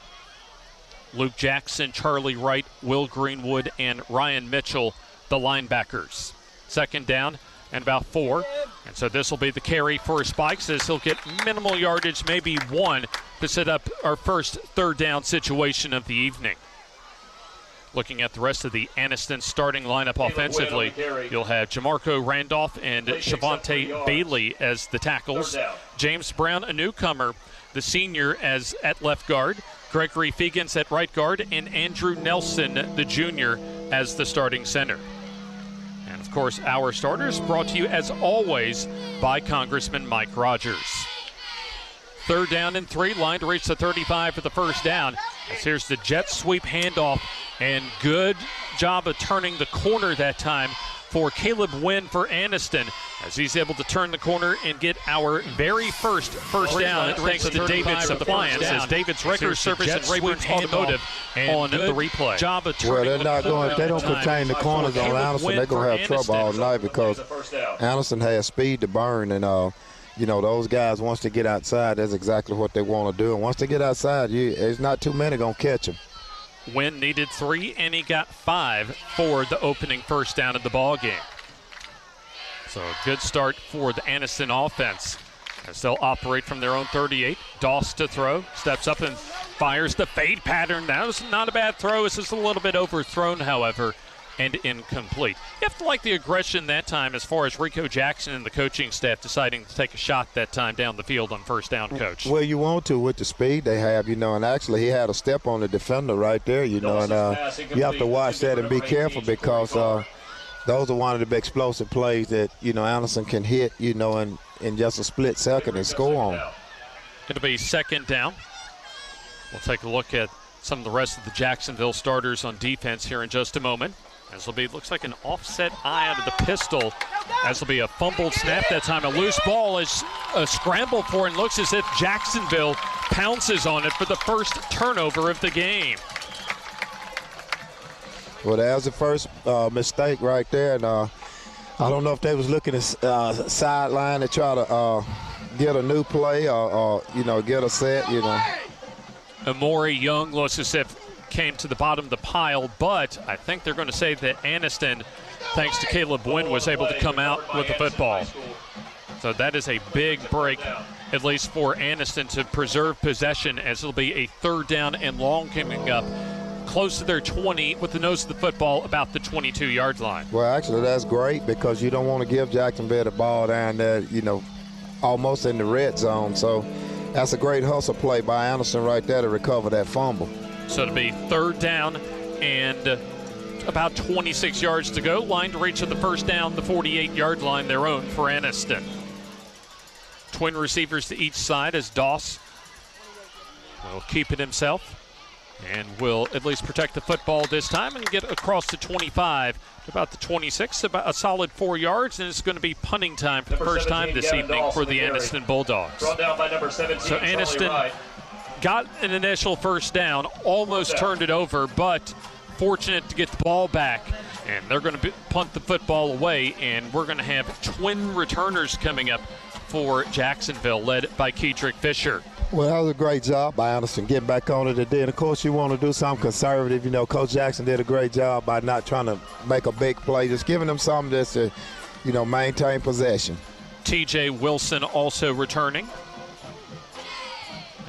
Luke Jackson, Charlie Wright, Will Greenwood, and Ryan Mitchell, the linebackers. 2nd down and about 4. And so this will be the carry for Spikes as he'll get minimal yardage, maybe 1, to set up our first 3rd down situation of the evening. Looking at the rest of the Anniston starting lineup offensively, you'll have Jamarco Randolph and Shavonte Bailey as the tackles. James Brown, a newcomer, the senior, as at left guard. Gregory Fegans at right guard, and Andrew Nelson, the junior, as the starting center. And, of course, our starters brought to you, as always, by Congressman Mike Rogers. 3rd down and 3, line to reach the 35 for the first down. As here's the jet sweep handoff, and good job of turning the corner that time for Caleb Wynn for Anniston, as he's able to turn the corner and get our very first down, thanks to David's Appliance, as David's Record Service and Rayburn Automotive on the replay. Job of turning they're not going, if they don't contain the corners on Anderson, they're going to have trouble all night, because Anderson has speed to burn, and those guys, once they get outside, that's exactly what they want to do. And once they get outside, there's not too many going to catch them. Wynn needed 3, and he got 5 for the opening first down of the ball game. So a good start for the Anniston offense as they'll operate from their own 38. Doss to throw, steps up and fires the fade pattern. That was not a bad throw. It's just a little bit overthrown, however, and incomplete. You have to like the aggression that time as far as Rico Jackson and the coaching staff deciding to take a shot that time down the field on first down, Coach. Well, you want to with the speed they have, and actually he had a step on the defender right there, and you have to watch that and be careful because those are one of the big explosive plays that, Anderson can hit, in just a split second and score on. It'll be second down. We'll take a look at some of the rest of the Jacksonville starters on defense here in just a moment. This will be, looks like an offset eye out of the pistol. This will be a fumbled snap that time. A loose ball is a scramble for, and looks as if Jacksonville pounces on it for the first turnover of the game. Well, that was the first mistake right there, and I don't know if they was looking at sideline to try to get a new play or get a set, Amori Young looks as if came to the bottom of the pile, but I think they're going to say that Aniston, thanks to Caleb Wynn, was able to come out with the football. So that is a big break, at least for Aniston, to preserve possession, as it'll be a third down and long coming up close to their 20 with the nose of the football about the 22-yard line. Well, actually, that's great because you don't want to give Jacksonville the ball down there, almost in the red zone. So that's a great hustle play by Anderson right there to recover that fumble. So it'll be third down and about 26 yards to go. Line to reach at the first down, the 48-yard line, their own for Aniston. Twin receivers to each side as Doss will keep it himself and will at least protect the football this time and get across the 25 to about the 26, about a solid 4 yards, and it's going to be punting time for the first time this evening for the Aniston Bulldogs. Brought down by number 17, so Aniston got an initial first down, almost turned it over, but fortunate to get the ball back, and they're going to punt the football away, and we're going to have twin returners coming up for Jacksonville, led by Kedrick Fisher. Well, that was a great job by Anderson getting back on it today. And, of course, you want to do something conservative. Coach Jackson did a great job by not trying to make a big play, just giving them something just to, maintain possession. T.J. Wilson also returning.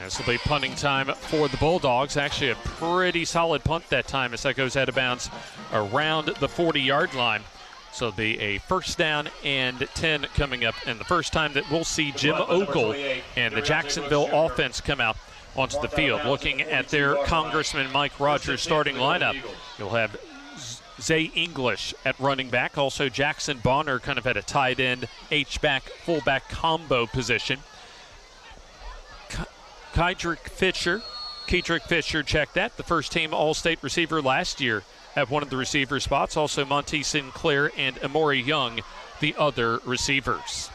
This will be punting time for the Bulldogs. Actually, a pretty solid punt that time as that goes out of bounds around the 40-yard line. So it'll be a first down and 10 coming up, and the first time that we'll see Jim Ogle and the Jacksonville offense come out onto the field. Looking at their Congressman Mike Rogers starting lineup, you'll have Zay English at running back, also Jackson Bonner kind of at a tight end, H-back, fullback combo position. Kedrick Fisher, check that, the first team All-State receiver last year at one of the receiver spots. Also Monty Sinclair and Amori Young, the other receivers.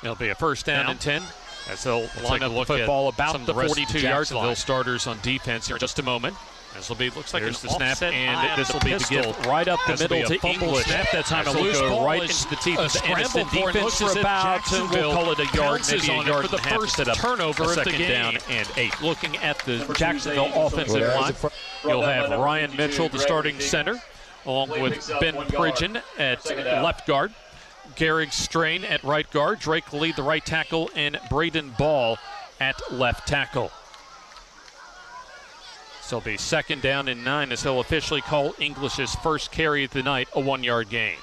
It'll be a first down and 10 as they'll line up the football about the 42-yard line. Starters on defense here in just a moment. This will be, looks like there's the snap, and this will be the gift right up the middle to English. Snap that time, a loose ball right into the teeth of the Aniston defense. Looks about we'll call it a yard, maybe a yard for the first turnover of the game. Down and 8. Looking at the Jacksonville offensive line, you'll have Ryan Mitchell, the starting center, along with Ben Pridgeon at left guard, Garrick Strain at right guard, Drake Lee, the right tackle, and Braden Ball at left tackle. So it'll be second down and 9 as he'll officially call English's first carry of the night a 1-yard gain.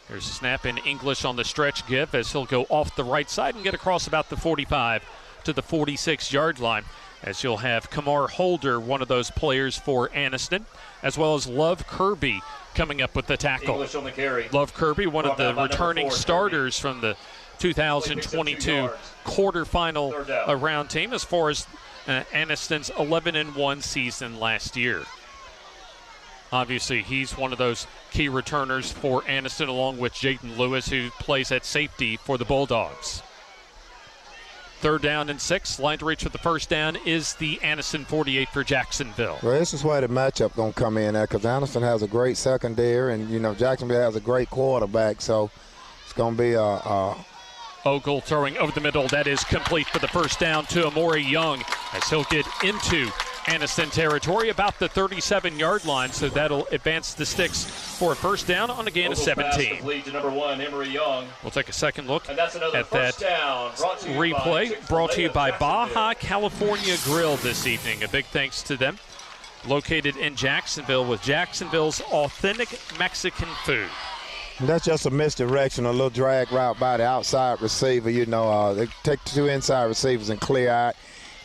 There's a snap in English on the stretch give as he'll go off the right side and get across about the 45 to the 46-yard line, as you'll have Kamar Holder, one of those players for Aniston, as well as Love Kirby coming up with the tackle. English on the carry. Love Kirby, one of the returning starters from the 2022 quarterfinal round team as far as Aniston's 11-1 season last year. Obviously, he's one of those key returners for Aniston, along with Jaden Lewis, who plays at safety for the Bulldogs. Third down and 6. Line to reach for the first down is the Aniston 48 for Jacksonville. Well, this is where the matchup going to come in at, because Aniston has a great secondary, and, Jacksonville has a great quarterback, so it's going to be a Ogle throwing over the middle. That is complete for the first down to Amori Young as he'll get into Aniston territory about the 37-yard line. So that'll advance the sticks for a first down on a gain of 17. Lead to number 1, Emory Young. We'll take a second look at that replay brought to you by Baja California Grill this evening. A big thanks to them located in Jacksonville with Jacksonville's authentic Mexican food. That's just a misdirection, a little drag route by the outside receiver. They take the two inside receivers and clear out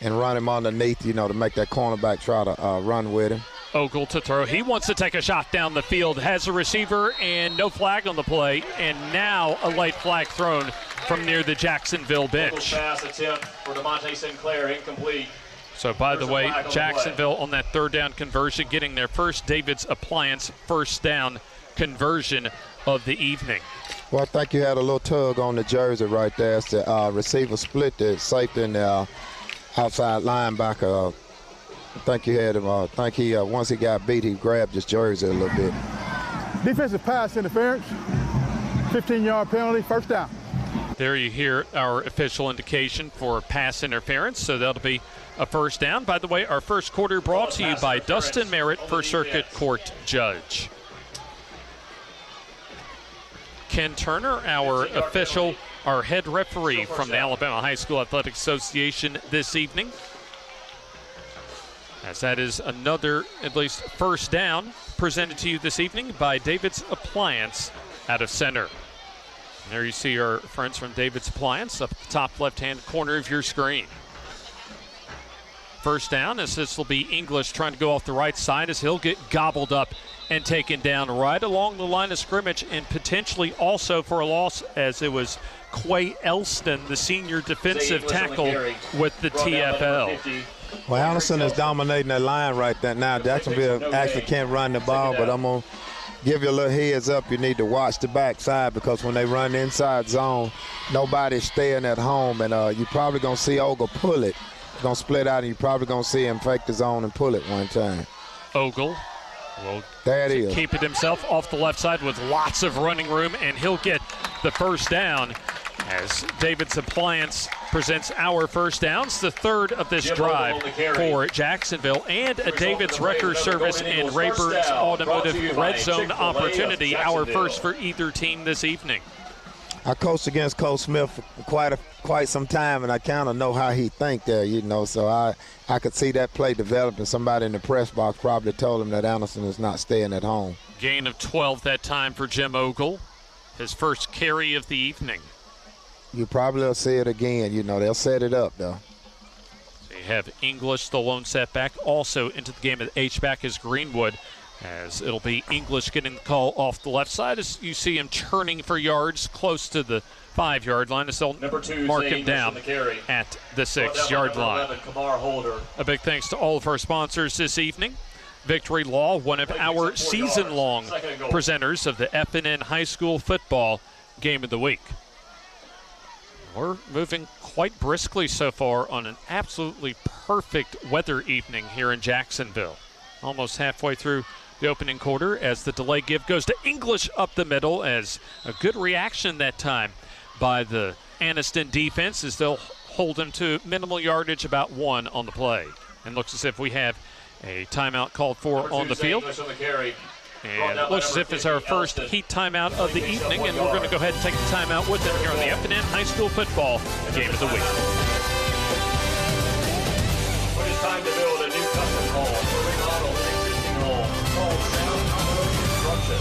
and run him underneath, to make that cornerback try to run with him. Ogle to throw. He wants to take a shot down the field. Has a receiver and no flag on the play. And now a late flag thrown from near the Jacksonville bench. Pass attempt for DeMonte Sinclair, incomplete. So, by the way, Jacksonville on that third down conversion getting their first David's Appliance first down conversion of the evening. Well, I think you had a little tug on the jersey right there. As the receiver split the safety and the outside linebacker. I think you had him. Once he got beat, he grabbed his jersey a little bit. Defensive pass interference, 15-yard penalty, first down. There you hear our official indication for pass interference, so that'll be a first down. By the way, our first quarter brought to you by Dustin Merritt, First Circuit Court Judge. Ken Turner, our official, our head referee from the Alabama High School Athletic Association this evening. As that is another, at least first down, presented to you this evening by David's Appliance out of center. And there you see our friends from David's Appliance up at the top left-hand corner of your screen. First down, as this will be English trying to go off the right side as he'll get gobbled up and taken down right along the line of scrimmage, and potentially also for a loss, as it was Quay Elston, the senior defensive tackle with the TFL. Well, Allison is dominating that line right there now. Jacksonville actually can't run the ball, but I'm going to give you a little heads up. You need to watch the backside, because when they run the inside zone, nobody's staying at home, and you're probably going to see Ogle pull it. Going to split out, and you're probably going to see him fake the zone and pull it one time. Ogle will keep it himself off the left side with lots of running room, and he'll get the first down as David's Appliance presents our first downs, the third of this drive for Jacksonville, and a David's Wrecker Service and Rayburn's Automotive Red Zone opportunity, our first for either team this evening. I coached against Coach Smith for quite some time, and I kind of know how he think there, so I could see that play developing. Somebody in the press box probably told him that Anderson is not staying at home. Gain of 12 that time for Jim Ogle, his first carry of the evening. You probably will see it again. They'll set it up, though. So you have English, the lone setback. Also into the game at H-back is Greenwood, as it'll be English getting the call off the left side as you see him churning for yards close to the 5-yard line, as they'll mark him down at the 6-yard line. A big thanks to all of our sponsors this evening. Victory Law, one of our season-long presenters of the FNN High School Football Game of the Week. We're moving quite briskly so far on an absolutely perfect weather evening here in Jacksonville. Almost halfway through the opening quarter as the delay give goes to English up the middle, as a good reaction that time by the Anniston defense as they'll hold him to minimal yardage, about 1 on the play. And looks as if we have a timeout called for on the field. And it looks as if it's our first heat timeout of the evening, and we're going to go ahead and take the timeout with them here on the FNN High School Football Game of the Week. When it's time to build a new custom home or remodel an existing home, call Sound Construction.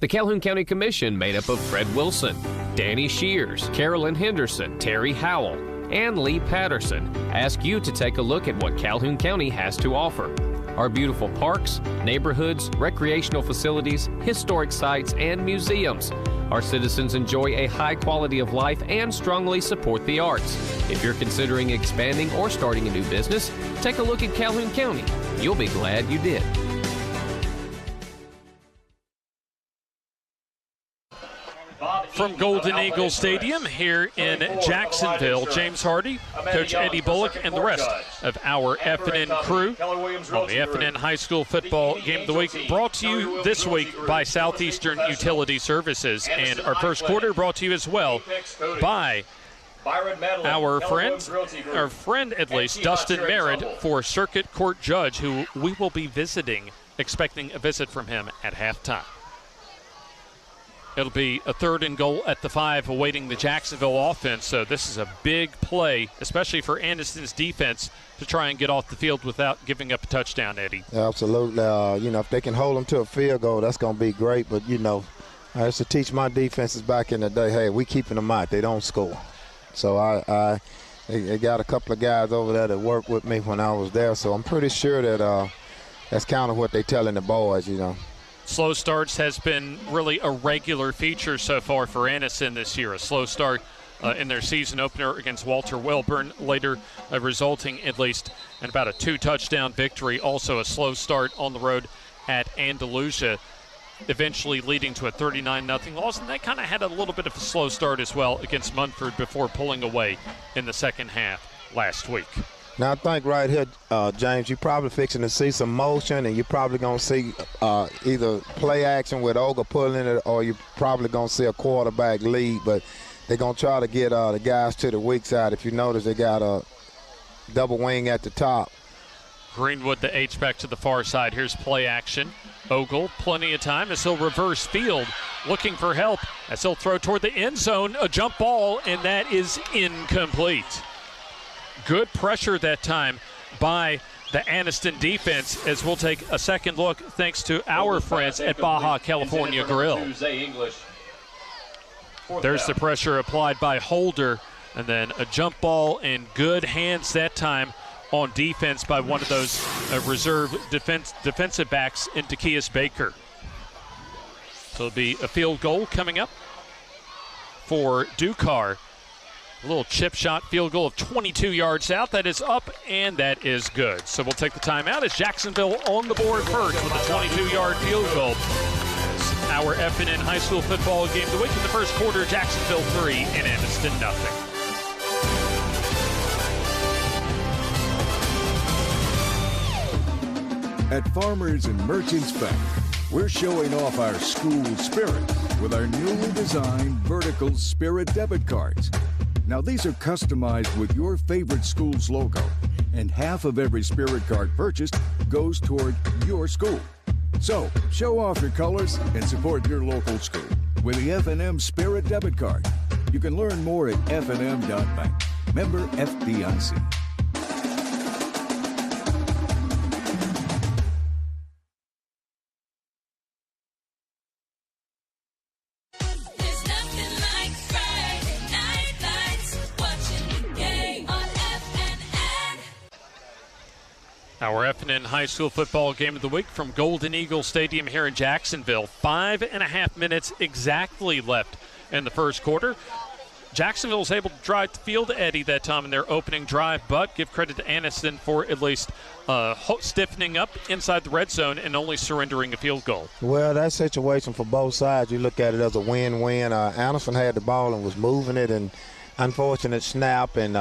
The Calhoun County Commission, made up of Fred Wilson, Danny Shears, Carolyn Henderson, Terry Howell, and Lee Patterson, ask you to take a look at what Calhoun County has to offer. Our beautiful parks, neighborhoods, recreational facilities, historic sites, and museums. Our citizens enjoy a high quality of life and strongly support the arts. If you're considering expanding or starting a new business, take a look at Calhoun County. You'll be glad you did. From Golden Eagle Stadium here in Jacksonville, James Hardy, Coach Eddie Bullock, and the rest of our FNN crew on the FNN High School Football Game of the Week, brought to you this week by Southeastern Utility Services, and our first quarter brought to you as well by our friend at least, Dustin Merritt, for Circuit Court Judge, who we will be visiting, expecting a visit from him at halftime. It'll be a 3rd and goal at the 5 awaiting the Jacksonville offense. So this is a big play, especially for Anderson's defense, to try and get off the field without giving up a touchdown, Eddie. Absolutely. If they can hold them to a field goal, that's going to be great. But, I used to teach my defenses back in the day, hey, we keeping them out. They don't score. So they got a couple of guys over there that worked with me when I was there. So I'm pretty sure that that's kind of what they're telling the boys, Slow starts has been really a regular feature so far for Anderson this year. A slow start in their season opener against Walter Welborn, later resulting at least in about a 2-touchdown victory. Also a slow start on the road at Andalusia, eventually leading to a 39-0 loss. And they kind of had a little bit of a slow start as well against Munford before pulling away in the second half last week. Now, I think right here, James, you're probably fixing to see some motion, and you're probably going to see either play action with Olga pulling it, or you're probably going to see a quarterback lead. But they're going to try to get the guys to the weak side. If you notice, they got a double wing at the top. Greenwood, the H-back to the far side. Here's play action. Ogle, plenty of time as he'll reverse field, looking for help as he'll throw toward the end zone. A jump ball, and that is incomplete. Good pressure that time by the Anniston defense, as we'll take a second look thanks to our friends at Baja California Grill. There's the pressure applied by Holder, and then a jump ball and good hands that time on defense by one of those reserve defensive backs in Takias Baker. So it'll be a field goal coming up for Dukar. A little chip shot field goal of 22 yards out. That is up, and that is good. So we'll take the timeout as Jacksonville on the board first with a 22-yard field goal. Our FNN High School football game of the week in the first quarter, Jacksonville 3 and Anniston 0. At Farmers and Merchants Bank, we're showing off our school spirit with our newly designed vertical Spirit debit cards. Now, these are customized with your favorite school's logo, and half of every Spirit card purchased goes toward your school. So, show off your colors and support your local school with the FNM Spirit debit card. You can learn more at fnm.bank. Member FDIC. Our FNN High School football game of the week from Golden Eagle Stadium here in Jacksonville. 5.5 minutes exactly left in the first quarter. Jacksonville was able to drive the field, Eddie, that time in their opening drive, but give credit to Anniston for at least stiffening up inside the red zone and only surrendering a field goal. Well, that situation for both sides, you look at it as a win-win. Anniston had the ball and was moving it, and unfortunate snap, and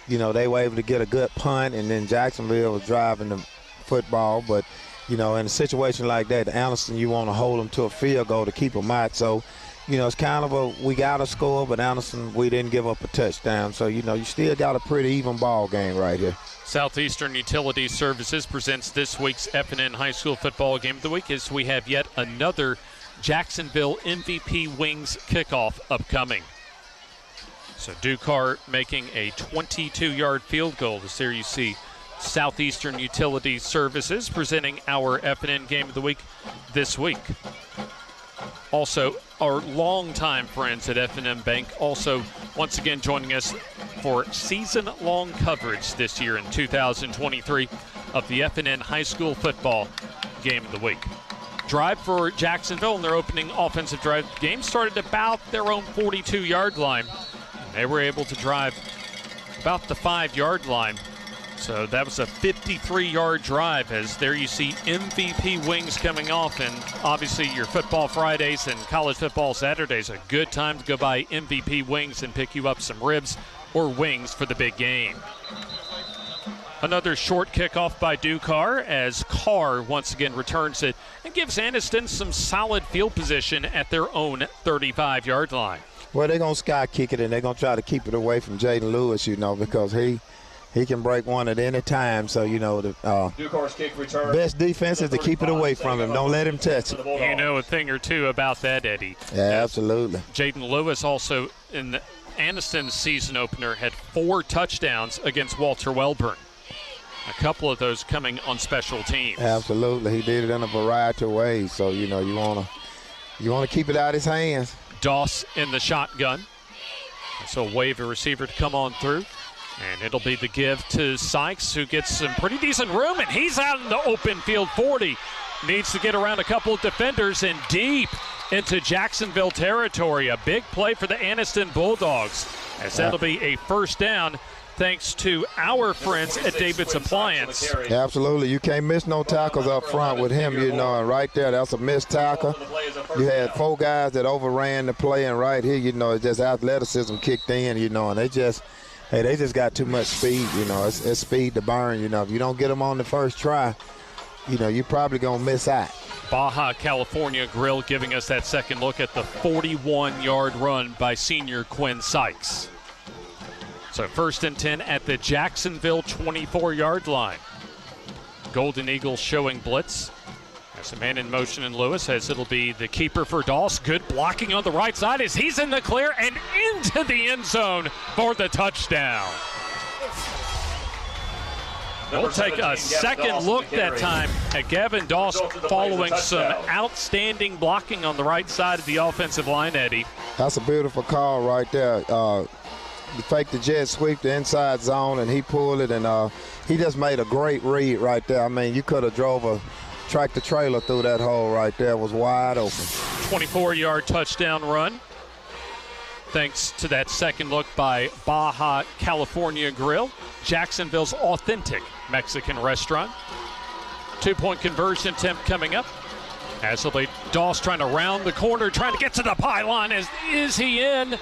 they were able to get a good punt, and then Jacksonville was driving the football. But, in a situation like that, Anniston, you want to hold them to a field goal to keep them out. So, it's kind of we got a score, but Anniston, we didn't give up a touchdown. So, you still got a pretty even ball game right here. Southeastern Utility Services presents this week's FNN High School football game of the week as we have yet another Jacksonville MVP Wings kickoff upcoming. So Dukar making a 22-yard field goal. There you see Southeastern Utility Services presenting our FNN game of the week this week. Also, our longtime friends at FNN Bank also once again joining us for season-long coverage this year in 2023 of the FNN High School football game of the week. Drive for Jacksonville in their opening offensive drive. Game started about their own 42-yard line. They were able to drive about the 5-yard line. So that was a 53-yard drive, as there you see MVP Wings coming off. And obviously your football Fridays and college football Saturdays, a good time to go buy MVP Wings and pick you up some ribs or wings for the big game. Another short kickoff by Dukar as Carr once again returns it and gives Anniston some solid field position at their own 35-yard line. Well, they're going to sky kick it, and they're going to try to keep it away from Jaden Lewis, because he he can break one at any time. So, you know, the best defense is to keep it away from him. Don't let him touch it. You know a thing or two about that, Eddie. Yeah, absolutely. Jaden Lewis also in the Anniston's season opener had 4 touchdowns against Walter Wellborn. A couple of those coming on special teams. Absolutely. He did it in a variety of ways. So, you know, you want to keep it out of his hands. Doss in the shotgun. So wave a receiver to come on through. And it'll be the give to Sykes, who gets some pretty decent room, and he's out in the open field 40. Needs to get around a couple of defenders and deep into Jacksonville territory. A big play for the Anniston Bulldogs, as that'll be a first down thanks to our friends at David's Appliance. Absolutely. You can't miss no tackles up front with him, you know, and right there, that's a missed tackle. You had 4 guys that overran the play, and right here, you know, it's just athleticism kicked in, you know, and they just got too much speed, you know. It's speed to burn, you know. If you don't get them on the first try, you know, you're probably going to miss out. Baja California Grill giving us that second look at the 41-yard run by senior Quinn Sykes. So 1st and 10 at the Jacksonville 24-yard line. Golden Eagles showing blitz. There's a man in motion in Lewis, as it'll be the keeper for Doss. Good blocking on the right side as he's in the clear and into the end zone for the touchdown. We'll take a second look that time at Gavin Doss following some outstanding blocking on the right side of the offensive line, Eddie. That's a beautiful call right there. He faked the jet sweep, the inside zone, and he pulled it, and he just made a great read right there. I mean, you could have drove a tractor-trailer through that hole right there. It was wide open. 24-yard touchdown run. Thanks to that second look by Baja California Grill, Jacksonville's authentic Mexican restaurant. 2-point conversion attempt coming up. As it'll be Doss trying to round the corner, trying to get to the pylon. Is he in?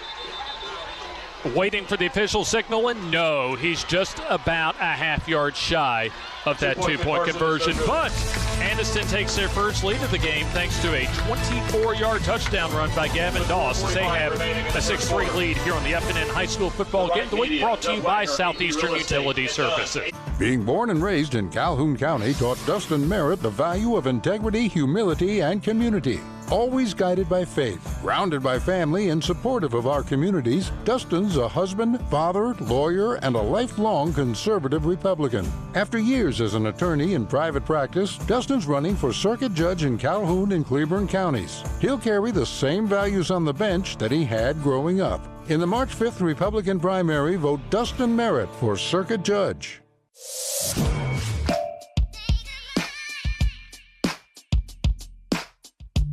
Waiting for the official signal, and no, he's just about a half-yard shy of that 2-point conversion. But Anniston takes their first lead of the game thanks to a 24-yard touchdown run by Gavin Doss, as they have a 6-3 lead here on the FNN High School Football Game of the Week, brought to you by Southeastern Utility Services. Being born and raised in Calhoun County taught Dustin Merritt the value of integrity, humility, and community. Always guided by faith, grounded by family, and supportive of our communities, Dustin's a husband, father, lawyer, and a lifelong conservative Republican. After years as an attorney in private practice, Dustin's running for circuit judge in Calhoun and Cleburne counties. He'll carry the same values on the bench that he had growing up. In the March 5th Republican primary, vote Dustin Merritt for circuit judge.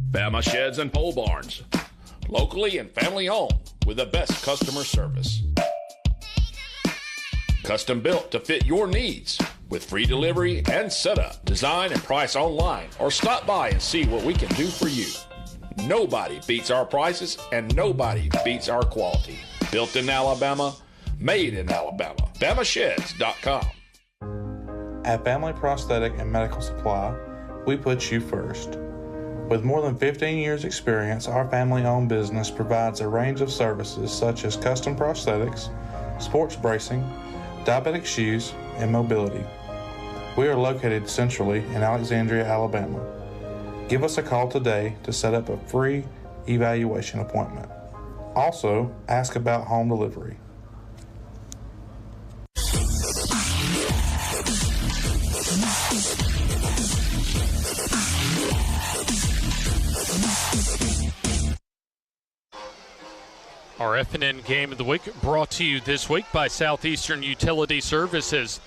Bama Sheds and Pole Barns. Locally and family owned with the best customer service. Custom built to fit your needs with free delivery and setup. Design and price online or stop by and see what we can do for you. Nobody beats our prices and nobody beats our quality. Built in Alabama, made in Alabama. BamaSheds.com. At Family Prosthetic and Medical Supply, we put you first. With more than 15 years' experience, our family-owned business provides a range of services such as custom prosthetics, sports bracing, diabetic shoes, and mobility. We are located centrally in Alexandria, Alabama. Give us a call today to set up a free evaluation appointment. Also, ask about home delivery. Our FNN Game of the Week brought to you this week by Southeastern Utility Services,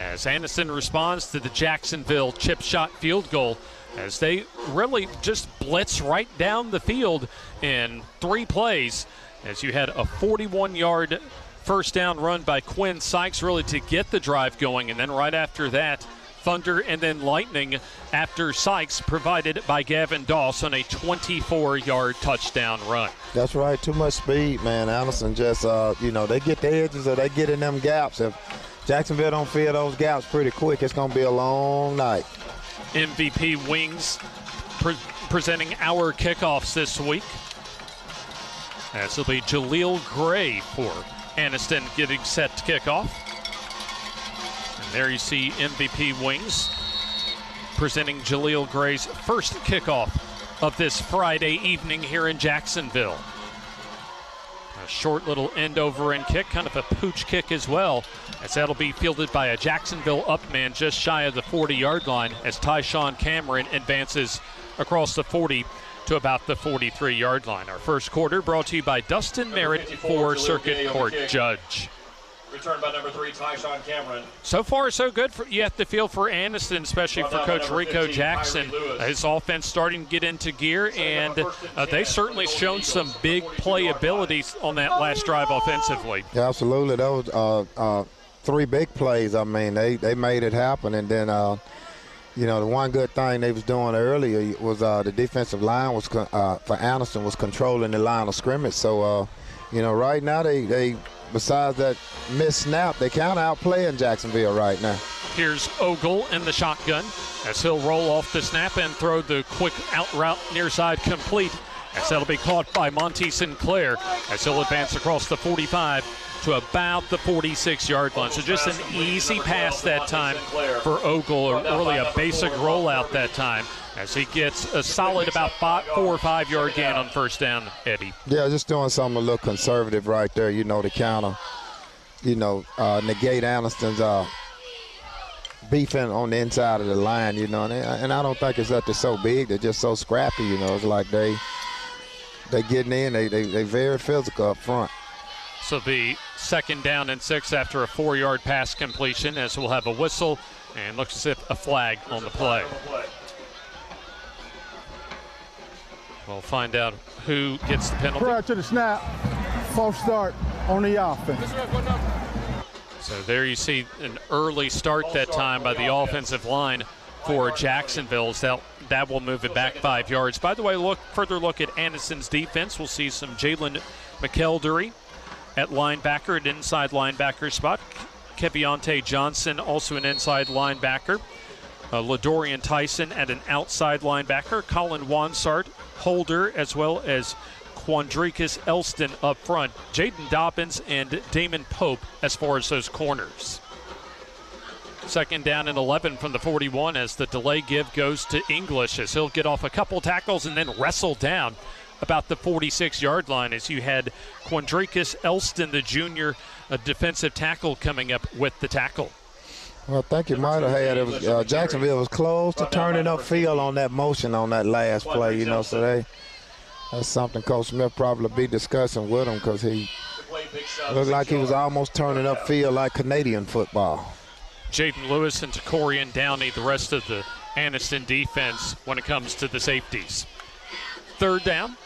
as Anniston responds to the Jacksonville chip shot field goal, as they really just blitz right down the field in 3 plays, as you had a 41-yard first down run by Quinn Sykes really to get the drive going, and then right after that, thunder and then lightning after Sykes, provided by Gavin Doss on a 24-yard touchdown run. That's right. Too much speed, man. Anderson just, they get the edges or they get in them gaps. If Jacksonville don't fill those gaps pretty quick, it's going to be a long night. MVP Wings presenting our kickoffs this week. This will be Jaleel Gray for Anniston getting set to kick off. there you see MVP Wings presenting Jaleel Gray's first kickoff of this Friday evening here in Jacksonville. A short little end-over-end kick, kind of a pooch kick as well, as that'll be fielded by a Jacksonville upman just shy of the 40-yard line as Tyshawn Cameron advances across the 40 to about the 43-yard line. Our first quarter brought to you by Dustin Merritt for Circuit Court Judge. Returned by number 3, Tyshawn Cameron. So far, so good. You have to feel for Aniston, especially for Coach Rico Jackson. His offense starting to get into gear, and they certainly shown some big play abilities on that last drive offensively. Yeah, absolutely. Those 3 big plays, I mean, they made it happen. And then, the one good thing they was doing earlier was the defensive line was for Aniston was controlling the line of scrimmage. So, right now they besides that missed snap, they kind of outplaying Jacksonville right now. Here's Ogle in the shotgun as he'll roll off the snap and throw the quick out route near side complete, as that'll be caught by Monty Sinclair as he'll advance across the 45 to about the 46-yard line. So just an easy pass that time for Ogle, or really a basic rollout that time, as he gets a solid about 4 or 5 yard gain on first down, Eddie. Yeah, just doing something a little conservative right there, to counter, negate Aniston's beefing on the inside of the line, and I don't think it's that they're so big. They're just so scrappy, It's like they getting in, they very physical up front. So the 2nd down and 6 after a 4-yard pass completion, as we'll have a whistle and looks as if a flag on the play. We'll find out who gets the penalty. Prior to the snap, false start on the offense. So there you see an early start that time by the offensive line for Jacksonville. That will move it back 5 yards. By the way, further look at Aniston's defense. We'll see some Jalen McElderry at linebacker, an inside linebacker spot. Keviante Johnson, also an inside linebacker. LaDorian Tyson at an outside linebacker. Colin Wansart, holder, as well as Quandricus Elston up front. Jaden Dobbins and Damon Pope as far as those corners. 2nd down and 11 from the 41 as the delay give goes to English, as he'll get off a couple tackles and then wrestle down about the 46-yard line, as you had Quandricus Elston, the junior defensive tackle, coming up with the tackle. Well, I think you might have had it. Jacksonville was close to turning up field on that motion on that last play, so that's something Coach Smith probably be discussing with him, because he looked like he was almost turning up field like Canadian football. Jaden Lewis and Takorian Downey, the rest of the Aniston defense when it comes to the safeties. 3rd down.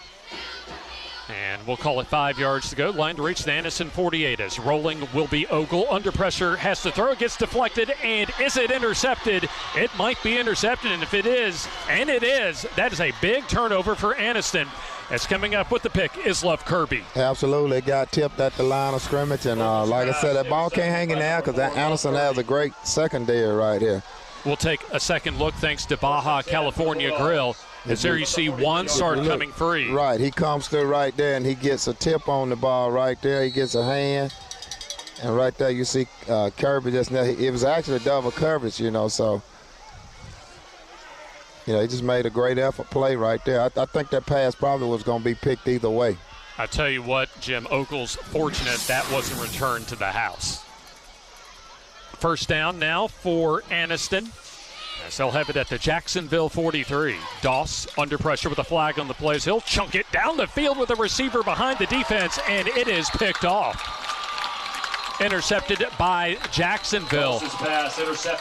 And we'll call it 5 yards to go. Line to reach the Aniston 48, as rolling will be Ogle. Under pressure, has to throw, gets deflected, and is it intercepted? It might be intercepted, and if it is, and it is, that is a big turnover for Aniston. As coming up with the pick is Love Kirby. Absolutely. It got tipped at the line of scrimmage, and like I said, that ball can't hang in there because Aniston has a great secondary right here. We'll take a second look thanks to Baja California Grill. As there you see Wansart coming free. Right, he comes through right there, and he gets a tip on the ball right there. He gets a hand, and right there you see Kirby just now. It was actually a double coverage, so he just made a great effort play right there. I think that pass probably was going to be picked either way. I tell you what, Jim, Ogle's fortunate that wasn't returned to the house. 1st down now for Aniston, as they'll have it at the Jacksonville 43. Doss under pressure with a flag on the plays. He'll chunk it down the field with a receiver behind the defense, and it is picked off. Intercepted by Jacksonville.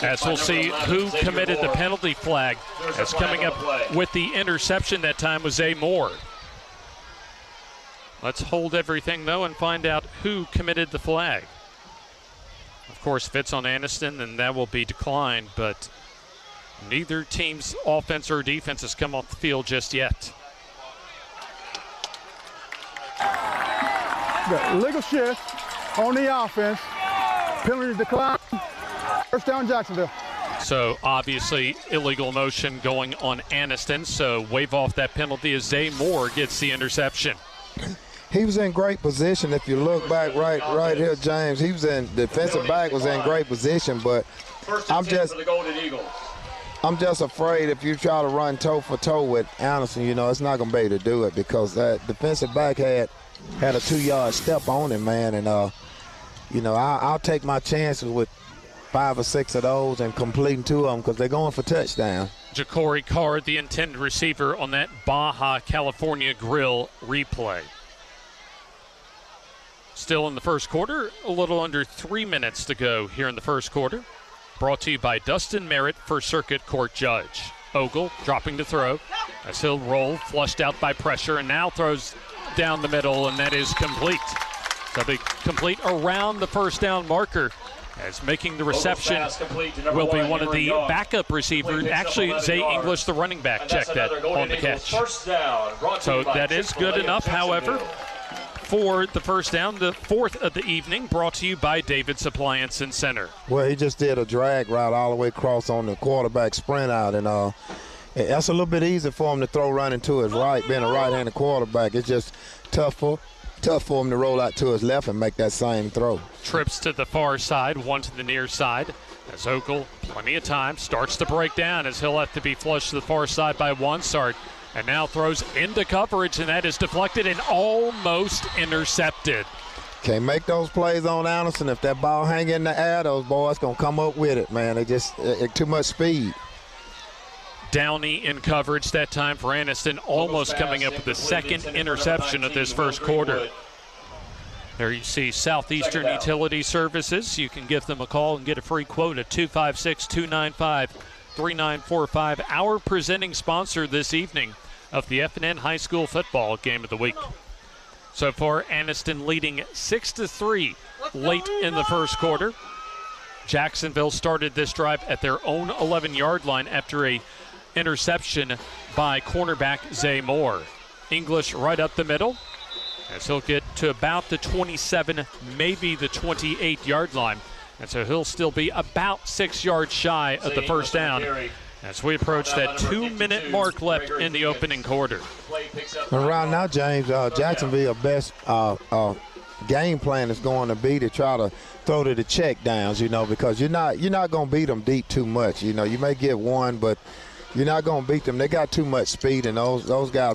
As we'll see who committed the penalty flag. As coming up with the interception that time was Zay Moore. Let's hold everything, though, and find out who committed the flag. Of course, if it's on Aniston, then that will be declined, but neither team's offense or defense has come off the field just yet. The legal shift on the offense. Penalty decline. 1st down, Jacksonville. So obviously illegal motion going on Aniston. So wave off that penalty as Zay Moore gets the interception. He was in great position. If you look back right here, James, he was in defensive back was in great position, but I'm just afraid if you try to run toe for toe with Anderson, it's not going to be able to do it because that defensive back had a 2-yard step on him, man, and I'll take my chances with 5 or 6 of those and completing 2 of them because they're going for touchdown. Ja'Cory Card, the intended receiver on that Baja California Grill replay. Still in the first quarter, a little under 3 minutes to go here in the first quarter. Brought to you by Dustin Merritt, First Circuit Court Judge. Ogle dropping to throw as he'll roll, flushed out by pressure, and now throws down the middle, and that is complete. So be complete around the first down marker as making the reception will be one of the backup receivers. Actually, Zay English, the running back, checked that on the catch. So that is good enough, however, for the first down, the 4th of the evening, brought to you by David's Appliance and Center. Well, he just did a drag route all the way across on the quarterback sprint out, and that's a little bit easier for him to throw running to his right, being a right-handed quarterback. It's just tough for him to roll out to his left and make that same throw. Trips to the far side, one to the near side. As Ogle, plenty of time, starts to break down as he'll have to be flushed to the far side by Wansart. And now throws into coverage, and that is deflected and almost intercepted. Can't make those plays on Anderson. If that ball hang in the air, those boys going to come up with it, man. They just too much speed. Downey in coverage that time for Aniston, almost coming up with the second interception of this first quarter. There you see Southeastern Utility Services. You can give them a call and get a free quote at 256-295-3945. Our presenting sponsor this evening of the FNN High School Football Game of the Week. So far, Aniston leading 6-3 late in the first quarter. Jacksonville started this drive at their own 11-yard line after a interception by cornerback Zay Moore. English right up the middle as he'll get to about the 27, maybe the 28-yard line. And so he'll still be about 6 yards shy of the first down as we approach that 2-minute mark left in the opening quarter. And right now, James, Jacksonville's best game plan is going to be to try to throw to the check downs, because you're not going to beat them deep too much. You may get one, but you're not going to beat them. They got too much speed, and those guys are